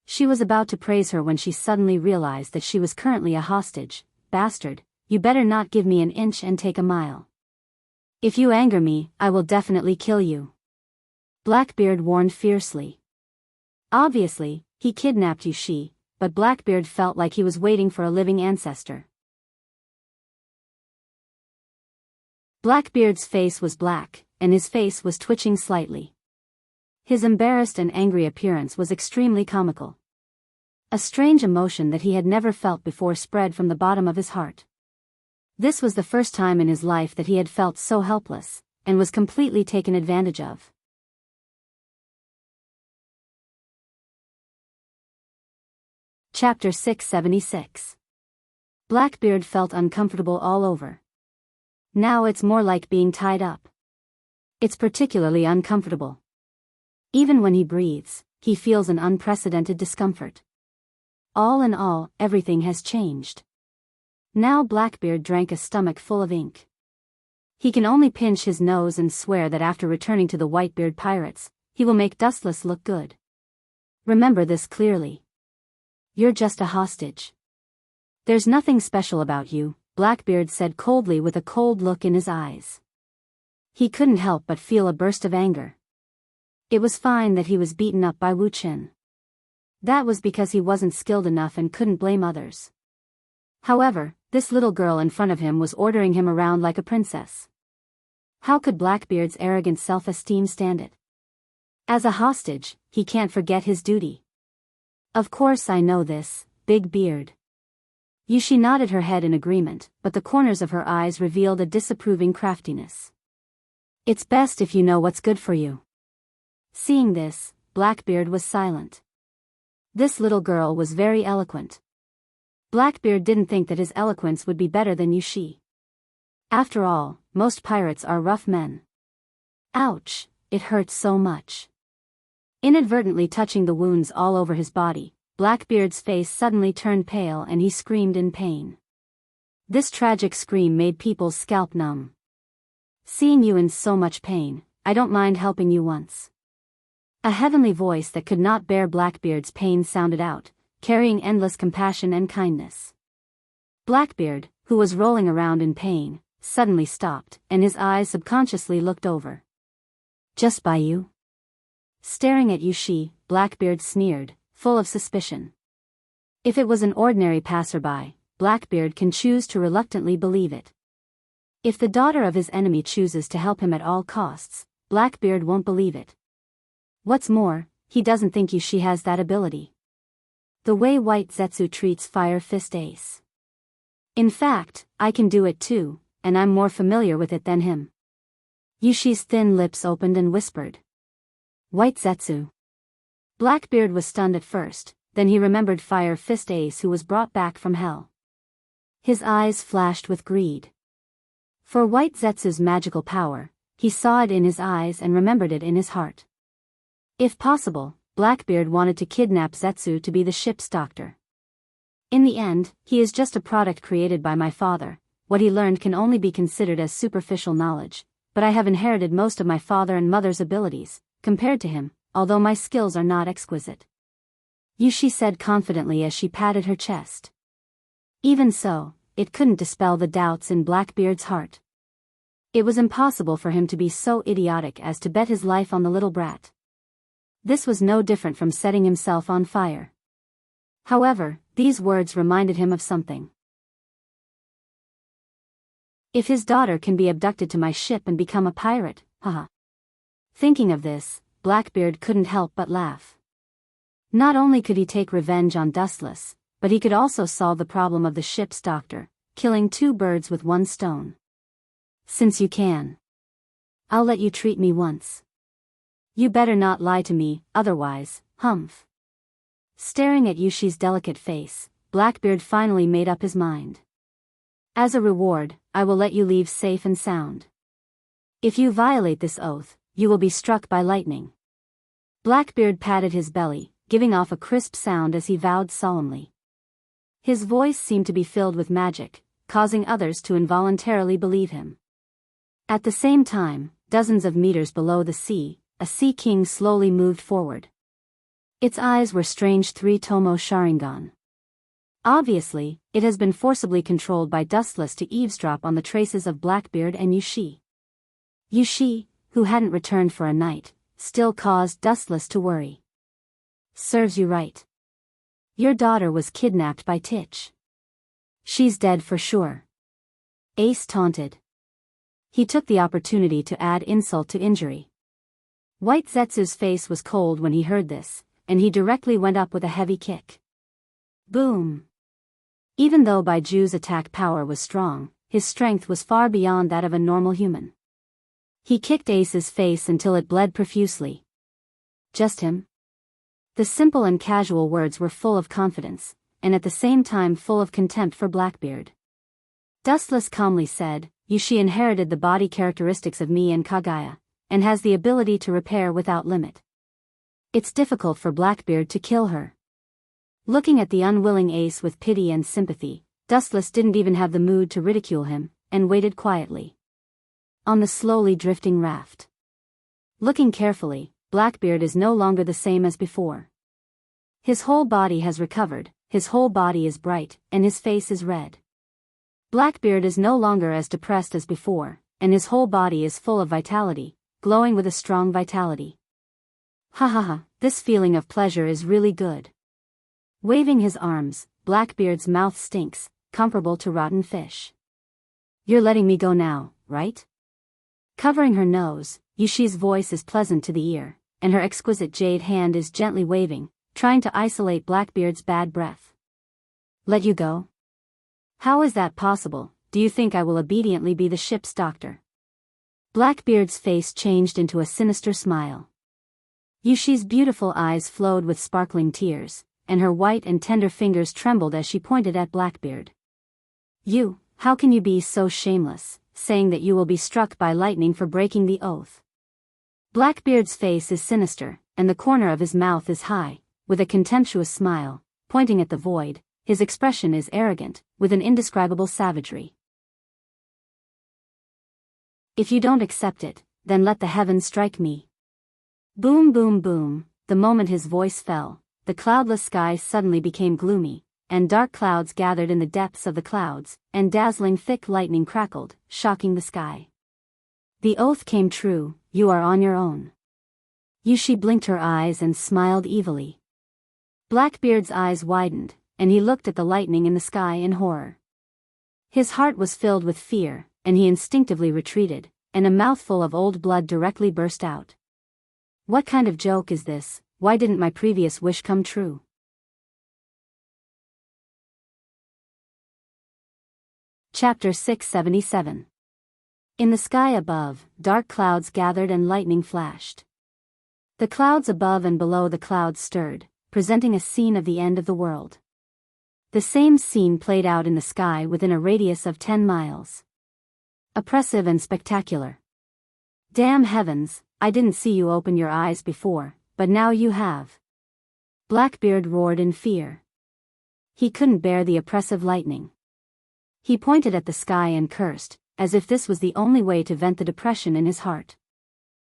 She was about to praise her when she suddenly realized that she was currently a hostage. "Bastard, you better not give me an inch and take a mile. If you anger me, I will definitely kill you." Blackbeard warned fiercely. Obviously, he kidnapped Yushi, but Blackbeard felt like he was waiting for a living ancestor. Blackbeard's face was black, and his face was twitching slightly. His embarrassed and angry appearance was extremely comical. A strange emotion that he had never felt before spread from the bottom of his heart. This was the first time in his life that he had felt so helpless, and was completely taken advantage of. Chapter 676. Blackbeard felt uncomfortable all over. Now it's more like being tied up. It's particularly uncomfortable. Even when he breathes, he feels an unprecedented discomfort. All in all, everything has changed. Now Blackbeard drank a stomach full of ink. He can only pinch his nose and swear that after returning to the Whitebeard pirates, he will make Dustless look good. Remember this clearly. You're just a hostage. There's nothing special about you, Blackbeard said coldly with a cold look in his eyes. He couldn't help but feel a burst of anger. It was fine that he was beaten up by Wu Chen. That was because he wasn't skilled enough and couldn't blame others. However, this little girl in front of him was ordering him around like a princess. How could Blackbeard's arrogant self-esteem stand it? As a hostage, he can't forget his duty. Of course I know this, big beard. Yushi nodded her head in agreement, but the corners of her eyes revealed a disapproving craftiness. It's best if you know what's good for you. Seeing this, Blackbeard was silent. This little girl was very eloquent. Blackbeard didn't think that his eloquence would be better than Yushi. After all, most pirates are rough men. Ouch, it hurts so much. Inadvertently touching the wounds all over his body, Blackbeard's face suddenly turned pale and he screamed in pain. This tragic scream made people's scalp numb. Seeing you in so much pain, I don't mind helping you once. A heavenly voice that could not bear Blackbeard's pain sounded out, carrying endless compassion and kindness. Blackbeard, who was rolling around in pain, suddenly stopped, and his eyes subconsciously looked over. Just by you? Staring at Yushi, Blackbeard sneered, full of suspicion. If it was an ordinary passerby, Blackbeard can choose to reluctantly believe it. If the daughter of his enemy chooses to help him at all costs, Blackbeard won't believe it. What's more, he doesn't think Yushi has that ability. The way White Zetsu treats Fire Fist Ace. In fact, I can do it too, and I'm more familiar with it than him. Yushi's thin lips opened and whispered. White Zetsu. Blackbeard was stunned at first, then he remembered Fire Fist Ace who was brought back from hell. His eyes flashed with greed. For White Zetsu's magical power, he saw it in his eyes and remembered it in his heart. If possible, Blackbeard wanted to kidnap Zetsu to be the ship's doctor. In the end, he is just a product created by my father. What he learned can only be considered as superficial knowledge, but I have inherited most of my father and mother's abilities, compared to him, although my skills are not exquisite. Yushi said confidently as she patted her chest. Even so, it couldn't dispel the doubts in Blackbeard's heart. It was impossible for him to be so idiotic as to bet his life on the little brat. This was no different from setting himself on fire. However, these words reminded him of something. If his daughter can be abducted to my ship and become a pirate, haha. Thinking of this, Blackbeard couldn't help but laugh. Not only could he take revenge on Dustless, but he could also solve the problem of the ship's doctor, killing two birds with one stone. Since you can, I'll let you treat me once. You better not lie to me, otherwise, humph. Staring at Yushi's delicate face, Blackbeard finally made up his mind. As a reward, I will let you leave safe and sound. If you violate this oath, you will be struck by lightning. Blackbeard patted his belly, giving off a crisp sound as he vowed solemnly. His voice seemed to be filled with magic, causing others to involuntarily believe him. At the same time, dozens of meters below the sea, a sea king slowly moved forward. Its eyes were strange three-tomo Sharingan. Obviously, it has been forcibly controlled by Dustless to eavesdrop on the traces of Blackbeard and Yushi. Yushi, who hadn't returned for a night, still caused Dustless to worry. Serves you right. Your daughter was kidnapped by Titch. She's dead for sure. Ace taunted. He took the opportunity to add insult to injury. White Zetsu's face was cold when he heard this, and he directly went up with a heavy kick. Boom! Even though Baiju's attack power was strong, his strength was far beyond that of a normal human. He kicked Ace's face until it bled profusely. Just him? The simple and casual words were full of confidence, and at the same time full of contempt for Blackbeard. Dustless calmly said, Yushi inherited the body characteristics of me and Kagaya, and has the ability to repair without limit. It's difficult for Blackbeard to kill her. Looking at the unwilling Ace with pity and sympathy, Dustless didn't even have the mood to ridicule him, and waited quietly on the slowly drifting raft. Looking carefully, Blackbeard is no longer the same as before. His whole body has recovered, his whole body is bright, and his face is red. Blackbeard is no longer as depressed as before, and his whole body is full of vitality, glowing with a strong vitality. Ha ha ha, this feeling of pleasure is really good. Waving his arms, Blackbeard's mouth stinks, comparable to rotten fish. You're letting me go now, right? Covering her nose, Yushi's voice is pleasant to the ear, and her exquisite jade hand is gently waving, trying to isolate Blackbeard's bad breath. Let you go? How is that possible? Do you think I will obediently be the ship's doctor? Blackbeard's face changed into a sinister smile. Yushi's beautiful eyes flowed with sparkling tears, and her white and tender fingers trembled as she pointed at Blackbeard. You, how can you be so shameless, saying that you will be struck by lightning for breaking the oath? Blackbeard's face is sinister, and the corner of his mouth is high, with a contemptuous smile, pointing at the void. His expression is arrogant, with an indescribable savagery. If you don't accept it, then let the heavens strike me. Boom, boom, boom. The moment his voice fell, the cloudless sky suddenly became gloomy, and dark clouds gathered in the depths of the clouds, and dazzling thick lightning crackled, shocking the sky. The oath came true. You are on your own. Yushi blinked her eyes and smiled evilly. Blackbeard's eyes widened, and he looked at the lightning in the sky in horror. His heart was filled with fear, and he instinctively retreated, and a mouthful of old blood directly burst out. What kind of joke is this? Why didn't my previous wish come true? Chapter 677. In the sky above, dark clouds gathered and lightning flashed. The clouds above and below the clouds stirred, presenting a scene of the end of the world. The same scene played out in the sky within a radius of 10 miles. Oppressive and spectacular. Damn heavens, I didn't see you open your eyes before, but now you have. Blackbeard roared in fear. He couldn't bear the oppressive lightning. He pointed at the sky and cursed, as if this was the only way to vent the depression in his heart.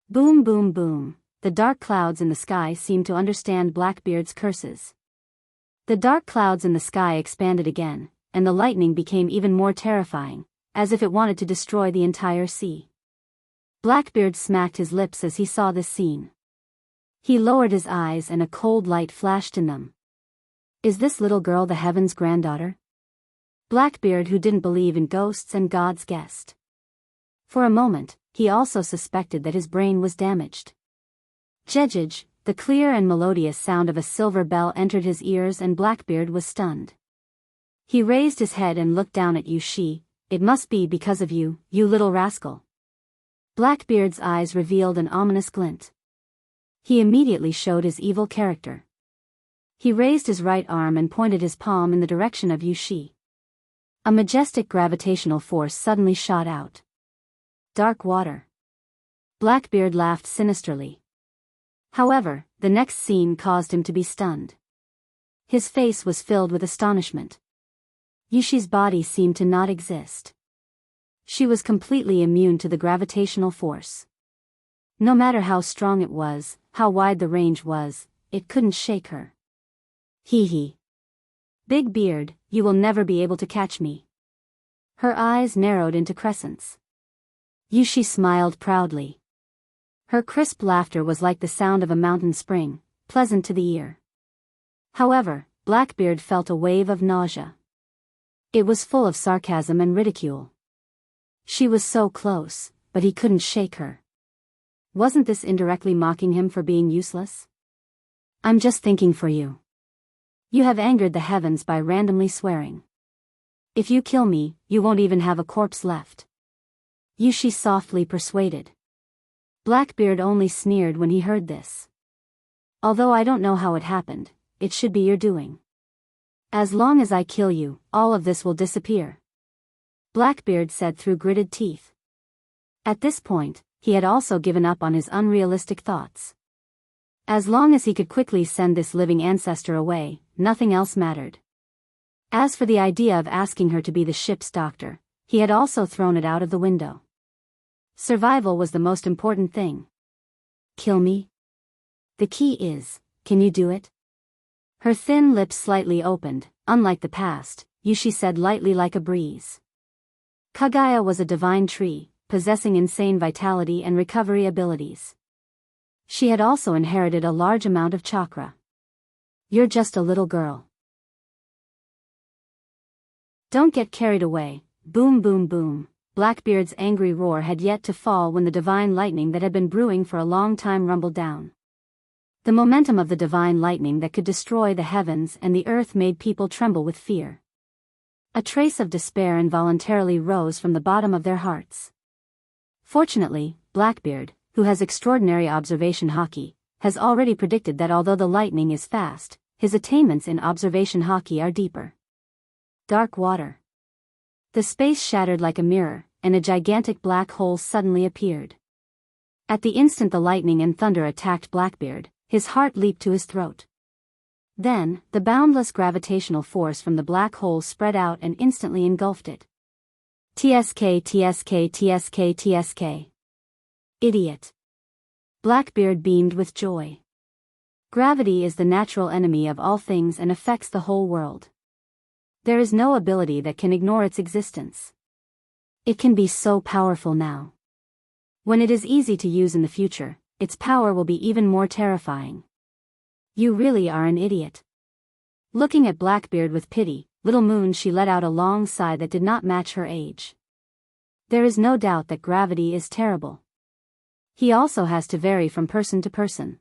Boom, boom, boom. The dark clouds in the sky seemed to understand Blackbeard's curses. The dark clouds in the sky expanded again, and the lightning became even more terrifying, as if it wanted to destroy the entire sea. Blackbeard smacked his lips as he saw this scene. He lowered his eyes and a cold light flashed in them. Is this little girl the heaven's granddaughter? Blackbeard, who didn't believe in ghosts and gods, guessed. For a moment, he also suspected that his brain was damaged. Jejej, the clear and melodious sound of a silver bell entered his ears and Blackbeard was stunned. He raised his head and looked down at Yushi. It must be because of you, you little rascal. Blackbeard's eyes revealed an ominous glint. He immediately showed his evil character. He raised his right arm and pointed his palm in the direction of Yushi. A majestic gravitational force suddenly shot out. Dark water. Blackbeard laughed sinisterly. However, the next scene caused him to be stunned. His face was filled with astonishment. Yushi's body seemed to not exist. She was completely immune to the gravitational force. No matter how strong it was, how wide the range was, it couldn't shake her. Hee hee. Big beard, you will never be able to catch me. Her eyes narrowed into crescents. Yushi smiled proudly. Her crisp laughter was like the sound of a mountain spring, pleasant to the ear. However, Blackbeard felt a wave of nausea. It was full of sarcasm and ridicule. She was so close, but he couldn't shake her. Wasn't this indirectly mocking him for being useless? I'm just thinking for you. You have angered the heavens by randomly swearing. If you kill me, you won't even have a corpse left. Yushi softly persuaded. Blackbeard only sneered when he heard this. Although I don't know how it happened, it should be your doing. As long as I kill you, all of this will disappear. Blackbeard said through gritted teeth. At this point, he had also given up on his unrealistic thoughts. As long as he could quickly send this living ancestor away, nothing else mattered. As for the idea of asking her to be the ship's doctor, he had also thrown it out of the window. Survival was the most important thing. Kill me? The key is, can you do it? Her thin lips slightly opened. Unlike the past, Yushi said lightly like a breeze. Kagaya was a divine tree, possessing insane vitality and recovery abilities. She had also inherited a large amount of chakra. You're just a little girl. Don't get carried away. Boom, boom, boom. Blackbeard's angry roar had yet to fall when the divine lightning that had been brewing for a long time rumbled down. The momentum of the divine lightning that could destroy the heavens and the earth made people tremble with fear. A trace of despair involuntarily rose from the bottom of their hearts. Fortunately, Blackbeard, who has extraordinary observation hockey, has already predicted that although the lightning is fast, his attainments in observation hockey are deeper. Dark water. The space shattered like a mirror, and a gigantic black hole suddenly appeared. At the instant the lightning and thunder attacked Blackbeard, his heart leaped to his throat. Then, the boundless gravitational force from the black hole spread out and instantly engulfed it. TSK TSK TSK TSK. Idiot. Blackbeard beamed with joy. Gravity is the natural enemy of all things and affects the whole world. There is no ability that can ignore its existence. It can be so powerful now. When it is easy to use in the future, its power will be even more terrifying. You really are an idiot. Looking at Blackbeard with pity, Little Moon she let out a long sigh that did not match her age. There is no doubt that gravity is terrible. He also has to vary from person to person.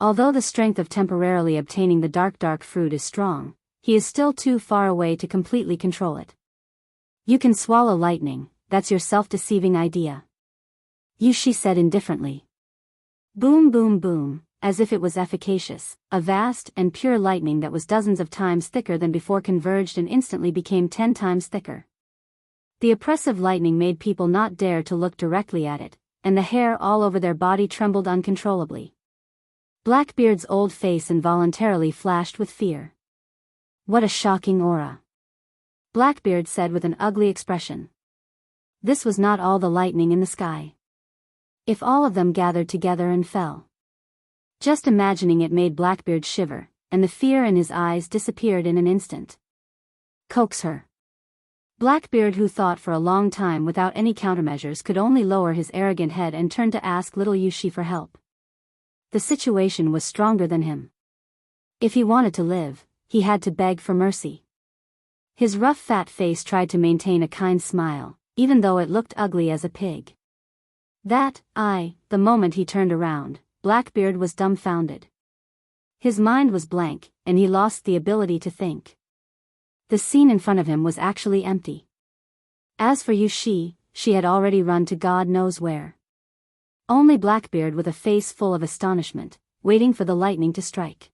Although the strength of temporarily obtaining the dark fruit is strong, he is still too far away to completely control it. You can swallow lightning, that's your self-deceiving idea. Yushi said indifferently. Boom boom boom, as if it was efficacious, a vast and pure lightning that was dozens of times thicker than before converged and instantly became 10 times thicker. The oppressive lightning made people not dare to look directly at it, and the hair all over their body trembled uncontrollably. Blackbeard's old face involuntarily flashed with fear. What a shocking aura. Blackbeard said with an ugly expression. This was not all the lightning in the sky. If all of them gathered together and fell. Just imagining it made Blackbeard shiver, and the fear in his eyes disappeared in an instant. Coax her. Blackbeard, who thought for a long time without any countermeasures, could only lower his arrogant head and turn to ask little Yushi for help. The situation was stronger than him. If he wanted to live, he had to beg for mercy. His rough fat face tried to maintain a kind smile, even though it looked ugly as a pig. The moment he turned around, Blackbeard was dumbfounded. His mind was blank, and he lost the ability to think. The scene in front of him was actually empty. As for Yushi, she had already run to God knows where. Only Blackbeard with a face full of astonishment, waiting for the lightning to strike.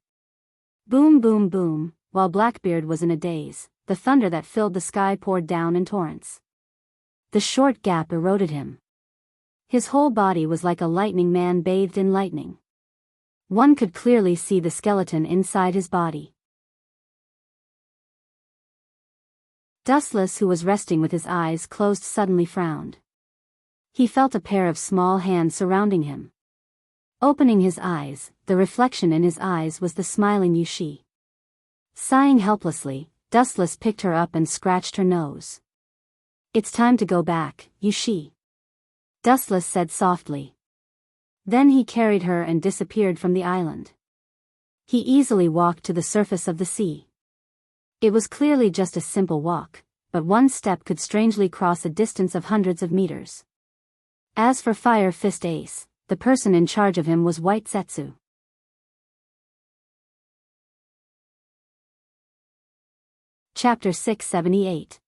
Boom boom boom, while Blackbeard was in a daze, the thunder that filled the sky poured down in torrents. The short gap eroded him. His whole body was like a lightning man bathed in lightning. One could clearly see the skeleton inside his body. Dustless, who was resting with his eyes closed, suddenly frowned. He felt a pair of small hands surrounding him. Opening his eyes, the reflection in his eyes was the smiling Yushi. Sighing helplessly, Dustless picked her up and scratched her nose. It's time to go back, Yushi. Dustless said softly. Then he carried her and disappeared from the island. He easily walked to the surface of the sea. It was clearly just a simple walk, but one step could strangely cross a distance of hundreds of meters. As for Fire Fist Ace, the person in charge of him was White Zetsu. Chapter 678.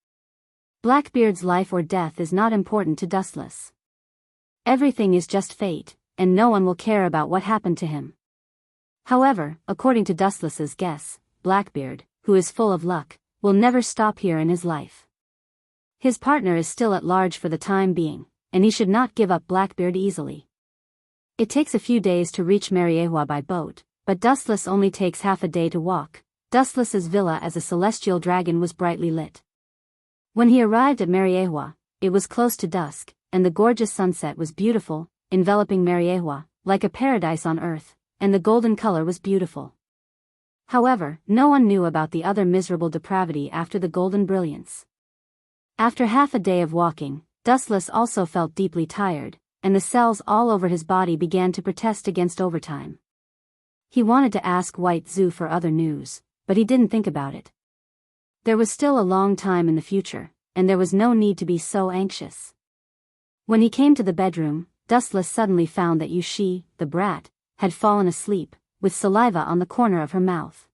Blackbeard's life or death is not important to Dustless. Everything is just fate, and no one will care about what happened to him. However, according to Dustless's guess, Blackbeard, who is full of luck, will never stop here in his life. His partner is still at large for the time being, and he should not give up Blackbeard easily. It takes a few days to reach Mariehua by boat, but Dustless only takes half a day to walk. Dustless's villa as a celestial dragon was brightly lit. When he arrived at Mariehua, it was close to dusk, and the gorgeous sunset was beautiful, enveloping Mariehua, like a paradise on earth, and the golden color was beautiful. However, no one knew about the other miserable depravity after the golden brilliance. After half a day of walking, Dustless also felt deeply tired, and the cells all over his body began to protest against overtime. He wanted to ask White Zoo for other news, but he didn't think about it. There was still a long time in the future, and there was no need to be so anxious. When he came to the bedroom, Dustless suddenly found that Yushi, the brat, had fallen asleep, with saliva on the corner of her mouth.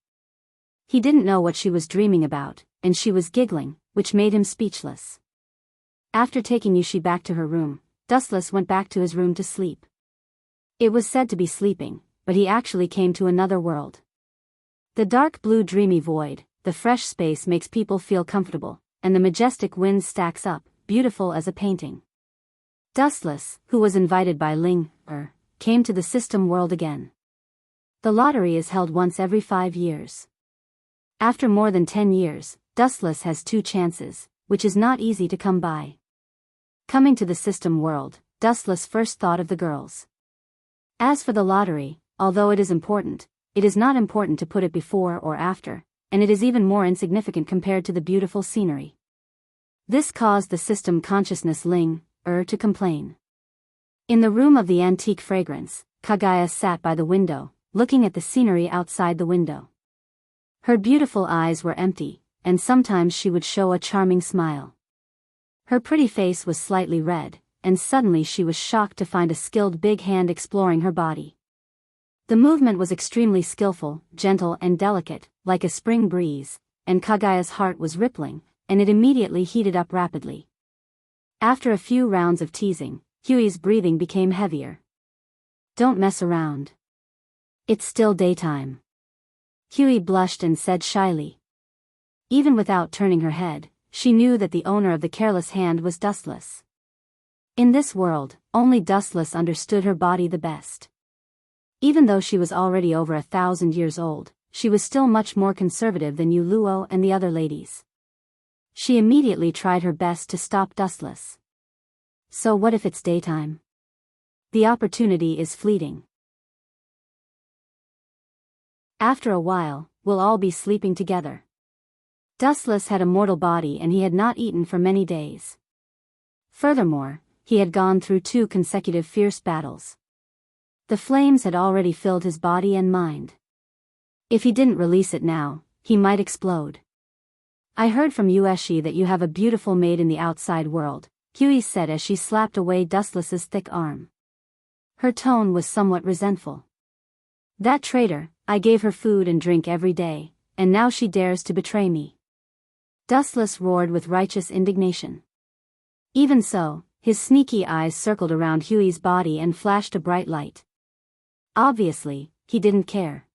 He didn't know what she was dreaming about, and she was giggling, which made him speechless. After taking Yushi back to her room, Dustless went back to his room to sleep. It was said to be sleeping, but he actually came to another world. The dark blue dreamy void, the fresh space makes people feel comfortable, and the majestic wind stacks up, beautiful as a painting. Dustless, who was invited by Ling, came to the system world again. The lottery is held once every 5 years. After more than 10 years, Dustless has 2 chances, which is not easy to come by. Coming to the system world, Dustless first thought of the girls. As for the lottery, although it is important, it is not important to put it before or after, and it is even more insignificant compared to the beautiful scenery. This caused the system consciousness Ling, to complain. In the room of the antique fragrance, Kaguya sat by the window, looking at the scenery outside the window. Her beautiful eyes were empty, and sometimes she would show a charming smile. Her pretty face was slightly red, and suddenly she was shocked to find a skilled big hand exploring her body. The movement was extremely skillful, gentle and delicate, like a spring breeze, and Kaguya's heart was rippling, and it immediately heated up rapidly. After a few rounds of teasing, Huey's breathing became heavier. "Don't mess around. It's still daytime." Huey blushed and said shyly. Even without turning her head, she knew that the owner of the careless hand was Dustless. In this world, only Dustless understood her body the best. Even though she was already over 1,000 years old, she was still much more conservative than Yu Luo and the other ladies. She immediately tried her best to stop Dustless. So what if it's daytime? The opportunity is fleeting. After a while, we'll all be sleeping together. Dustless had a mortal body and he had not eaten for many days. Furthermore, he had gone through 2 consecutive fierce battles. The flames had already filled his body and mind. If he didn't release it now, he might explode. "I heard from Yueshi that you have a beautiful maid in the outside world," Huey said as she slapped away Dustless's thick arm. Her tone was somewhat resentful. "That traitor, I gave her food and drink every day, and now she dares to betray me." Dustless roared with righteous indignation. Even so, his sneaky eyes circled around Huey's body and flashed a bright light. Obviously, he didn't care.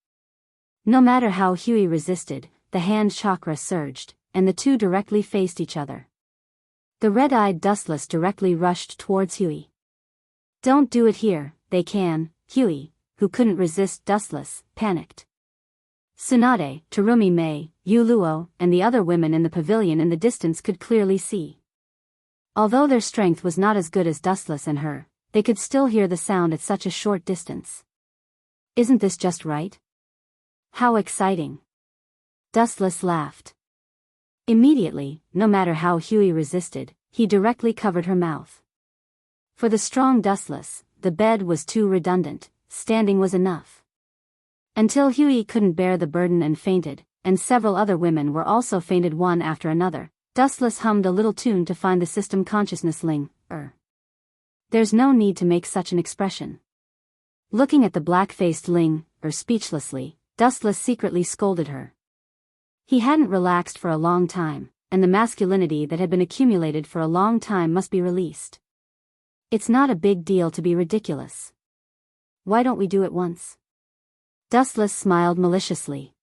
No matter how Huey resisted, the hand chakra surged, and the 2 directly faced each other. The red-eyed Dustless directly rushed towards Huey. "Don't do it here, they can," Huey, who couldn't resist Dustless, panicked. Tsunade, Terumi Mei, Yu Luo, and the other women in the pavilion in the distance could clearly see. Although their strength was not as good as Dustless and her, they could still hear the sound at such a short distance. "Isn't this just right? How exciting!" Dustless laughed. Immediately, no matter how Huey resisted, he directly covered her mouth. For the strong Dustless, the bed was too redundant, standing was enough. Until Huey couldn't bear the burden and fainted, and several other women were also fainted one after another, Dustless hummed a little tune to find the system consciousness Ling, There's no need to make such an expression. Looking at the black-faced Ling, speechlessly, Dustless secretly scolded her. He hadn't relaxed for a long time, and the masculinity that had been accumulated for a long time must be released. It's not a big deal to be ridiculous. Why don't we do it once? Dustless smiled maliciously.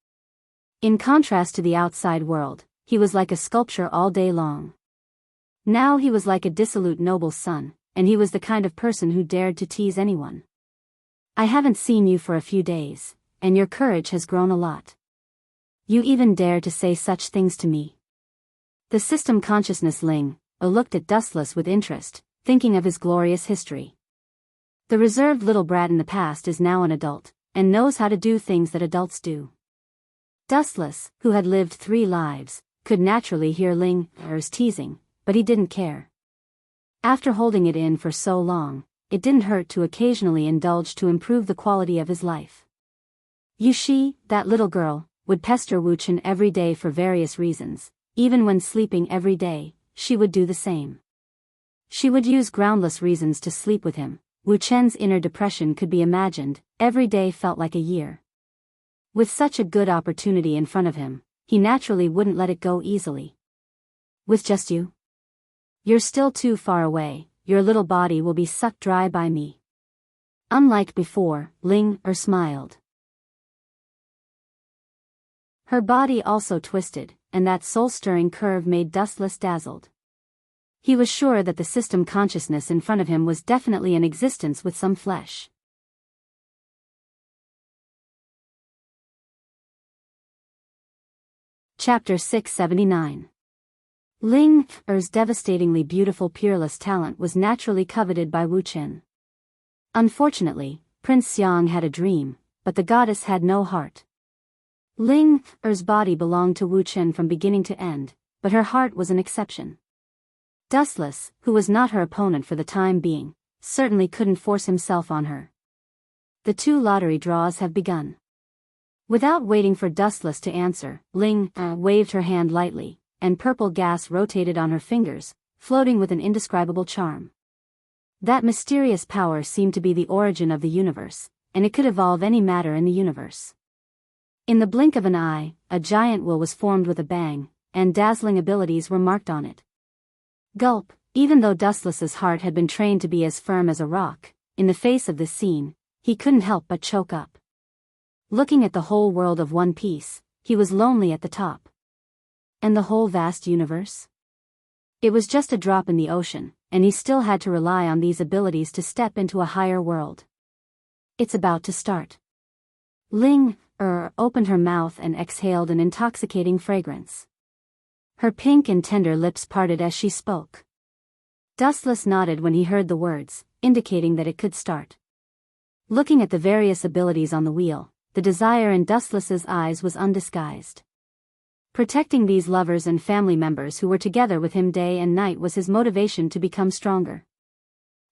In contrast to the outside world, he was like a sculpture all day long. Now he was like a dissolute noble's son, and he was the kind of person who dared to tease anyone. "I haven't seen you for a few days, and your courage has grown a lot. You even dare to say such things to me." The system consciousness Ling, looked at Dustless with interest, thinking of his glorious history. The reserved little brat in the past is now an adult, and knows how to do things that adults do. Dustless, who had lived 3 lives, could naturally hear Ling's teasing, but he didn't care. After holding it in for so long, it didn't hurt to occasionally indulge to improve the quality of his life. Yushi, that little girl, would pester Wuchen every day for various reasons. Even when sleeping every day, she would do the same. She would use groundless reasons to sleep with him, Wu Chen's inner depression could be imagined. Every day felt like a year. With such a good opportunity in front of him, he naturally wouldn't let it go easily. With just you? You're still too far away, your little body will be sucked dry by me. Unlike before, Ling smiled. Her body also twisted, and that soul-stirring curve made Dustless dazzled. He was sure that the system consciousness in front of him was definitely in existence with some flesh. Chapter 679. Ling Er's devastatingly beautiful peerless talent was naturally coveted by Wu Chen. Unfortunately, Prince Xiang had a dream, but the goddess had no heart. Ling Er's body belonged to Wu Chen from beginning to end, but her heart was an exception. Dustless, who was not her opponent for the time being, certainly couldn't force himself on her. The 2 lottery draws have begun. Without waiting for Dustless to answer, Ling waved her hand lightly, and purple gas rotated on her fingers, floating with an indescribable charm. That mysterious power seemed to be the origin of the universe, and it could evolve any matter in the universe. In the blink of an eye, a giant will was formed with a bang, and dazzling abilities were marked on it. Gulp, even though Dustless's heart had been trained to be as firm as a rock, in the face of this scene, he couldn't help but choke up. Looking at the whole world of one piece, he was lonely at the top. And the whole vast universe? It was just a drop in the ocean, and he still had to rely on these abilities to step into a higher world. It's about to start. Ling opened her mouth and exhaled an intoxicating fragrance. Her pink and tender lips parted as she spoke. Dustless nodded when he heard the words, indicating that it could start. Looking at the various abilities on the wheel, the desire in Dustless's eyes was undisguised. Protecting these lovers and family members who were together with him day and night was his motivation to become stronger.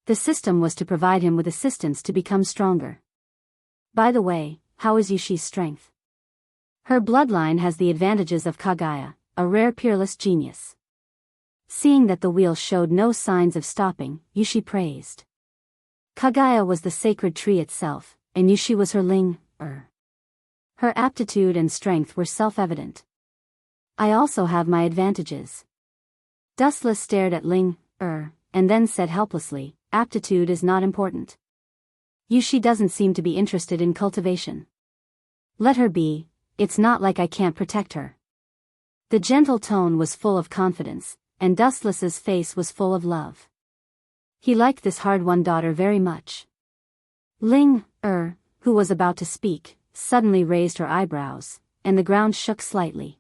The system was to provide him with assistance to become stronger. By the way, how is Yushi's strength? Her bloodline has the advantages of Kagaya, a rare peerless genius. Seeing that the wheel showed no signs of stopping, Yushi praised. Kagaya was the sacred tree itself, and Yushi was her Ling Her aptitude and strength were self-evident. I also have my advantages. Dustless stared at Ling and then said helplessly, aptitude is not important. Yushi doesn't seem to be interested in cultivation. Let her be, it's not like I can't protect her. The gentle tone was full of confidence, and Dustless's face was full of love. He liked this hard-won daughter very much. Ling who was about to speak, suddenly raised her eyebrows, and the ground shook slightly.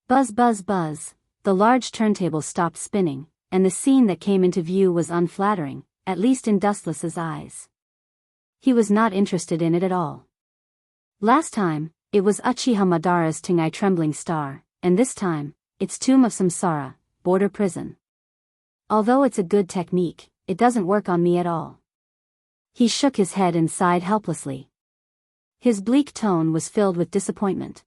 Buzz buzz buzz, the large turntable stopped spinning, and the scene that came into view was unflattering, at least in Dustless's eyes. He was not interested in it at all. Last time, it was Uchiha Madara's Tengai Trembling Star, and this time, it's Tomb of Samsara, Border Prison. Although it's a good technique, it doesn't work on me at all. He shook his head and sighed helplessly. His bleak tone was filled with disappointment.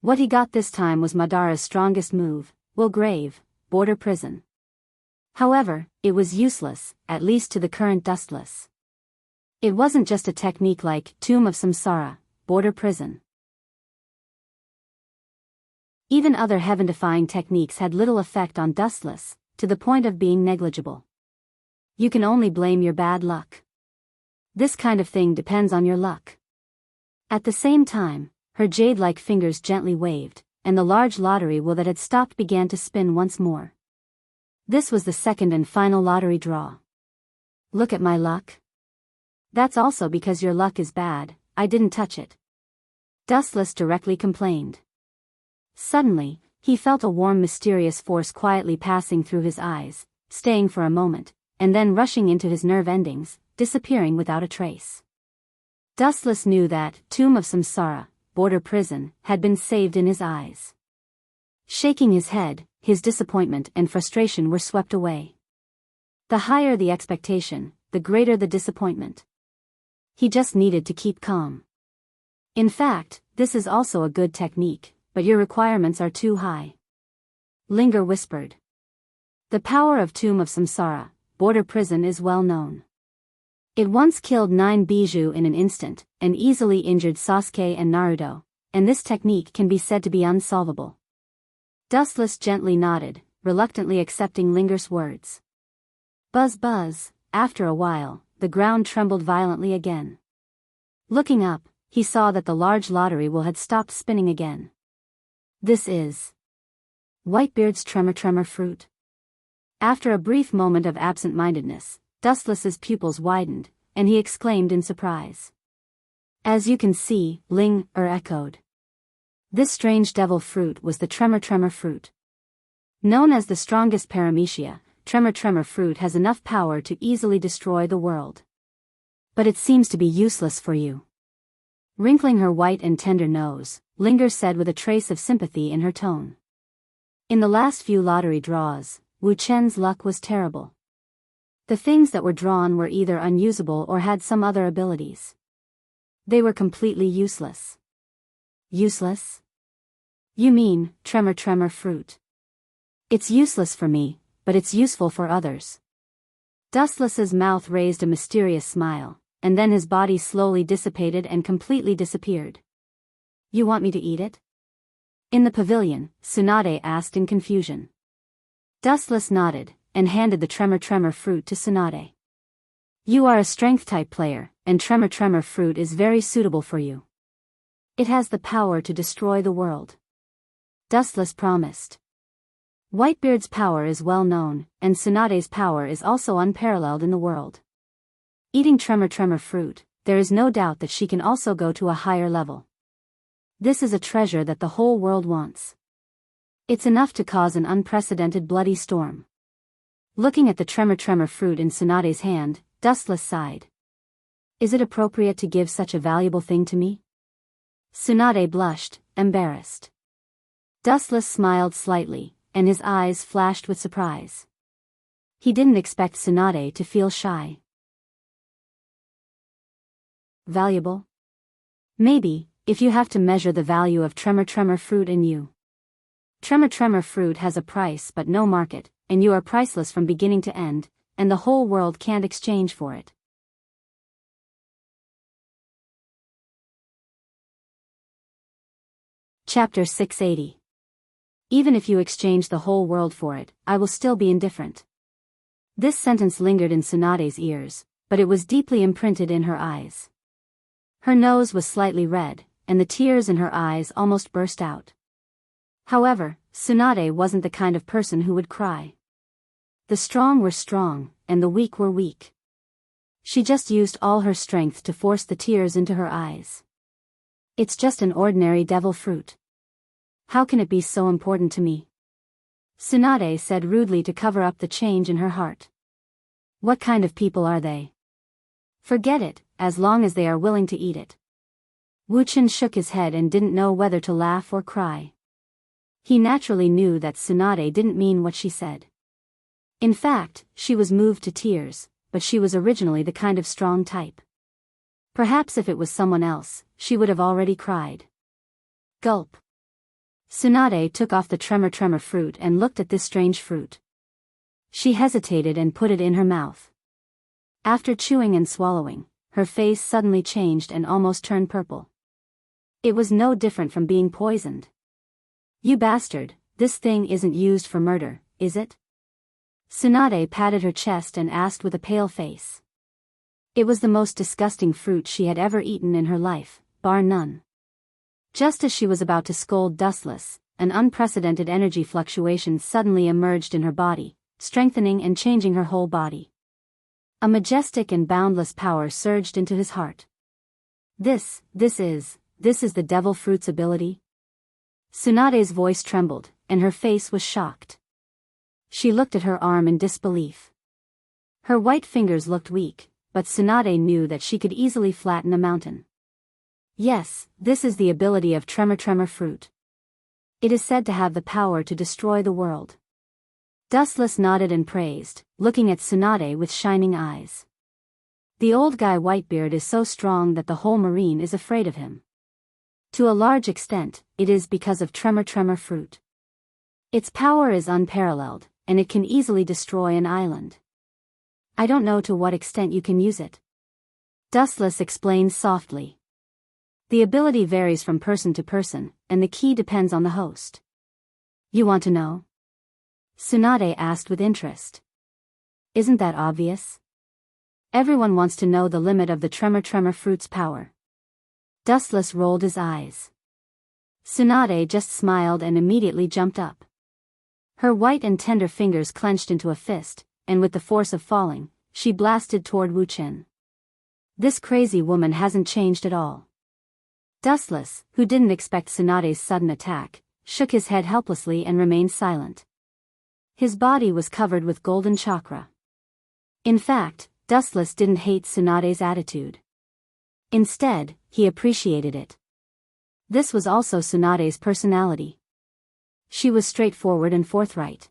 What he got this time was Madara's strongest move, Will Grave, Border Prison. However, it was useless, at least to the current Dustless. It wasn't just a technique like Tomb of Samsara, Border Prison. Even other heaven-defying techniques had little effect on Dustless, to the point of being negligible. You can only blame your bad luck. This kind of thing depends on your luck. At the same time, her jade-like fingers gently waved, and the large lottery wheel that had stopped began to spin once more. This was the second and final lottery draw. Look at my luck. That's also because your luck is bad, I didn't touch it. Dustless directly complained. Suddenly, he felt a warm mysterious force quietly passing through his eyes, staying for a moment, and then rushing into his nerve endings, disappearing without a trace. Dustless knew that Tomb of Samsara, Border Prison, had been saved in his eyes. Shaking his head, his disappointment and frustration were swept away. The higher the expectation, the greater the disappointment. He just needed to keep calm. In fact, this is also a good technique, but your requirements are too high. Linger whispered. The power of Tomb of Samsara, Border Prison is well known. It once killed 9 Bijou in an instant, and easily injured Sasuke and Naruto, and this technique can be said to be unsolvable. Dustless gently nodded, reluctantly accepting Linger's words. Buzz buzz, after a while, the ground trembled violently again. Looking up, he saw that the large lottery wheel had stopped spinning again. This is Whitebeard's tremor fruit. After a brief moment of absent-mindedness, Dustless's pupils widened, and he exclaimed in surprise. As you can see, Ling-er echoed. This strange devil fruit was the tremor fruit. Known as the strongest paramecia, tremor fruit has enough power to easily destroy the world. But it seems to be useless for you. Wrinkling her white and tender nose, Linger said with a trace of sympathy in her tone. In the last few lottery draws, Wu Chen's luck was terrible. The things that were drawn were either unusable or had some other abilities. They were completely useless. Useless? You mean, tremor fruit. It's useless for me, but it's useful for others. Dustless's mouth raised a mysterious smile, and then his body slowly dissipated and completely disappeared. You want me to eat it? In the pavilion, Tsunade asked in confusion. Dustless nodded, and handed the tremor fruit to Tsunade. You are a strength-type player, and tremor fruit is very suitable for you. It has the power to destroy the world. Dustless promised. Whitebeard's power is well known, and Tsunade's power is also unparalleled in the world. Eating tremor fruit, there is no doubt that she can also go to a higher level. This is a treasure that the whole world wants. It's enough to cause an unprecedented bloody storm. Looking at the tremor fruit in Tsunade's hand, Dustless sighed. Is it appropriate to give such a valuable thing to me? Tsunade blushed, embarrassed. Dustless smiled slightly, and his eyes flashed with surprise. He didn't expect Tsunade to feel shy. Valuable? Maybe, if you have to measure the value of tremor fruit in you. Tremor fruit has a price but no market, and you are priceless from beginning to end, and the whole world can't exchange for it. Chapter 680. Even if you exchange the whole world for it, I will still be indifferent. This sentence lingered in Tsunade's ears, but it was deeply imprinted in her eyes. Her nose was slightly red, and the tears in her eyes almost burst out. However, Tsunade wasn't the kind of person who would cry. The strong were strong, and the weak were weak. She just used all her strength to force the tears into her eyes. It's just an ordinary devil fruit. How can it be so important to me? Tsunade said rudely to cover up the change in her heart. What kind of people are they? Forget it, as long as they are willing to eat it. Wu Chen shook his head and didn't know whether to laugh or cry. He naturally knew that Tsunade didn't mean what she said. In fact, she was moved to tears, but she was originally the kind of strong type. Perhaps if it was someone else, she would have already cried. Gulp. Tsunade took off the tremor fruit and looked at this strange fruit. She hesitated and put it in her mouth. After chewing and swallowing, her face suddenly changed and almost turned purple. It was no different from being poisoned. You bastard, this thing isn't used for murder, is it? Tsunade patted her chest and asked with a pale face. It was the most disgusting fruit she had ever eaten in her life, bar none. Just as she was about to scold Dustless, an unprecedented energy fluctuation suddenly emerged in her body, strengthening and changing her whole body. A majestic and boundless power surged into his heart. This is the devil fruit's ability? Tsunade's voice trembled, and her face was shocked. She looked at her arm in disbelief. Her white fingers looked weak, but Tsunade knew that she could easily flatten a mountain. Yes, this is the ability of tremor fruit. It is said to have the power to destroy the world. Dustless nodded and praised, looking at Tsunade with shining eyes. The old guy Whitebeard is so strong that the whole marine is afraid of him. To a large extent, it is because of tremor fruit. Its power is unparalleled, and it can easily destroy an island. I don't know to what extent you can use it. Dustless explained softly. The ability varies from person to person, and the key depends on the host. You want to know? Tsunade asked with interest. Isn't that obvious? Everyone wants to know the limit of the tremor fruit's power. Dustless rolled his eyes. Tsunade just smiled and immediately jumped up. Her white and tender fingers clenched into a fist, and with the force of falling, she blasted toward Wuchen. This crazy woman hasn't changed at all. Dustless, who didn't expect Tsunade's sudden attack, shook his head helplessly and remained silent. His body was covered with golden chakra. In fact, Dustless didn't hate Tsunade's attitude. Instead, he appreciated it. This was also Tsunade's personality. She was straightforward and forthright.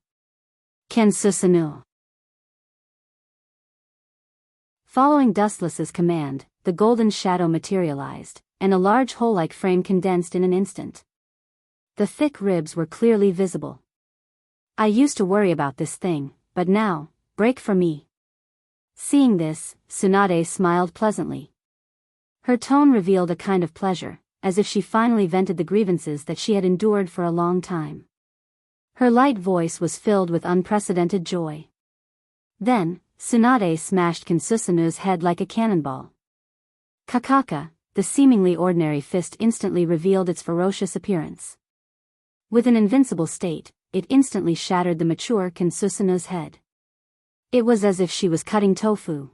Ken Susanu. Following Dustless's command, the golden shadow materialized, and a large hole-like frame condensed in an instant. The thick ribs were clearly visible. I used to worry about this thing, but now, break for me. Seeing this, Tsunade smiled pleasantly. Her tone revealed a kind of pleasure, as if she finally vented the grievances that she had endured for a long time. Her light voice was filled with unprecedented joy. Then, Tsunade smashed Kinsusanu's head like a cannonball. Kakaka, the seemingly ordinary fist instantly revealed its ferocious appearance. With an invincible state, it instantly shattered the mature Kinsusanu's head. It was as if she was cutting tofu.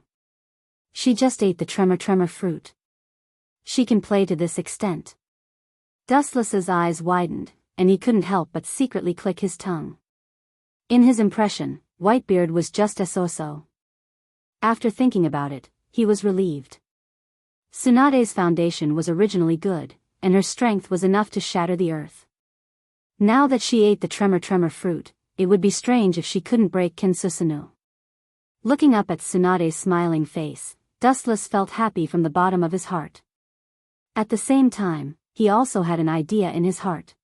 She just ate the tremor fruit. She can play to this extent. Dustless's eyes widened, and he couldn't help but secretly click his tongue. In his impression, Whitebeard was just a so-so. After thinking about it, he was relieved. Tsunade's foundation was originally good, and her strength was enough to shatter the earth. Now that she ate the tremor fruit, it would be strange if she couldn't break Kinsusanu. Looking up at Tsunade's smiling face, Dustless felt happy from the bottom of his heart. At the same time, he also had an idea in his heart.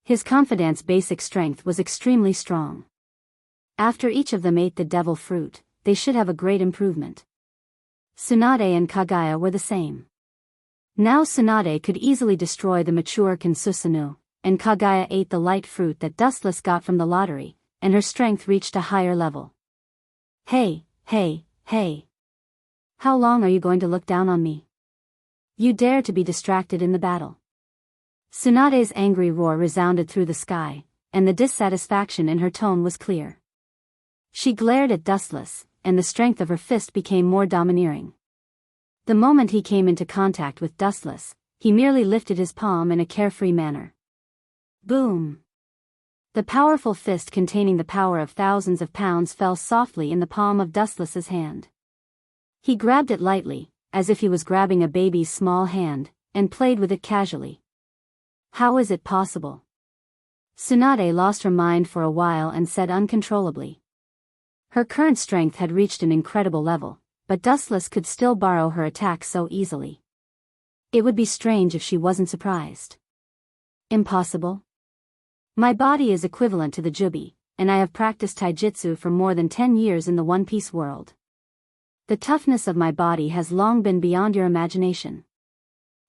His confidant's basic strength was extremely strong. After each of them ate the devil fruit, they should have a great improvement. Tsunade and Kagaya were the same. Now Tsunade could easily destroy the mature Kinsusanu, and Kagaya ate the light fruit that Dustless got from the lottery, and her strength reached a higher level. Hey. How long are you going to look down on me? You dare to be distracted in the battle. Tsunade's angry roar resounded through the sky, and the dissatisfaction in her tone was clear. She glared at Dustless, and the strength of her fist became more domineering. The moment he came into contact with Dustless, he merely lifted his palm in a carefree manner. Boom! The powerful fist containing the power of thousands of pounds fell softly in the palm of Dustless's hand. He grabbed it lightly, as if he was grabbing a baby's small hand, and played with it casually. How is it possible? Tsunade lost her mind for a while and said uncontrollably. Her current strength had reached an incredible level, but Dustless could still borrow her attack so easily. It would be strange if she wasn't surprised. Impossible? My body is equivalent to the Jubi, and I have practiced taijutsu for more than 10 years in the One Piece world. The toughness of my body has long been beyond your imagination.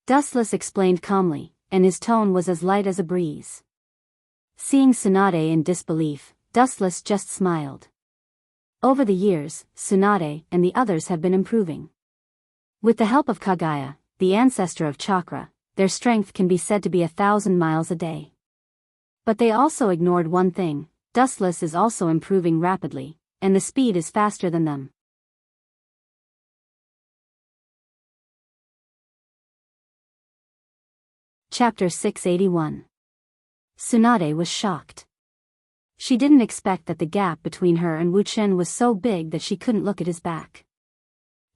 Dustless explained calmly, and his tone was as light as a breeze. Seeing Tsunade in disbelief, Dustless just smiled. Over the years, Tsunade and the others have been improving. With the help of Kagaya, the ancestor of chakra, their strength can be said to be 1,000 miles a day. But they also ignored one thing: Dustless is also improving rapidly, and the speed is faster than them. Chapter 681. Tsunade was shocked. She didn't expect that the gap between her and Wuchen was so big that she couldn't look at his back.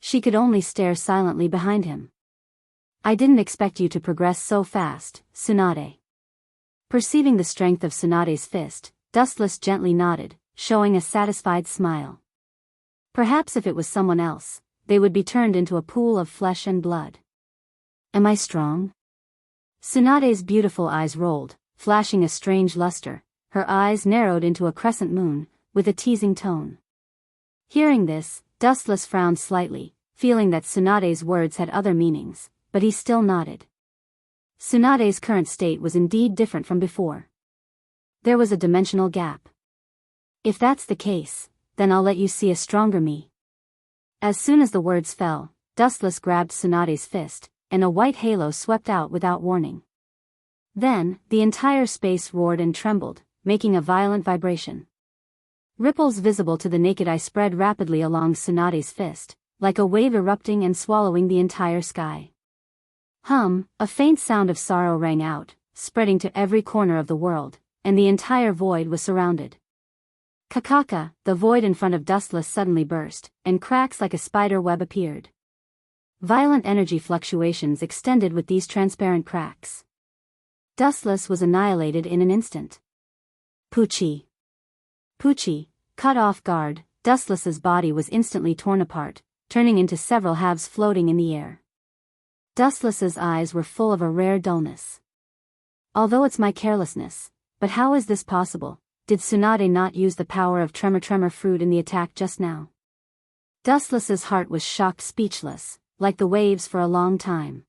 She could only stare silently behind him. I didn't expect you to progress so fast, Tsunade. Perceiving the strength of Tsunade's fist, Dustless gently nodded, showing a satisfied smile. Perhaps if it was someone else, they would be turned into a pool of flesh and blood. Am I strong? Tsunade's beautiful eyes rolled, flashing a strange luster. Her eyes narrowed into a crescent moon, with a teasing tone. Hearing this, Dustless frowned slightly, feeling that Tsunade's words had other meanings, but he still nodded. Tsunade's current state was indeed different from before. There was a dimensional gap. If that's the case, then I'll let you see a stronger me. As soon as the words fell, Dustless grabbed Tsunade's fist, and a white halo swept out without warning. Then, the entire space roared and trembled, making a violent vibration. Ripples visible to the naked eye spread rapidly along Tsunade's fist, like a wave erupting and swallowing the entire sky. A faint sound of sorrow rang out, spreading to every corner of the world, and the entire void was surrounded. Kakaka, the void in front of Dustless suddenly burst, and cracks like a spider web appeared. Violent energy fluctuations extended with these transparent cracks. Dustless was annihilated in an instant. Pucci, caught off guard, Dustless's body was instantly torn apart, turning into several halves floating in the air. Dustless's eyes were full of a rare dullness. Although it's my carelessness, but how is this possible? Did Tsunade not use the power of Tremor fruit in the attack just now? Dustless's heart was shocked speechless, like the waves for a long time.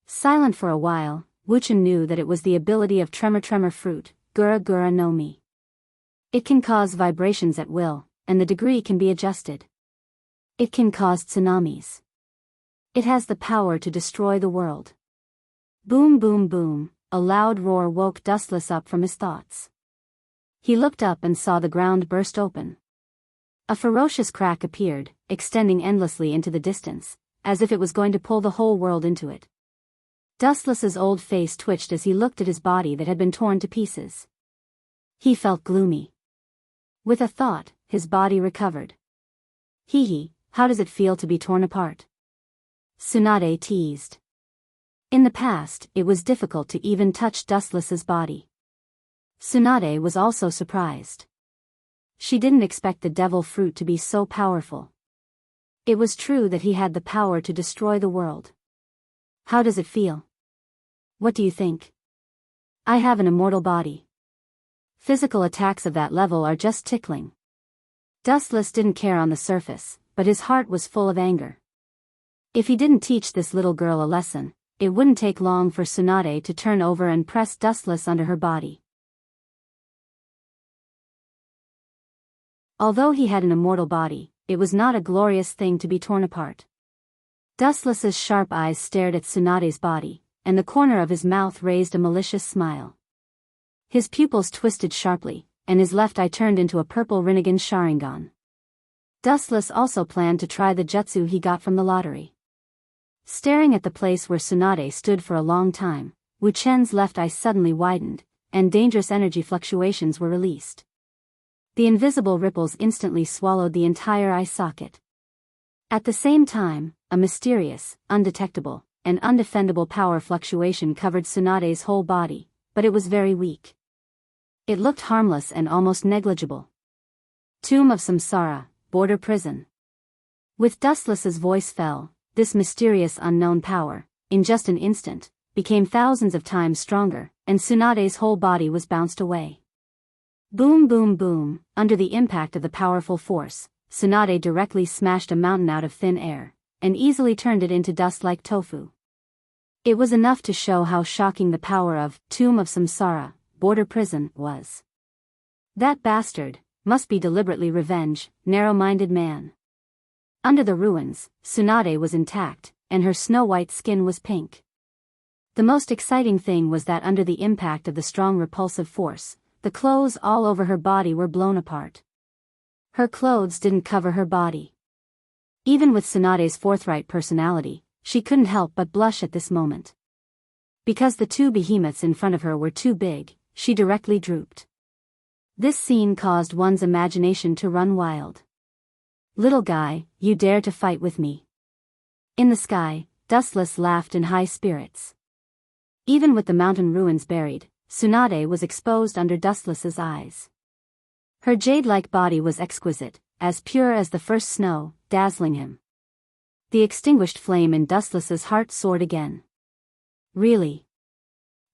Silent for a while, Wuchen knew that it was the ability of Tremor fruit, Gura Gura no Mi. It can cause vibrations at will, and the degree can be adjusted. It can cause tsunamis. It has the power to destroy the world. Boom boom boom, a loud roar woke Dustless up from his thoughts. He looked up and saw the ground burst open. A ferocious crack appeared, extending endlessly into the distance, as if it was going to pull the whole world into it. Dustless's old face twitched as he looked at his body that had been torn to pieces. He felt gloomy. With a thought, his body recovered. Hee, how does it feel to be torn apart? Tsunade teased. In the past, it was difficult to even touch Dustless's body. Tsunade was also surprised. She didn't expect the devil fruit to be so powerful. It was true that he had the power to destroy the world. How does it feel? What do you think? I have an immortal body. Physical attacks of that level are just tickling. Dustless didn't care on the surface, but his heart was full of anger. If he didn't teach this little girl a lesson, it wouldn't take long for Tsunade to turn over and press Dustless under her body. Although he had an immortal body, it was not a glorious thing to be torn apart. Dustless's sharp eyes stared at Tsunade's body, and the corner of his mouth raised a malicious smile. His pupils twisted sharply, and his left eye turned into a purple Rinnegan Sharingan. Dustless also planned to try the jutsu he got from the lottery. Staring at the place where Tsunade stood for a long time, Wu Chen's left eye suddenly widened, and dangerous energy fluctuations were released. The invisible ripples instantly swallowed the entire eye socket. At the same time, a mysterious, undetectable, and undefendable power fluctuation covered Tsunade's whole body, but it was very weak. It looked harmless and almost negligible. Tomb of Samsara, border prison. With Dustless's voice fell, this mysterious unknown power, in just an instant, became thousands of times stronger, and Tsunade's whole body was bounced away. Boom boom boom, under the impact of the powerful force, Tsunade directly smashed a mountain out of thin air, and easily turned it into dust like tofu. It was enough to show how shocking the power of Tomb of Samsara, border prison, was. That bastard must be deliberately revenge, narrow-minded man. Under the ruins, Tsunade was intact, and her snow-white skin was pink. The most exciting thing was that under the impact of the strong repulsive force, the clothes all over her body were blown apart. Her clothes didn't cover her body. Even with Tsunade's forthright personality, she couldn't help but blush at this moment. Because the two behemoths in front of her were too big, she directly drooped. This scene caused one's imagination to run wild. Little guy, you dare to fight with me? In the sky, Dustless laughed in high spirits. Even with the mountain ruins buried, Tsunade was exposed under Dustless's eyes. Her jade-like body was exquisite, as pure as the first snow, dazzling him. The extinguished flame in Dustless's heart soared again. Really?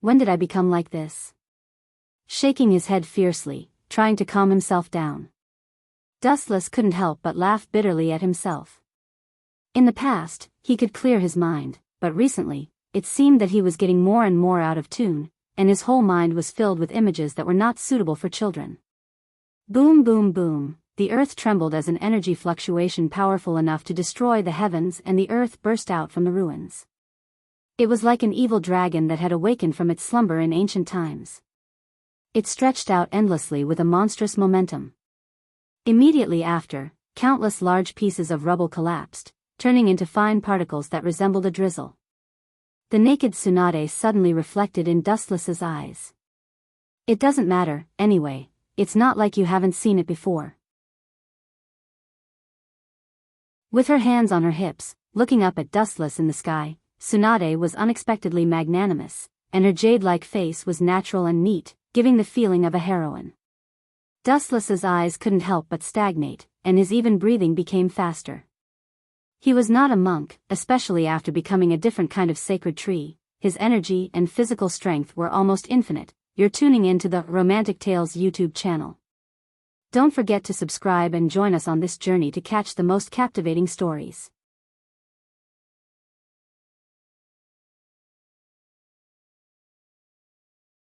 When did I become like this? Shaking his head fiercely, trying to calm himself down. Dustless couldn't help but laugh bitterly at himself. In the past, he could clear his mind, but recently, it seemed that he was getting more and more out of tune, and his whole mind was filled with images that were not suitable for children. Boom boom boom, the earth trembled as an energy fluctuation powerful enough to destroy the heavens, and the earth burst out from the ruins. It was like an evil dragon that had awakened from its slumber in ancient times. It stretched out endlessly with a monstrous momentum. Immediately after, countless large pieces of rubble collapsed, turning into fine particles that resembled a drizzle. The naked Tsunade suddenly reflected in Dustless's eyes. It doesn't matter, anyway, it's not like you haven't seen it before. With her hands on her hips, looking up at Dustless in the sky, Tsunade was unexpectedly magnanimous, and her jade-like face was natural and neat, giving the feeling of a heroine. Dustless's eyes couldn't help but stagnate, and his even breathing became faster. He was not a monk, especially after becoming a different kind of sacred tree. His energy and physical strength were almost infinite. You're tuning into the Romantic Tales YouTube channel. Don't forget to subscribe and join us on this journey to catch the most captivating stories.